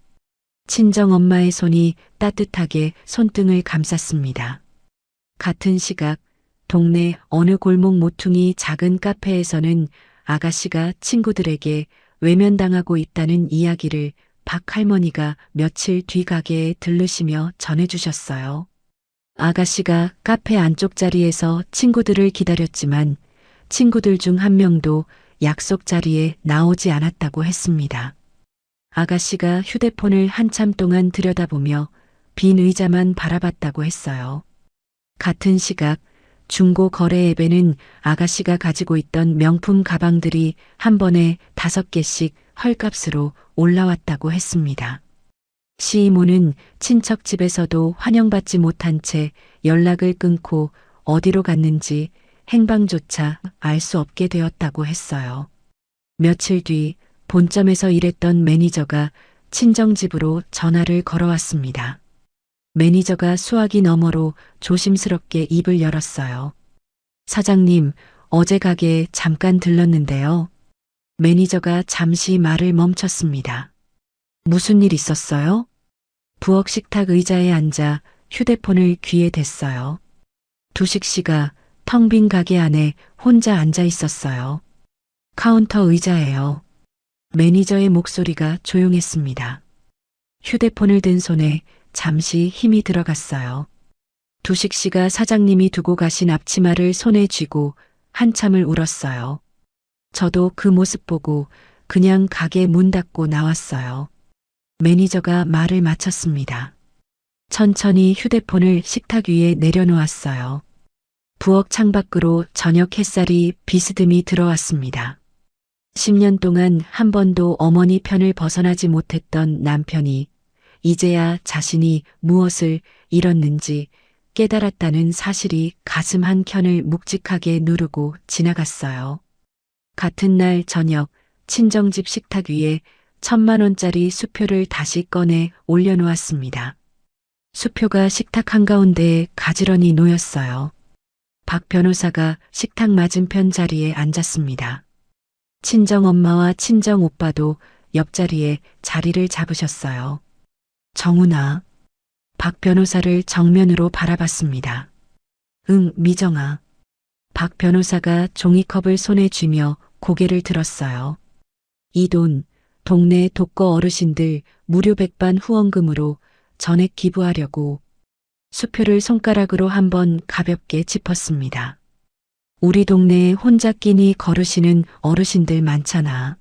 Speaker 1: 친정엄마의 손이 따뜻하게 손등을 감쌌습니다. 같은 시각 동네 어느 골목 모퉁이 작은 카페에서는 아가씨가 친구들에게 외면당하고 있다는 이야기를 박 할머니가 며칠 뒤 가게에 들르시며 전해주셨어요. 아가씨가 카페 안쪽 자리에서 친구들을 기다렸지만 친구들 중 한 명도 약속 자리에 나오지 않았다고 했습니다. 아가씨가 휴대폰을 한참 동안 들여다보며 빈 의자만 바라봤다고 했어요. 같은 시각 중고 거래 앱에는 아가씨가 가지고 있던 명품 가방들이 한 번에 5개씩 헐값으로 올라왔다고 했습니다. 시이모는 친척 집에서도 환영받지 못한 채 연락을 끊고 어디로 갔는지 행방조차 알 수 없게 되었다고 했어요. 며칠 뒤 본점에서 일했던 매니저가 친정집으로 전화를 걸어왔습니다. 매니저가 수화기 너머로 조심스럽게 입을 열었어요. 사장님, 어제 가게에 잠깐 들렀는데요. 매니저가 잠시 말을 멈췄습니다. 무슨 일 있었어요? 부엌 식탁 의자에 앉아 휴대폰을 귀에 댔어요. 두식 씨가 텅 빈 가게 안에 혼자 앉아 있었어요. 카운터 의자예요. 매니저의 목소리가 조용했습니다. 휴대폰을 든 손에 잠시 힘이 들어갔어요. 두식 씨가 사장님이 두고 가신 앞치마를 손에 쥐고 한참을 울었어요. 저도 그 모습 보고 그냥 가게 문 닫고 나왔어요. 매니저가 말을 마쳤습니다. 천천히 휴대폰을 식탁 위에 내려놓았어요. 부엌 창밖으로 저녁 햇살이 비스듬히 들어왔습니다. 10년 동안 한 번도 어머니 편을 벗어나지 못했던 남편이 이제야 자신이 무엇을 잃었는지 깨달았다는 사실이 가슴 한 켠을 묵직하게 누르고 지나갔어요. 같은 날 저녁 친정집 식탁 위에 1,000만 원짜리 수표를 다시 꺼내 올려놓았습니다. 수표가 식탁 한가운데에 가지런히 놓였어요. 박 변호사가 식탁 맞은편 자리에 앉았습니다. 친정엄마와 친정오빠도 옆자리에 자리를 잡으셨어요. 정훈아. 박 변호사를 정면으로 바라봤습니다. 응, 미정아. 박 변호사가 종이컵을 손에 쥐며 고개를 들었어요. 이 돈, 동네 독거 어르신들 무료 백반 후원금으로 전액 기부하려고. 수표를 손가락으로 한번 가볍게 짚었습니다. 우리 동네에 혼자 끼니 거르시는 어르신들 많잖아.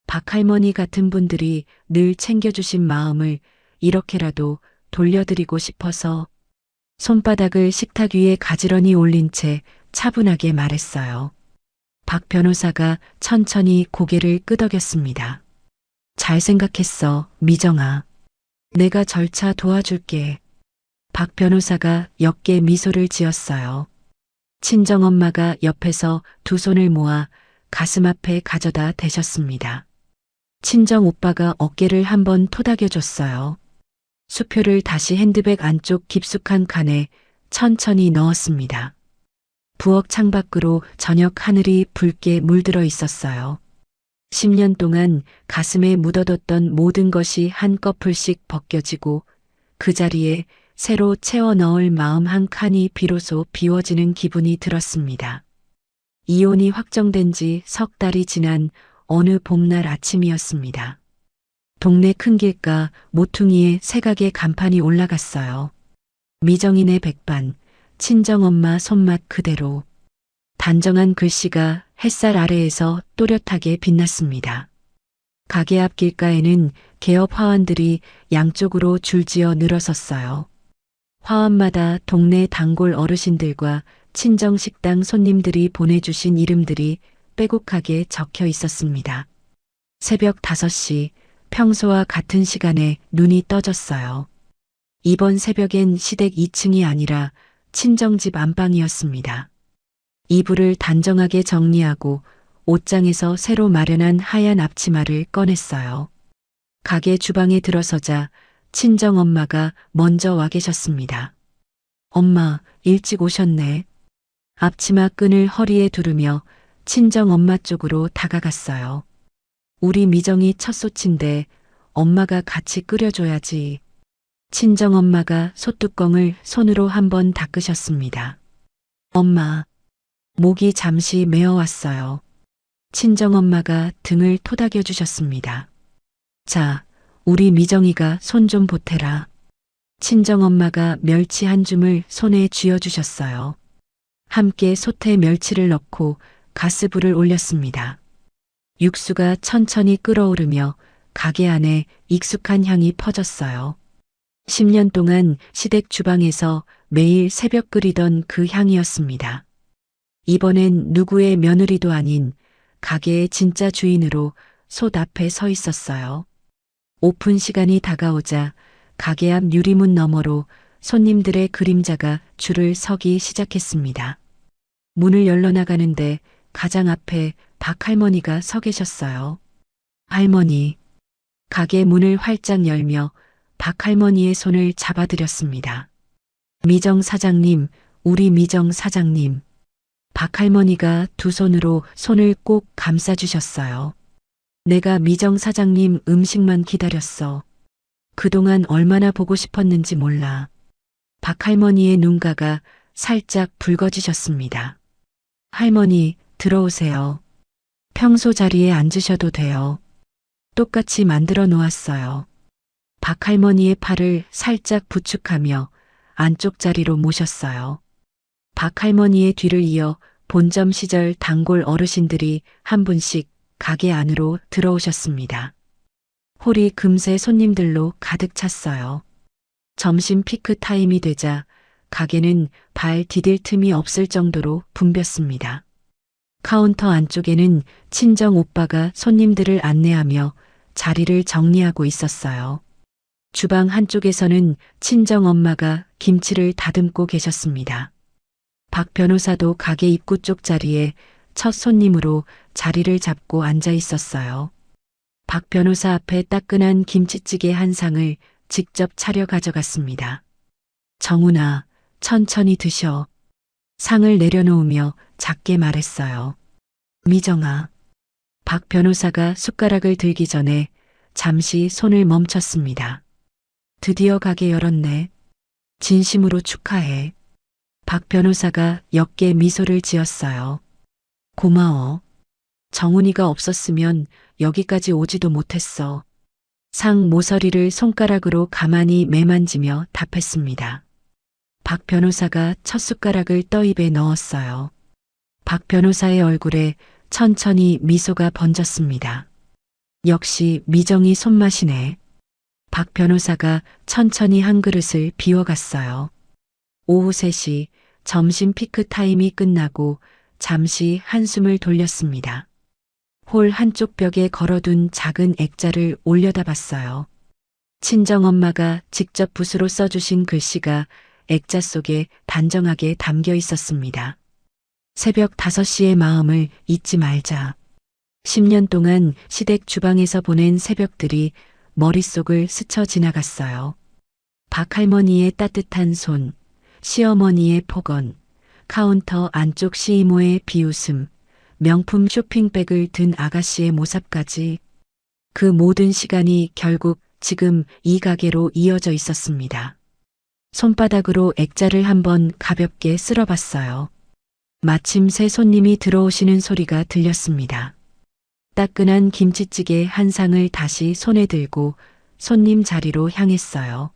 Speaker 1: 박할머니 같은 분들이 늘 챙겨주신 마음을 이렇게라도 돌려드리고 싶어서. 손바닥을 식탁 위에 가지런히 올린 채 차분하게 말했어요. 박 변호사가 천천히 고개를 끄덕였습니다. 잘 생각했어, 미정아. 내가 절차 도와줄게. 박 변호사가 옅게 미소를 지었어요. 친정엄마가 옆에서 두 손을 모아 가슴 앞에 가져다 대셨습니다. 친정오빠가 어깨를 한번 토닥여줬어요. 수표를 다시 핸드백 안쪽 깊숙한 칸에 천천히 넣었습니다. 부엌 창밖으로 저녁 하늘이 붉게 물들어 있었어요. 10년 동안 가슴에 묻어뒀던 모든 것이 한꺼풀씩 벗겨지고 그 자리에 새로 채워 넣을 마음 한 칸이 비로소 비워지는 기분이 들었습니다. 이혼이 확정된 지 석 달이 지난 어느 봄날 아침이었습니다. 동네 큰 길가 모퉁이에 새각의 간판이 올라갔어요. 미정인의 백반, 친정엄마 손맛 그대로. 단정한 글씨가 햇살 아래에서 또렷하게 빛났습니다. 가게 앞 길가에는 개업 화환들이 양쪽으로 줄지어 늘어섰어요. 화환마다 동네 단골 어르신들과 친정식당 손님들이 보내주신 이름들이 빼곡하게 적혀 있었습니다. 새벽 5시, 평소와 같은 시간에 눈이 떠졌어요. 이번 새벽엔 시댁 2층이 아니라 친정집 안방이었습니다. 이불을 단정하게 정리하고 옷장에서 새로 마련한 하얀 앞치마를 꺼냈어요. 가게 주방에 들어서자 친정엄마가 먼저 와 계셨습니다. 엄마, 일찍 오셨네. 앞치마 끈을 허리에 두르며 친정엄마 쪽으로 다가갔어요. 우리 미정이 첫 소치인데 엄마가 같이 끓여줘야지. 친정엄마가 솥뚜껑을 손으로 한번 닦으셨습니다. 엄마, 목이 잠시 메어왔어요. 친정엄마가 등을 토닥여 주셨습니다. 자, 우리 미정이가 손 좀 보태라. 친정엄마가 멸치 한 줌을 손에 쥐어주셨어요. 함께 솥에 멸치를 넣고 가스불을 올렸습니다. 육수가 천천히 끓어오르며 가게 안에 익숙한 향이 퍼졌어요. 10년 동안 시댁 주방에서 매일 새벽 끓이던 그 향이었습니다. 이번엔 누구의 며느리도 아닌 가게의 진짜 주인으로 솥 앞에 서 있었어요. 오픈 시간이 다가오자 가게 앞 유리문 너머로 손님들의 그림자가 줄을 서기 시작했습니다. 문을 열러나가는데 가장 앞에 박 할머니가 서 계셨어요. 할머니. 가게 문을 활짝 열며 박 할머니의 손을 잡아드렸습니다. 미정 사장님, 우리 미정 사장님. 박 할머니가 두 손으로 손을 꼭 감싸주셨어요. 내가 미정 사장님 음식만 기다렸어. 그동안 얼마나 보고 싶었는지 몰라. 박 할머니의 눈가가 살짝 붉어지셨습니다. 할머니, 들어오세요. 평소 자리에 앉으셔도 돼요. 똑같이 만들어 놓았어요. 박 할머니의 팔을 살짝 부축하며 안쪽 자리로 모셨어요. 박 할머니의 뒤를 이어 본점 시절 단골 어르신들이 한 분씩 가게 안으로 들어오셨습니다. 홀이 금세 손님들로 가득 찼어요. 점심 피크 타임이 되자 가게는 발 디딜 틈이 없을 정도로 붐볐습니다. 카운터 안쪽에는 친정 오빠가 손님들을 안내하며 자리를 정리하고 있었어요. 주방 한쪽에서는 친정 엄마가 김치를 다듬고 계셨습니다. 박 변호사도 가게 입구 쪽 자리에 첫 손님으로 자리를 잡고 앉아 있었어요. 박 변호사 앞에 따끈한 김치찌개 한 상을 직접 차려 가져갔습니다. 정훈아, 천천히 드셔. 상을 내려놓으며 작게 말했어요. 미정아. 박 변호사가 숟가락을 들기 전에 잠시 손을 멈췄습니다. 드디어 가게 열었네. 진심으로 축하해. 박 변호사가 옅게 미소를 지었어요. 고마워. 정훈이가 없었으면 여기까지 오지도 못했어. 상 모서리를 손가락으로 가만히 매만지며 답했습니다. 박 변호사가 첫 숟가락을 떠입에 넣었어요. 박 변호사의 얼굴에 천천히 미소가 번졌습니다. 역시 미정이 손맛이네. 박 변호사가 천천히 한 그릇을 비워갔어요. 오후 3시 점심 피크 타임이 끝나고 잠시 한숨을 돌렸습니다. 홀 한쪽 벽에 걸어둔 작은 액자를 올려다봤어요. 친정엄마가 직접 붓으로 써주신 글씨가 액자 속에 단정하게 담겨 있었습니다. 새벽 5시의 마음을 잊지 말자. 10년 동안 시댁 주방에서 보낸 새벽들이 머릿속을 스쳐 지나갔어요. 박 할머니의 따뜻한 손, 시어머니의 폭언, 카운터 안쪽 시이모의 비웃음, 명품 쇼핑백을 든 아가씨의 모습까지 그 모든 시간이 결국 지금 이 가게로 이어져 있었습니다. 손바닥으로 액자를 한번 가볍게 쓸어봤어요. 마침 새 손님이 들어오시는 소리가 들렸습니다. 따끈한 김치찌개 한 상을 다시 손에 들고 손님 자리로 향했어요.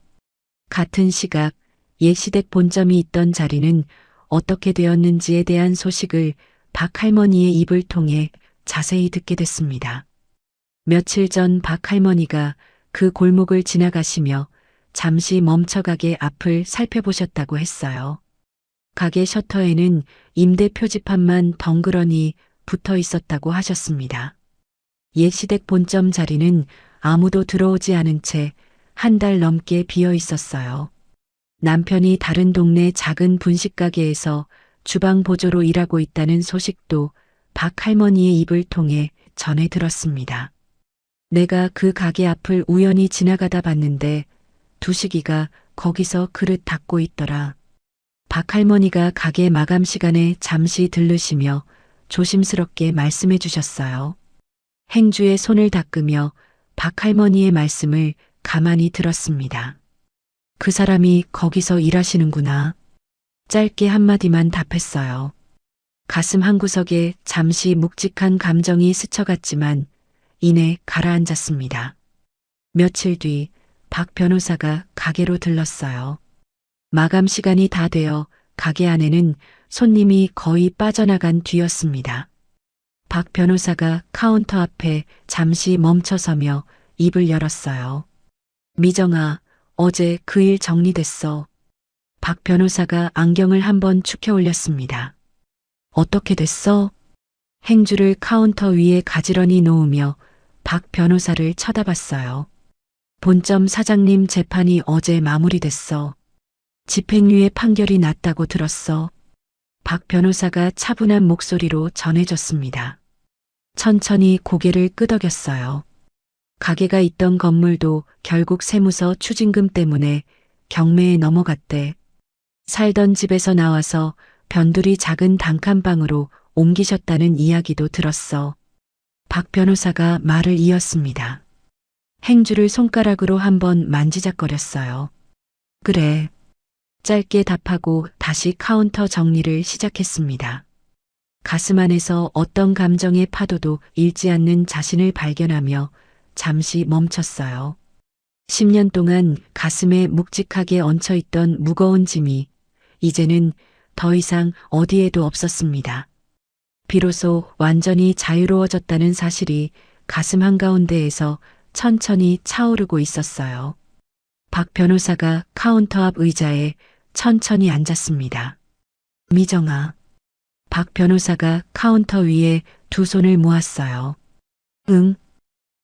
Speaker 1: 같은 시각 옛 시댁 본점이 있던 자리는 어떻게 되었는지에 대한 소식을 박 할머니의 입을 통해 자세히 듣게 됐습니다. 며칠 전 박 할머니가 그 골목을 지나가시며 잠시 멈춰가게 앞을 살펴보셨다고 했어요. 가게 셔터에는 임대 표지판만 덩그러니 붙어 있었다고 하셨습니다. 옛 시댁 본점 자리는 아무도 들어오지 않은 채 한 달 넘게 비어 있었어요. 남편이 다른 동네 작은 분식가게에서 주방 보조로 일하고 있다는 소식도 박 할머니의 입을 통해 전해 들었습니다. 내가 그 가게 앞을 우연히 지나가다 봤는데 두식이가 거기서 그릇 닦고 있더라. 박 할머니가 가게 마감 시간에 잠시 들르시며 조심스럽게 말씀해 주셨어요. 행주의 손을 닦으며 박 할머니의 말씀을 가만히 들었습니다. 그 사람이 거기서 일하시는구나. 짧게 한마디만 답했어요. 가슴 한구석에 잠시 묵직한 감정이 스쳐갔지만 이내 가라앉았습니다. 며칠 뒤 박 변호사가 가게로 들렀어요. 마감 시간이 다 되어 가게 안에는 손님이 거의 빠져나간 뒤였습니다. 박 변호사가 카운터 앞에 잠시 멈춰서며 입을 열었어요. 미정아, 어제 그 일 정리됐어. 박 변호사가 안경을 한번 축혀 올렸습니다. 어떻게 됐어? 행주를 카운터 위에 가지런히 놓으며 박 변호사를 쳐다봤어요. 본점 사장님 재판이 어제 마무리됐어. 집행유예 판결이 났다고 들었어. 박 변호사가 차분한 목소리로 전해졌습니다. 천천히 고개를 끄덕였어요. 가게가 있던 건물도 결국 세무서 추징금 때문에 경매에 넘어갔대. 살던 집에서 나와서 변두리 작은 단칸방으로 옮기셨다는 이야기도 들었어. 박 변호사가 말을 이었습니다. 행주를 손가락으로 한번 만지작거렸어요. 그래. 짧게 답하고 다시 카운터 정리를 시작했습니다. 가슴 안에서 어떤 감정의 파도도 잃지 않는 자신을 발견하며 잠시 멈췄어요. 10년 동안 가슴에 묵직하게 얹혀있던 무거운 짐이 이제는 더 이상 어디에도 없었습니다. 비로소 완전히 자유로워졌다는 사실이 가슴 한가운데에서 천천히 차오르고 있었어요. 박 변호사가 카운터 앞 의자에 천천히 앉았습니다. 미정아. 박 변호사가 카운터 위에 두 손을 모았어요. 응.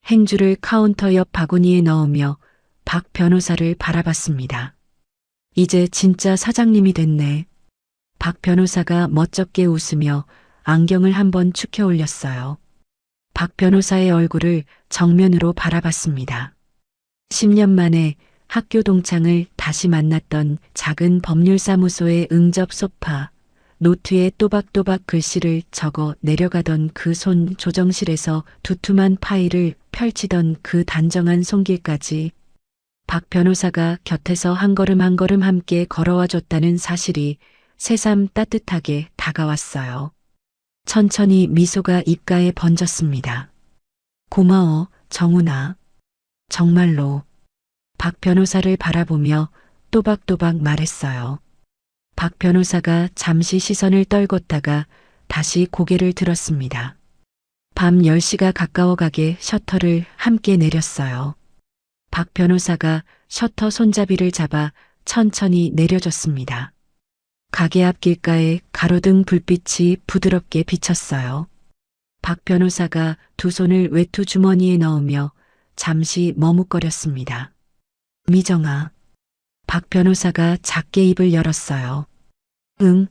Speaker 1: 행주를 카운터 옆 바구니에 넣으며 박 변호사를 바라봤습니다. 이제 진짜 사장님이 됐네. 박 변호사가 멋쩍게 웃으며 안경을 한번 축혀 올렸어요. 박 변호사의 얼굴을 정면으로 바라봤습니다. 10년 만에 학교 동창을 다시 만났던 작은 법률사무소의 응접 소파, 노트에 또박또박 글씨를 적어 내려가던 그 손 조정실에서 두툼한 파일을 펼치던 그 단정한 손길까지 박 변호사가 곁에서 한 걸음 한 걸음 함께 걸어와 줬다는 사실이 새삼 따뜻하게 다가왔어요. 천천히 미소가 입가에 번졌습니다. 고마워, 정훈아. 정말로. 박 변호사를 바라보며 또박또박 말했어요. 박 변호사가 잠시 시선을 떨궜다가 다시 고개를 들었습니다. 밤 10시가 가까워가게 셔터를 함께 내렸어요. 박 변호사가 셔터 손잡이를 잡아 천천히 내려줬습니다. 가게 앞 길가에 가로등 불빛이 부드럽게 비쳤어요. 박 변호사가 두 손을 외투 주머니에 넣으며 잠시 머뭇거렸습니다. 미정아. 박 변호사가 작게 입을 열었어요. 응.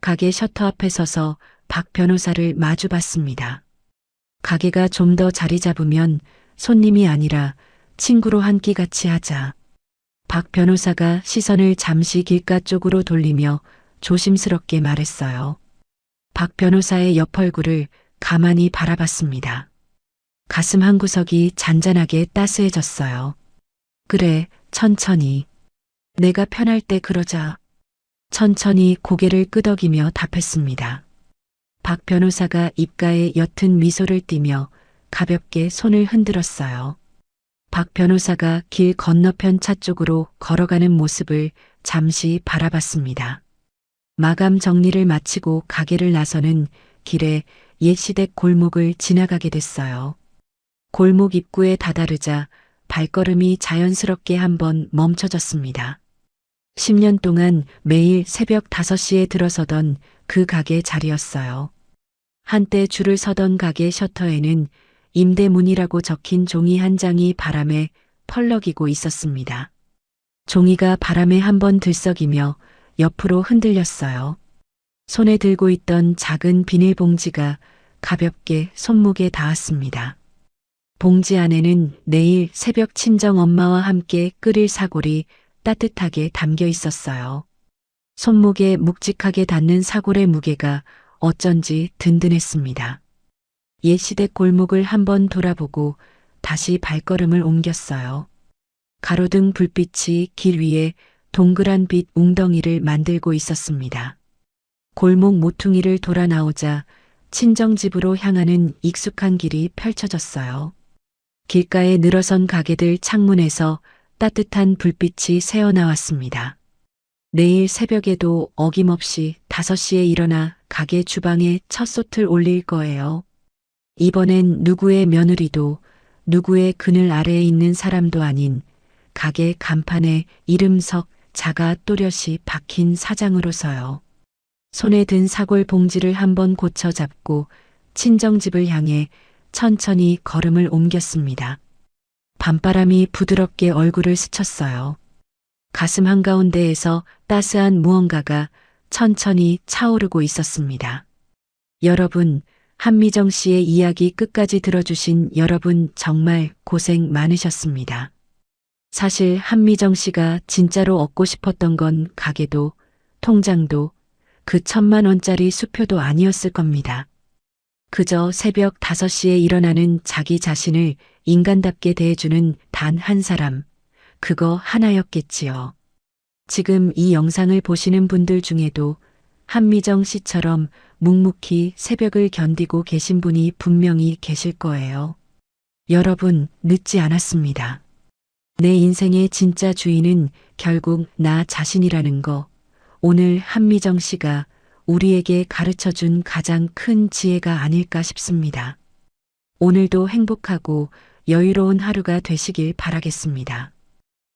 Speaker 1: 가게 셔터 앞에 서서 박 변호사를 마주 봤습니다. 가게가 좀 더 자리 잡으면 손님이 아니라 친구로 한 끼 같이 하자. 박 변호사가 시선을 잠시 길가 쪽으로 돌리며 조심스럽게 말했어요. 박 변호사의 옆 얼굴을 가만히 바라봤습니다. 가슴 한구석이 잔잔하게 따스해졌어요. 그래, 천천히. 내가 편할 때 그러자. 천천히 고개를 끄덕이며 답했습니다. 박 변호사가 입가에 옅은 미소를 띠며 가볍게 손을 흔들었어요. 박 변호사가 길 건너편 차 쪽으로 걸어가는 모습을 잠시 바라봤습니다. 마감 정리를 마치고 가게를 나서는 길에 옛 시댁 골목을 지나가게 됐어요. 골목 입구에 다다르자 발걸음이 자연스럽게 한번 멈춰졌습니다. 10년 동안 매일 새벽 5시에 들어서던 그 가게 자리였어요. 한때 줄을 서던 가게 셔터에는 임대문이라고 적힌 종이 한 장이 바람에 펄럭이고 있었습니다. 종이가 바람에 한번 들썩이며 옆으로 흔들렸어요. 손에 들고 있던 작은 비닐봉지가 가볍게 손목에 닿았습니다. 봉지 안에는 내일 새벽 친정 엄마와 함께 끓일 사골이 따뜻하게 담겨 있었어요. 손목에 묵직하게 닿는 사골의 무게가 어쩐지 든든했습니다. 옛 시댁 골목을 한번 돌아보고 다시 발걸음을 옮겼어요. 가로등 불빛이 길 위에 동그란 빛 웅덩이를 만들고 있었습니다. 골목 모퉁이를 돌아 나오자 친정집으로 향하는 익숙한 길이 펼쳐졌어요. 길가에 늘어선 가게들 창문에서 따뜻한 불빛이 새어나왔습니다. 내일 새벽에도 어김없이 5시에 일어나 가게 주방에 첫 솥을 올릴 거예요. 이번엔 누구의 며느리도 누구의 그늘 아래에 있는 사람도 아닌 가게 간판에 이름석 자가 또렷이 박힌 사장으로서요. 손에 든 사골 봉지를 한번 고쳐 잡고 친정집을 향해 천천히 걸음을 옮겼습니다. 밤바람이 부드럽게 얼굴을 스쳤어요. 가슴 한가운데에서 따스한 무언가가 천천히 차오르고 있었습니다. 여러분, 한미정 씨의 이야기 끝까지 들어주신 여러분 정말 고생 많으셨습니다. 사실 한미정 씨가 진짜로 얻고 싶었던 건 가게도 통장도 그 1,000만 원짜리 수표도 아니었을 겁니다. 그저 새벽 5시에 일어나는 자기 자신을 인간답게 대해주는 단 한 사람, 그거 하나였겠지요. 지금 이 영상을 보시는 분들 중에도 한미정 씨처럼 묵묵히 새벽을 견디고 계신 분이 분명히 계실 거예요. 여러분, 늦지 않았습니다. 내 인생의 진짜 주인은 결국 나 자신이라는 거, 오늘 한미정 씨가 우리에게 가르쳐 준 가장 큰 지혜가 아닐까 싶습니다. 오늘도 행복하고 여유로운 하루가 되시길 바라겠습니다.